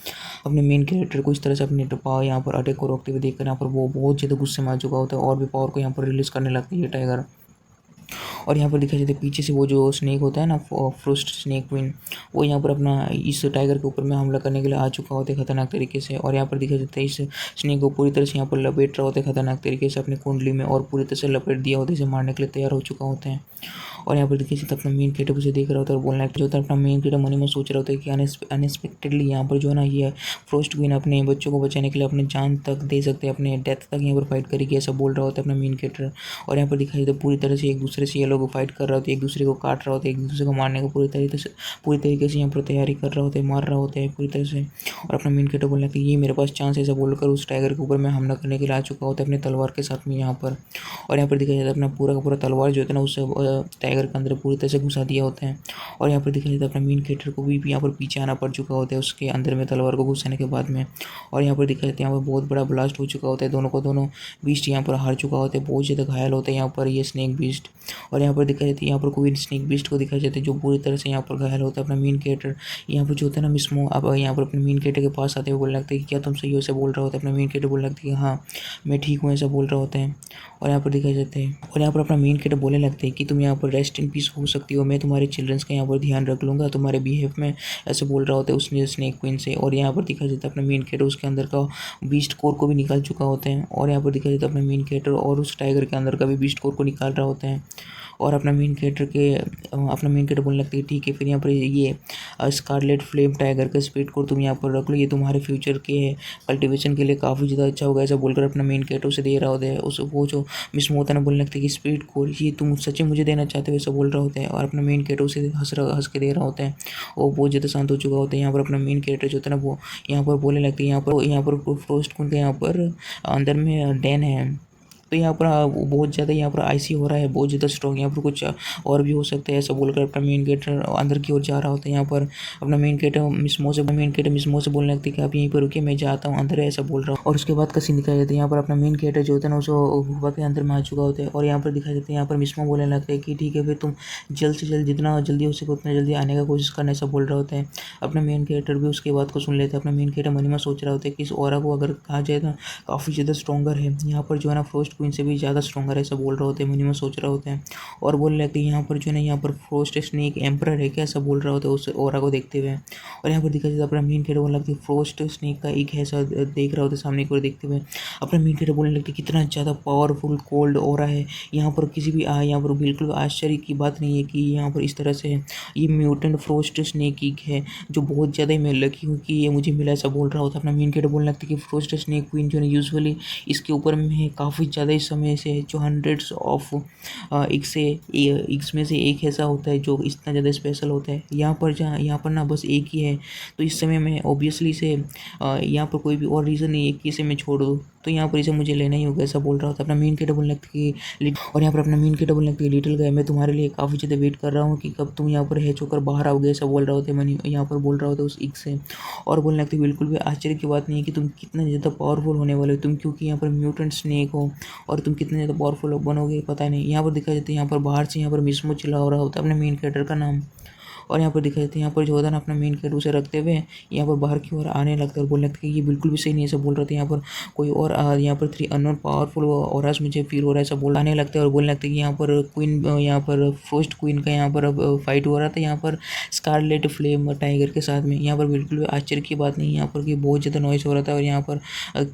अपने मेन कैरेक्टर को इस तरह से अपने पावर यहाँ पर अटैक को रोकते हुए देखकर यहाँ पर वो बहुत ज़्यादा गुस्से में आ चुका होता है और भी पावर को यहाँ पर रिलीज़ करने लगती है टाइगर। और यहाँ पर दिखाई देता है पीछे से वो जो स्नेक होता है ना फ्रोस्ट स्नेक क्वीन, वो यहाँ पर अपना इस टाइगर के ऊपर में हमला करने के लिए आ चुका होता है खतरनाक तरीके से। और यहाँ पर दिखाई देता है इस स्नेक को पूरी तरह से यहाँ पर लपेट रहा होता है खतरनाक तरीके से अपनी कुंडली में और पूरी तरह से लपेट दिया होता है, इसे मारने के लिए तैयार हो चुका होता है। और यहाँ पर देखिए तो अपना मेन कैरेक्टर उसे देख रहा होता है और बोलना जो होता है अपना मेन कैरेक्टर मन में सोच रहा होता है कि अनएक्सपेक्टेडली यहाँ पर जो है ना ये फ्रोस्ट क्वीन अपने बच्चों को बचाने के लिए अपने जान तक दे सकते हैं, अपने डेथ तक यहाँ पर फाइट करेगी, ऐसा बोल रहा होता है अपना मेन कैरेक्टर। और यहाँ पर दिखाई देता पूरी तरह से एक दूसरे से ये लोग फाइट कर रहे होते हैं, एक दूसरे को काट रहा होता है, एक दूसरे को मारने को पूरी तरीके से यहाँ पर तैयारी कर रहा होता है, मार रहा होता है पूरी तरह से। और अपना मेन कैरेक्टर बोलना कि ये मेरे पास चांस है, ऐसा बोलकर उस टाइगर के ऊपर में हमला करने के लिए आ चुका होता है अपने तलवार के साथ में यहाँ पर। और यहाँ पर दिखाई जाता है अपना पूरा का पूरा तलवार जो होता है ना उस टाइगर के अंदर पूरी तरह से घुसा दिया होता है। और यहाँ पर दिखाई देता है अपना मेन कैरेक्टर को भी यहाँ पर पीछे आना पड़ चुका होता है उसके अंदर में तलवार को घुसाने के बाद में। और यहाँ पर दिखाई देता है यहाँ पर बहुत बड़ा ब्लास्ट हो चुका होता है, दोनों बीस्ट यहाँ पर हार चुका होता है, बहुत ज़्यादा घायल होता है यहाँ पर ये स्नेक बीस्ट। और यहाँ पर दिखाई देती है यहाँ पर कोई स्नेक बीस्ट को दिखाई जाता है जो पूरी तरह से यहाँ पर घायल होता है अपना मेन कैरेक्टर। यहाँ पर जो होता है ना मिस्मो अब यहाँ पर अपने मेन कैरेक्टर के पास आते हुए बोलने लगता है कि क्या तुम सही हो, ऐसा बोल रहा होता है अपना मेन कैरेक्टर बोलने लगता है कि हाँ मैं ठीक हूँ, ऐसा बोल रहा होता है। और यहाँ पर दिखाई जाते हैं और यहाँ पर अपना मेन कैरेक्टर बोलने लगते हैं कि तुम यहाँ पर रेस्ट इन पीस हो सकती हो, मैं तुम्हारे चिल्ड्रंस का यहाँ पर ध्यान रख लूँगा तुम्हारे बिहेव में, ऐसे बोल रहा होता है उसने स्नेक क्वीन से। और यहाँ पर दिखाई देता है अपना मेन कैरेक्टर उसके अंदर का बीस्ट कोर को भी निकाल चुका होता है। और यहाँ पर दिखाई देता है अपना मेन कैरेक्टर और उस टाइगर के अंदर का भी बीस्ट कोर को निकाल रहा होता है। और अपना मेन कैरेक्टर बोलने लगता है ठीक है फिर यहाँ पर ये स्कारलेट फ्लेम टाइगर का स्पीड कोर तुम यहाँ पर रख लो, ये तुम्हारे फ्यूचर के कल्टीवेशन के लिए काफ़ी ज़्यादा अच्छा होगा, ऐसा बोलकर अपना मेन कैरेक्टर उसे दे रहा होता है। उस वो जो मिस मोता ने बोलने लगता है कि स्पीड कोर ये तुम सच में मुझे देना चाहते हो, ऐसा बोल रहा होता है। और अपना मेन कैरेक्टर उसे हंस के दे रहा होता है और बहुत ज़्यादा शांत हो चुका होता है। यहाँ पर अपना मेन कैरेक्टर जो होता है ना वो यहाँ पर बोलने लगते हैं यहाँ पर फ्रोस्ट क्वीन के यहाँ पर अंदर में डैन है, तो यहाँ पर बहुत ज़्यादा यहाँ पर आईसी हो रहा है, बहुत ज़्यादा स्ट्रॉन्ग, यहाँ पर कुछ और भी हो सकता है, ऐसा बोलकर अपना मेन कैरेक्टर अंदर की ओर जा रहा होता है। यहाँ पर अपना मेन कैरेक्टर मिसमो से बोलने लगता है कि आप यहीं पर रुकिए मैं जाता हूँ अंदर, ऐसा बोल रहा हूँ। और उसके बाद का सीन दिखाई देता है यहाँ पर अपना मेन कैरेक्टर जो होता है ना उसको गुफा के अंदर में आ चुका होता है। और यहाँ पर दिखाई देता है यहाँ पर मिसमो बोलने लगता है कि ठीक है फिर तुम जल्द से जल्द जितना जल्दी हो सके उतना जल्दी आने का कोशिश करना, ऐसा बोल रहा होता है। अपना मेन कैरेक्टर भी उसके बात को सुन लेता है। अपना मेन कैरेक्टर मन में सोच रहा होता है कि इस ऑरा को अगर कहा जाए तो काफ़ी ज़्यादा स्ट्रॉन्गर है, यहाँ पर जो है ना फ्रोस्ट क्वीन से भी ज़्यादा स्ट्रॉन्गर है, ऐसा बोल रहा होता है, मन में सोच रहा होता है। और बोल रहे कि यहाँ पर जो है ना यहाँ पर फ्रोस्ट स्नेक एम्परर है क्या, ऐसा बोल रहा होता है उस ऑरा को देखते हुए। और यहाँ पर दिखा जाता है अपना मेन कैरेक्टर बोलने लगता है फ्रोस्ट स्नेक का एक है, ऐसा देख रहा होता है सामने की ओर देखते हुए। अपना मेन कैरेक्टर बोलने लगता है कितना ज़्यादा पावरफुल कोल्ड ऑरा है, यहाँ पर किसी भी यहाँ पर बिल्कुल आश्चर्य की बात नहीं है कि यहाँ पर इस तरह से ये म्यूटेंट फ्रोस्ट स्नेक ईग है जो बहुत ज़्यादा ही मैं लकी हूँ कि ये मुझे मिला, ऐसा बोल रहा होता है। अपना मेन कैरेक्टर बोलने लगता है कि फ्रोस्ट स्नेक क्वीन जो है यूजुअली इसके ऊपर में काफ़ी ज़्यादा इस समय से जो हंड्रेड्स ऑफ एक्स में से एक ऐसा होता है जो इतना ज़्यादा स्पेशल होता है। यहाँ पर ना बस एक ही है, तो इस समय मैं ऑब्वियसली से यहाँ पर कोई भी और रीज़न नहीं है कि इसे मैं छोड़ दूँ, तो यहाँ पर इसे मुझे लेना ही होगा, ऐसा बोल रहा था। अपना मेन कैरेक्टर बोलने लगता है कि और यहाँ पर अपना मेन कैरेक्टर बोलने लगता है, लिटिल गाय मैं तुम्हारे लिए काफ़ी ज़्यादा वेट कर रहा हूँ कि कब तुम यहाँ पर हैच होकर बाहर आओगे, ऐसा बोल रहा होता है। मनी यहाँ पर बोल रहा होता है उस एक से, और बोलने लगता है बिल्कुल भी आश्चर्य की बात नहीं है कि तुम कितना ज़्यादा पावरफुल होने वाले हो तुम, क्योंकि यहाँ पर म्यूटेंट स्नेक हो और तुम कितने ज़्यादा पावरफुल बनोगे पता नहीं। यहाँ पर दिखाई देता है, यहाँ पर बाहर से यहाँ पर मिस्मो चिल्ला हो रहा होता है अपने मेन कैरेक्टर का नाम, और यहाँ पर दिखाई देते हैं यहाँ पर जोधान अपना मेन कैरेक्टर उसे रखते हुए यहाँ पर बाहर की ओर आने लगता है और बोलने लगता है कि ये बिल्कुल भी सही नहीं, ऐसा बोल रहे थे। यहाँ पर कोई और यहाँ पर 3 अननोन पावरफुल ऑरास मुझे फील हो रहा है, ऐसा बोल आने लगता है और बोलने लगता है कि यहाँ पर क्वीन, यहाँ पर फर्स्ट क्वीन का यहाँ पर फाइट हो रहा था यहाँ पर स्कारलेट फ्लेम टाइगर के साथ में। यहाँ पर बिल्कुल भी आश्चर्य की बात नहीं, यहाँ पर कि बहुत ज़्यादा नॉइस हो रहा था और यहाँ पर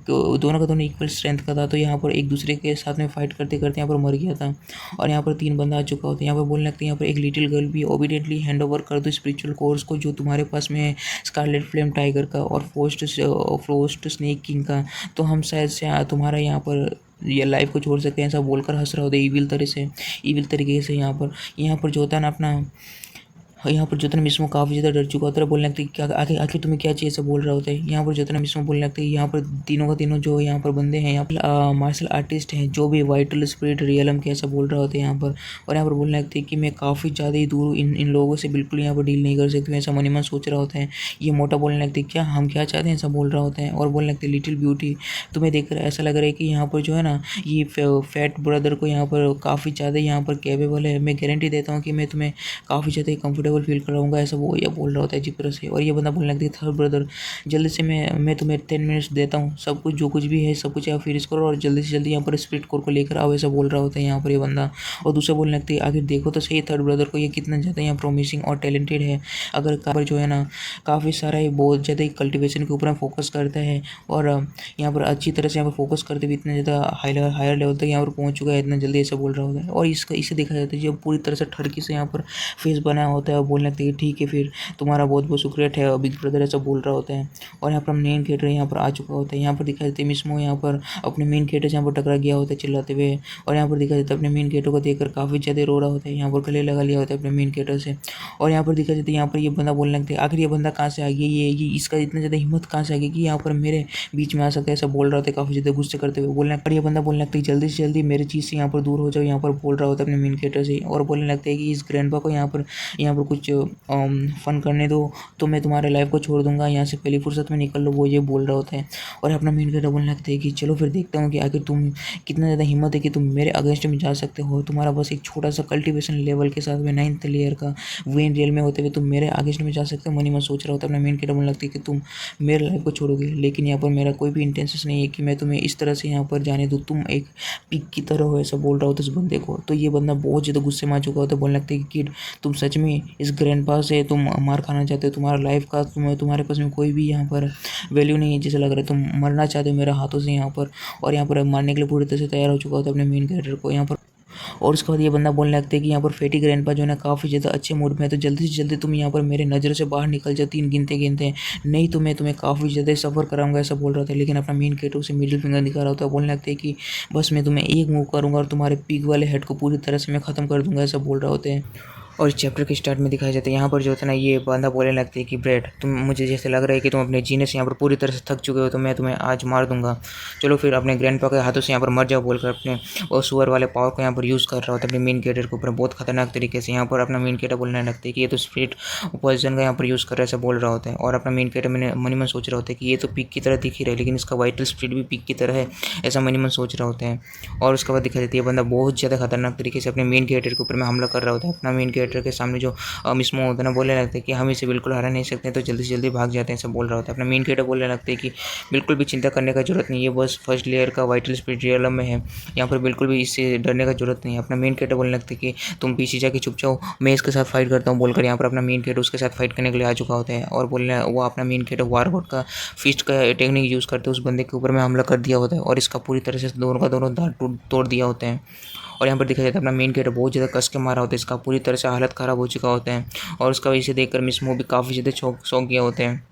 दोनों का दोनों इक्वल स्ट्रेंथ का था, तो यहाँ पर एक दूसरे के साथ में फाइट करते करते यहाँ पर मर गया था और यहाँ पर 3 बंदा आ चुका होता है। यहाँ पर बोलने लगते हैं यहाँ पर एक लिटिल गर्ल भी ओबीडियंटली हैंड ओवर कर दो स्पिरिचुअल कोर्स को जो तुम्हारे पास में है, स्कारलेट फ्लेम टाइगर का और फ्रोस्ट स्नेक किंग का, तो हम शायद से तुम्हारा यहाँ पर ये लाइफ को छोड़ सकते हैं, ऐसा बोलकर हंस रहा होता है ईविल तरीके से। यहाँ पर जो होता है ना अपना यहाँ पर जोतन मिस्मो काफ़ी ज़्यादा डर चुका होता है, बोलने लगता है क्या आखिर तुम्हें क्या चाहिए, ऐसा बोल रहा होता है। यहाँ पर जोतन मिस्मो बोलने लगता है यहाँ पर तीनों का तीनों जो यहाँ पर बंदे हैं यहाँ पर मार्शल आर्टिस्ट हैं जो भी वाइटल स्पिरिट रियलम के, ऐसा बोल रहा होता है यहाँ पर। और यहाँ पर बोलने लगते हैं कि मैं काफ़ी ज़्यादा ही दूर हूँ, इन लोगों से बिल्कुल यहाँ पर डील नहीं कर सकती हूँ, ऐसा मन ही मन सोच रहा होता है। ये मोटा बोलने लगते हैं क्या हम क्या चाहते हैं, ऐसा बोल रहा होता है। और बोलने लगते हैं लिटिल ब्यूटी तुम्हें देखकर ऐसा लग रहा है कि यहाँ पर जो है ना ये फैट ब्रदर को यहाँ पर काफ़ी ज़्यादा यहाँ पर कैपेबल है, मैं गारंटी देता हूँ कि मैं तुम्हें काफ़ी ज़्यादा कंफर्टेबल फील कराऊंगा, ऐसा वो ये बोल रहा होता है जिक्र से। और ये बंदा बोलने लगता है थर्ड ब्रदर जल्दी से मैं तुम्हें 10 मिनट्स देता हूँ, सब कुछ जो कुछ भी है सब कुछ आप फिनिश करो और जल्दी से जल्दी यहाँ पर स्प्लिट कोर को लेकर आओ, ऐसा बोल रहा होता है यहाँ पर ये बंदा। और दूसरा बोलने लगता है आखिर देखो तो सही थर्ड ब्रदर को ये कितना ज़्यादा यहाँ प्रोमिसिंग और टैलेंटेड है, अगर पर जो है ना काफ़ी सारा ये बहुत ज़्यादा कल्टिवेशन के ऊपर फोकस करता है और यहाँ पर अच्छी तरह से यहाँ पर फोकस करते हुए इतना ज़्यादा हायर लेवल तक यहाँ पर पहुँच चुका है इतना जल्दी, ऐसा बोल रहा होता है। और इसे देखा जाता है जब पूरी तरह से ठड़की से यहाँ पर फेस बना होता है और बोलने लगता है ठीक है फिर तुम्हारा बहुत बहुत शुक्रिया बिग ब्रदर, ऐसा बोल रहा होता है। और यहाँ पर मेन कैरेक्टर यहाँ पर आ चुका होता है, यहाँ पर दिखाई देते मिस्मो यहाँ पर अपने मेन कैरेक्टर से यहाँ पर टकरा गया होता है चिल्लाते हुए, और यहाँ पर दिखाई देता है अपने मेन कैरेक्टर को देखकर काफ़ी ज़्यादा रो रहा होता है, यहाँ पर गले लगा लिया होता है अपने मेन कैरेक्टर से। और यहाँ पर दिखाई देता है यहाँ पर ये बंदा बोलने लगता है आखिर ये बंदा कहाँ से आ गया, ये इसका इतना ज़्यादा हिम्मत कहाँ से आ गई कि यहाँ पर मेरे बीच में आ सकता है, ऐसा बोल रहा था काफ़ी ज़्यादा गुस्से करते हुए। बोलने पर ये बंदा बोलने लगता है जल्दी से जल्दी मेरी चीज़ से यहाँ पर दूर हो जाओ, यहाँ पर बोल रहा होता है अपने मेन कैरेक्टर से। और बोलने लगता है कि इस ग्रैंडपा को यहाँ पर कुछ फन करने दो तो मैं तुम्हारे लाइफ को छोड़ दूंगा, यहाँ से पहली फुर्सत में निकल लो, वो ये बोल रहा होता है। और अपना मेन कैरेक्टर बोलने लगता है कि चलो फिर देखता हूँ कि आखिर तुम कितना ज़्यादा हिम्मत है कि तुम मेरे अगेंस्ट में जा सकते हो, तुम्हारा बस एक छोटा सा कल्टीवेशन लेवल के साथ में 9th लेयर का वेन रियल में होते हुए तुम मेरे अगेंस्ट में जा सकते हो। मनी मन सोच रहा होता है, अपना मेन कैरेक्टर बोलने लगता है कि तुम मेरे लाइफ को छोड़ोगे, लेकिन यहाँ पर मेरा कोई भी इंटेंशन नहीं है कि मैं तुम्हें इस तरह से यहाँ पर जाने दूँ, तुम एक पिक की तरह हो, ऐसा बोल रहा होता है इस बंदे को। तो ये बंदा बहुत ज़्यादा गुस्से में आ चुका होता है, बोलने लगता है कि किड तुम सच में इस ग्रैंडपा से तुम मार खाना चाहते हो, तुम्हारा लाइफ का तुम्हारे पास में कोई भी यहाँ पर वैल्यू नहीं है, जैसे लग रहा है तुम मरना चाहते हो मेरे हाथों से यहाँ पर। और यहाँ पर मारने के लिए पूरी तरह से तैयार हो चुका होता है अपने मेन कैरेक्टर को यहाँ पर। और उसके बाद ये बंदा बोलने लगता है कि यहाँ पर फैटी ग्रैंडपा जो है ना काफ़ी ज़्यादा अच्छे मूड में है, तो जल्दी से जल्दी तुम यहाँ पर मेरे नज़र से बाहर निकल जाओ 3 गिनते नहीं तो मैं तुम्हें काफ़ी ज़्यादा सफ़र कराऊंगा, ऐसा बोल रहा था। लेकिन अपना मेन कैरेक्टर उसे मिडिल फिंगर दिखा रहा होता है, बोलने लगता है कि बस मैं तुम्हें एक मूव करूँगा और तुम्हारे पिग वाले हेड को पूरी तरह से मैं ख़त्म कर दूँगा, ऐसा बोल रहा होता है। और इस चैप्टर के स्टार्ट में दिखाया जाता है यहाँ पर जो होता है ना ये बंदा बोलने लगती है कि ब्रेड तुम मुझे जैसे लग रहा है कि तुम अपने जीने से यहाँ पर पूरी तरह से थक चुके हो, तो मैं तुम्हें आज मार दूंगा, चलो फिर अपने ग्रैंडपा के हाथों से यहाँ पर मर जाओ, बोलकर अपने और सुअर वाले पावर को यहाँ पर यूज़ कर रहा होता है अपने मेन कैरेक्टर के ऊपर बहुत खतरनाक तरीके से। यहाँ पर अपना मेन कैरेक्टर बोलने लगता है कि ये तो स्पिरिट पॉइजन का यहाँ पर यूज़ कर रहा है, ऐसा बोल रहा होता है। और अपना मेन कैरेक्टर मैंने मनी मन सोच रहा होता है कि ये तो पिक की तरह दिख ही रहा है, लेकिन इसका वाइटल स्पिरिट भी पिक की तरह है, ऐसा मनी मन सोच रहा होता है। और उसके बाद दिखाई देती है बंदा बहुत ज़्यादा खतरनाक तरीके से अपने मेन कैरेक्टर के ऊपर में हमला कर रहा होता है। अपना मेन कैरेक्टर के सामने जो मिस्मो होता है ना बोलने लगता है कि हम इसे बिल्कुल हरा नहीं सकते, तो जल्दी से जल्दी भाग जाते हैं, ऐसा बोल रहा होता है। अपना मेन कैरेक्टर बोलने लगता है कि बिल्कुल भी चिंता करने का जरूरत नहीं है, बस फर्स्ट लेयर का वाइटल स्पिरिट रियलम में है, यहाँ पर बिल्कुल भी इससे डरने का जरूरत नहीं है। अपना मेन कैरेक्टर बोलने लगता है कि तुम पीछे जाके छुप जाओ, मैं इसके साथ फाइट करता हूँ, बोलकर यहाँ पर अपना मेन कैरेक्टर उसके साथ फाइट करने के लिए आ चुका होता है। और बोलने वो अपना मेन कैरेक्टर वारगोट का फिस्ट का टेक्निक यूज़ करते उस बंदे के ऊपर में हमला कर दिया होता है और इसका पूरी तरह से दोनों का दोनों दांत तोड़ दिया होता है। और यहाँ पर दिखा जाता है अपना मेन कैरेक्टर बहुत ज़्यादा कस के मारा होता है, इसका पूरी तरह से हालत ख़राब हो चुका होता है। और उसका इसे देखकर मिस्मो भी काफ़ी ज़्यादा शौक गया होते हैं।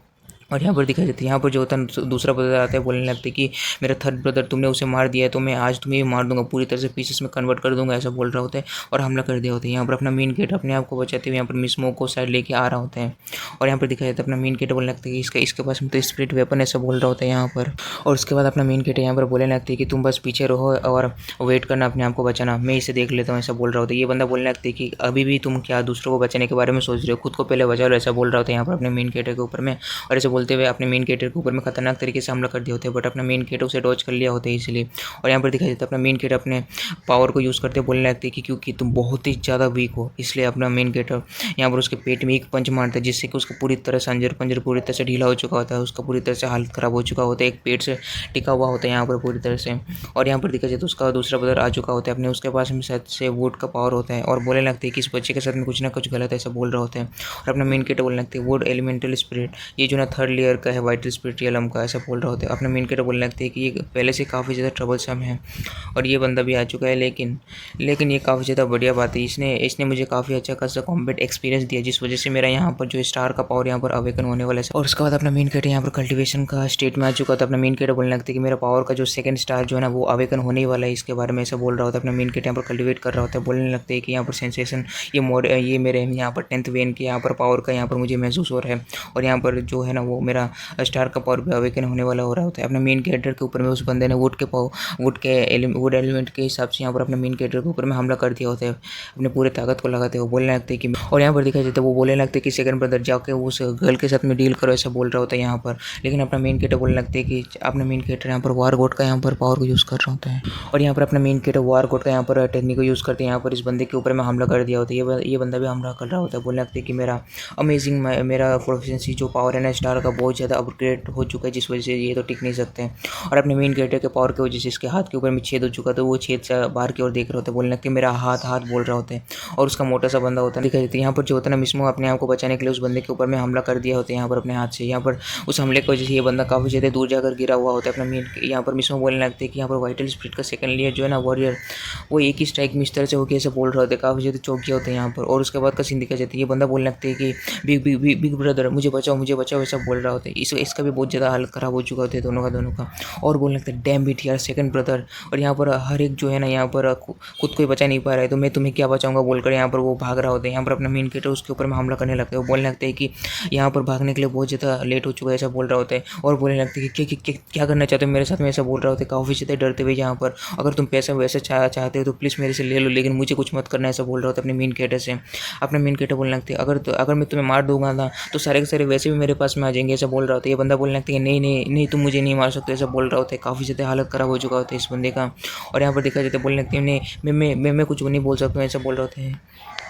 और यहाँ पर दिखाई देती है, यहाँ पर जो होता है दूसरा ब्रदर आता है, बोलने लगते हैं कि मेरा थर्ड ब्रदर तुमने उसे मार दिया है, तो मैं आज तुम्हें भी मार दूंगा, पूरी तरह से पीसेस में कन्वर्ट कर दूंगा, ऐसा बोल रहा होता है और हमला कर दिया होता है। यहाँ पर अपना मेन गेट अपने आप को बचाते हुए यहाँ पर मिस्मो को साइड लेके आ रहा होता है और यहाँ पर दिखाया जाता है अपना मेन गेट बोलने लगता है कि इसके पास में तो स्पिरिट वेपन ऐसा बोल रहा होता है यहाँ पर। और उसके बाद अपना मेन गेट यहाँ पर बोलने लगती है कि तुम बस पीछे रहो और वेट करना, अपने आप को बचाना, मैं इसे देख लेता हूँ, ऐसा बोल रहा होता है। ये बंदा बोलने लगता है कि अभी भी तुम क्या दूसरों को बचाने के बारे में सोच रहे हो, खुद को पहले बचा लो, ऐसा बोल रहा होता है यहाँ पर अपने मेन गेट के ऊपर में। और ऐसे बोलते हुए अपने मेन गेटर के ऊपर में खतरनाक तरीके से हमला कर दिए होते हैं, बट अपना मेन गेट उसे डॉज कर लिया होता है इसलिए। और यहाँ पर दिखाई देता है अपना मेन गेट अपने पावर को यूज़ करते बोलने लगते हैं कि क्योंकि तुम बहुत ही ज़्यादा वीक हो, इसलिए अपना मेन गेटर यहाँ पर उसके पेट में एक पंच मारता है, जिससे कि उसका पूरी तरह से अंजर पंजर पूरी तरह से ढीला हो चुका होता है, उसका पूरी तरह से हालत ख़राब हो चुका होता है, एक पेट से टिका हुआ होता है यहाँ पर पूरी तरह से। और यहाँ पर देखा जाए तो उसका दूसरा ब्रदर आ चुका होता है, अपने उसके पास में शायद से वोट का पावर होता है और बोलने लगते हैं कि इस बच्चे के साथ में कुछ ना कुछ गलत ऐसा बोल रहा होता है। और अपना मेन गेटर बोलने लगते हैं वोड एलिमेंटल स्पिरिट, ये जो ना थर्ड लेयर का है वाइटल स्पिरिट रियलम का, ऐसा बोल रहा होता है। अपने मेन गेटर बोलने लगते हैं कि ये पहले से काफ़ी ज़्यादा ट्रबलसम है और ये बंदा भी आ चुका है, लेकिन ये काफ़ी ज़्यादा बढ़िया बात है, इसने मुझे काफ़ी अच्छा खासा कॉम्बैट एक्सपीरियंस दिया, जिस वजह से मेरा यहाँ पर जो स्टार का पावर यहाँ पर अवेकन होने वाला है। और उसके बाद अपना मेन गेटर यहाँ पर कल्टिवेशन का स्टेट में आ चुका था। अपना मेन गेटर बोलने लगता है कि मेरा पावर का जो सेकंड स्टार जो है ना वो अवेकन होने वाला है, इसके बारे में ऐसा बोल रहा होता है। अपना मेन गेटर यहाँ पर कल्टिवेट कर रहा होता है, बोलने लगते हैं कि यहाँ पर सेंसेशन ये मेरे यहाँ पर 10th वेन के यहाँ पर पावर का यहाँ पर मुझे महसूस हो रहा है और यहाँ पर जो है ना वो मेरा स्टार का पावर भी अवेकन होने वाला हो रहा होता है। अपने मेन कैरेक्टर के ऊपर में उस बंदे ने वुड एलिमेंट के हिसाब से यहाँ पर अपने मेन कैरेक्टर के ऊपर में हमला कर दिया होता है, अपने पूरे ताकत को लगाते हुए बोलने लगते हैं कि। और यहाँ पर दिखाई देता है वो बोलने लगते हैं कि सेकंड ब्रदर जाके उस गर्ल के साथ में डील करो, ऐसा बोल रहा होता है यहाँ पर। लेकिन अपना मेन कैरेक्टर बोलने लगते हैं कि अपना मेन कैरेक्टर यहाँ पर वार गोड का यहाँ पर पावर को यूज़ कर रहा होता है और यहाँ पर अपना मेन कैरेक्टर वार गोड का यहाँ पर टेक्निक को यूज़ करते हैं, यहाँ पर इस बंदे के ऊपर में हमला कर दिया होता है। ये बंदा भी हमला कर रहा होता है, बोलने लगते हैं कि मेरा प्रोफिशिएंसी जो पावर है ना स्टार का बहुत ज़्यादा अपग्रेड हो चुका है, जिस वजह से ये तो टिक नहीं सकते हैं। और अपने मेन कैरेक्टर के पावर की वजह से इसके हाथ के ऊपर में छेद हो चुका था, वो छेद से बाहर की ओर देख रहे होते हैं, बोलने लगते मेरा हाथ बोल रहा होता है और उसका मोटा सा बंदा होता है दिखाई देता है। यहाँ पर जो होता है ना मिस्मो अपने आप को बचाने के लिए उस बंदे के ऊपर में हमला कर दिया होता है यहाँ पर अपने हाथ से। यहाँ पर उस हमले की वजह से ये बंदा काफ़ी ज़्यादा दूर जाकर गिरा हुआ होता है। अपना मेन यहाँ पर मिस्मो बोलने लगते हैं कि यहाँ पर वाइटल स्पिरिट का सेकंड लेयर जो है ना वॉरियर, वो एक ही स्ट्राइक में इस तरह से होकर ऐसे बोल रहे होते हैं, काफ़ी ज़्यादा चौक गया होता है यहाँ पर। और उसके बाद का सीन दिखा जाता है, ये बंदा बोलने लगते हैं कि बिग ब्रदर मुझे बचाओ ऐसा बोल रहा होता है। इसका भी बहुत ज़्यादा हालत ख़राब हो चुका होता है दोनों का। और बोलने लगता है डैम बिट यार सेकंड ब्रदर, और यहाँ पर हर एक जो है ना यहाँ पर खुद को ही बचा नहीं पा रहा है, तो मैं तुम्हें क्या बचाऊंगा बोलकर यहाँ पर वो भाग रहा होता है। यहाँ पर अपना मेन कैरेक्टर उसके ऊपर में हमला करने लगता है, वो बोलने लगता है कि यहाँ पर भागने के लिए बहुत ज़्यादा लेट हो चुका है, ऐसा बोल रहा होता है। और बोलने लगता है कि क्या करना चाहते हो मेरे साथ में, ऐसा बोल रहा होता है काफ़ी ज़्यादा डरते हुए। यहाँ पर अगर तुम पैसा वैसे चाहते हो तो प्लीज़ मेरे से ले लो, लेकिन मुझे कुछ मत करना, ऐसा बोल रहा होता है अपने मेन कैरेक्टर से। अपने मेन कैरेक्टर बोलने लगते हैं अगर मैं तुम्हें मार दूंगा ना तो सारे के सारे वैसे भी मेरे पास में आ जाएंगे, ऐसा बोल रहा होता है। ये बंदा बोलने लगता है नहीं तुम मुझे नहीं मार सकते, ऐसा बोल रहा होता है। काफ़ी ज़्यादा हालत ख़राब हो चुका होता है इस बंदे का। और यहाँ पर देखा जाता है बोलने लगते हैं मैं कुछ नहीं बोल सकता हूँ, ऐसा बोल रहे होते हैं।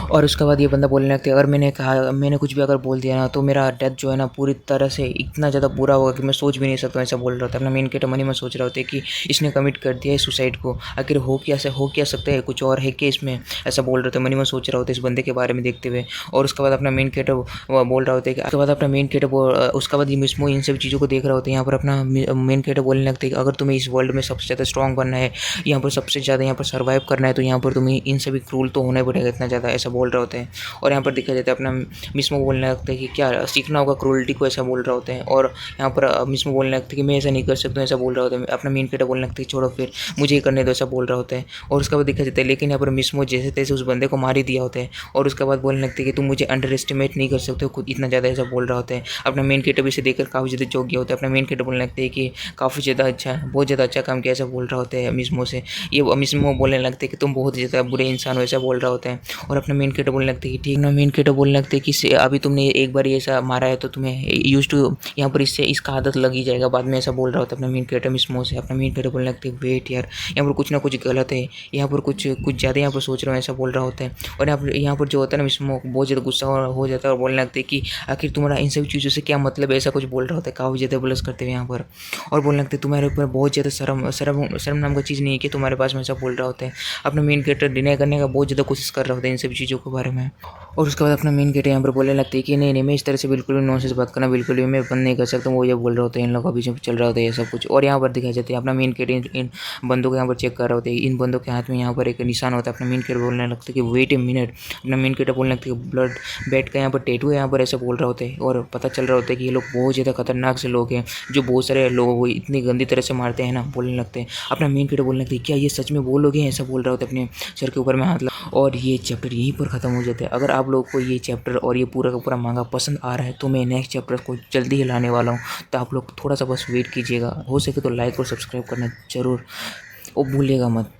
और उसके बाद ये बंदा बोलने लगता है अगर मैंने कुछ भी अगर बोल दिया ना तो मेरा डेथ जो है ना पूरी तरह से इतना ज़्यादा बुरा होगा कि मैं सोच भी नहीं सकता हूँ, ऐसा बोल रहा होता है। अपना मेन कैरेक्टर मन ही में सोच रहा होता है कि इसने कमिट कर दिया है सुसाइड को, आखिर हो क्या सकता है, कुछ और है क्या इसमें, ऐसा बोल रहे थे मन ही में सोच रहा होता है इस बंदे के बारे में देखते हुए। और उसके बाद अपना मेन कैरेक्टर बोल रहा होता है कि उसके बाद अपना मेन कैरेक्टर उसके बाद ये मिस्मो इन सब चीज़ों को देख रहा होता है। यहाँ पर अपना मेन कैरेक्टर बोलने लगता है कि अगर तुम्हें इस वर्ल्ड में सबसे ज़्यादा स्ट्रॉन्ग बनना है, यहाँ पर सबसे ज़्यादा यहाँ पर सर्वाइव करना है, तो यहाँ पर तुम्हें इन सभी क्रूल तो होना पड़ेगा इतना ज़्यादा, ऐसा बोल रहे होते हैं। और यहाँ पर देखा जाता है अपना मिस्मो बोलने लगता है कि क्या सीखना होगा क्रूरल्टी को, ऐसा बोल रहा होता है। और यहाँ पर मिस्मो बोलने लगता है कि मैं ऐसा नहीं कर सकता, ऐसा बोल रहा होता है। अपना मेन कैरेक्टर बोलने लगता है छोड़ो फिर मुझे ही करने दो, ऐसा बोल रहा होता है। और उसके बाद देखा जाता है लेकिन यहाँ पर मिस्मो जैसे तैसे उस बंदे को मार ही दिया होता है। और उसके बाद बोलने लगते हैं कि तुम मुझे अंडर एस्टिमेट नहीं कर सकते हो खुद इतना ज़्यादा, ऐसा बोल रहा होता है। अपना मेन कैरेक्टर भी इसे देखकर काफ़ी ज़्यादा चौंक गया होता है। अपना मेन कैरेक्टर बोलने लगते हैं कि काफ़ी ज़्यादा अच्छा, बहुत ज़्यादा अच्छा काम किया, ऐसा बोल रहा होता है मिस्मो से। ये मिस्मो बोलने लगते हैं कि तुम बहुत ज़्यादा बुरे इंसान हो, ऐसा बोल रहा होता है। और अपना मेन कैरेक्टर बोलने लगते हैं कि ठीक ना, मेन कैरेक्टर बोलने लगते हैं कि अभी तुमने एक बार ऐसा मारा है तो तुम्हें यूज टू यहाँ पर इसका आदत लग ही जाएगा बाद में, ऐसा बोल रहा होता है अपना मेन कैरेक्टर मिस्मो से। अपना मेन कैरेक्टर बोलने लगते हैं वेट यार, यहाँ पर कुछ ना कुछ गलत है, यहाँ पर कुछ ज़्यादा यहाँ पर सोच रहा हूँ, ऐसा बोल रहा होता है। और यहाँ पर जो होता है ना मिस्मो बहुत ज़्यादा गुस्सा हो जाता है और बोलने लगते हैं कि आखिर तुम्हारा इन सभी चीज़ों से क्या मतलब है, ऐसा कुछ बोल रहा होता है काफ़ी ज़्यादा बलस करते हुए यहाँ पर। और बोलने लगते तुम्हारे ऊपर बहुत ज़्यादा शर्म नाम का चीज़ नहीं है कि तुम्हारे पास में, ऐसा बोल रहा होता है। अपना मेन कैरेक्टर डिनाई करने का बहुत ज़्यादा कोशिश कर रहा होता है इन सभी चीज़ों के बारे में। और उसके बाद अपना मेन गेट यहाँ पर बोलने लगते हैं कि नहीं नहीं, मैं इस तरह से बिल्कुल भी नॉनसेंस बात करना बिल्कुल भी मैं बंद नहीं कर सकता हूँ। वो ये बोल रहे होते हैं, इन लोगों का बीच में चल रहा होता है ये सब कुछ। और यहाँ पर दिखाई जाती है अपना मेन गेट इन बंदों को यहाँ पर चेक कर रहे होते हैं। इन बंदों के हाथ में यहाँ पर एक निशान होता है। अपना मेन गेट बोलने लगता है कि वेट ए मिनट। अपना मेन गेट बोलने लगता है कि ब्लड बैट का यहाँ पर टैटू है, यहाँ पर ऐसा बोल रहे होते हैं। और पता चल रहा होता है कि ये लोग बहुत ज़्यादा खतरनाक से लोग हैं, जो बहुत सारे लोगों को इतनी गंदी तरह से मारते हैं ना, बोलने लगते हैं। अपना मेन गेट बोलने लगता है क्या ये सच में वो लोग हैं, ऐसा बोल रहे होते हैं, अपने सर के ऊपर में हाथ लगा। और ये चैप्टर यहीं पर ख़त्म हो जाता है। अगर आप लोग को ये चैप्टर और ये पूरा का पूरा मांगा पसंद आ रहा है तो मैं नेक्स्ट चैप्टर को जल्दी ही लाने वाला हूँ। तो आप लोग थोड़ा सा बस वेट कीजिएगा। हो सके तो लाइक और सब्सक्राइब करना जरूर और भूलिएगा मत।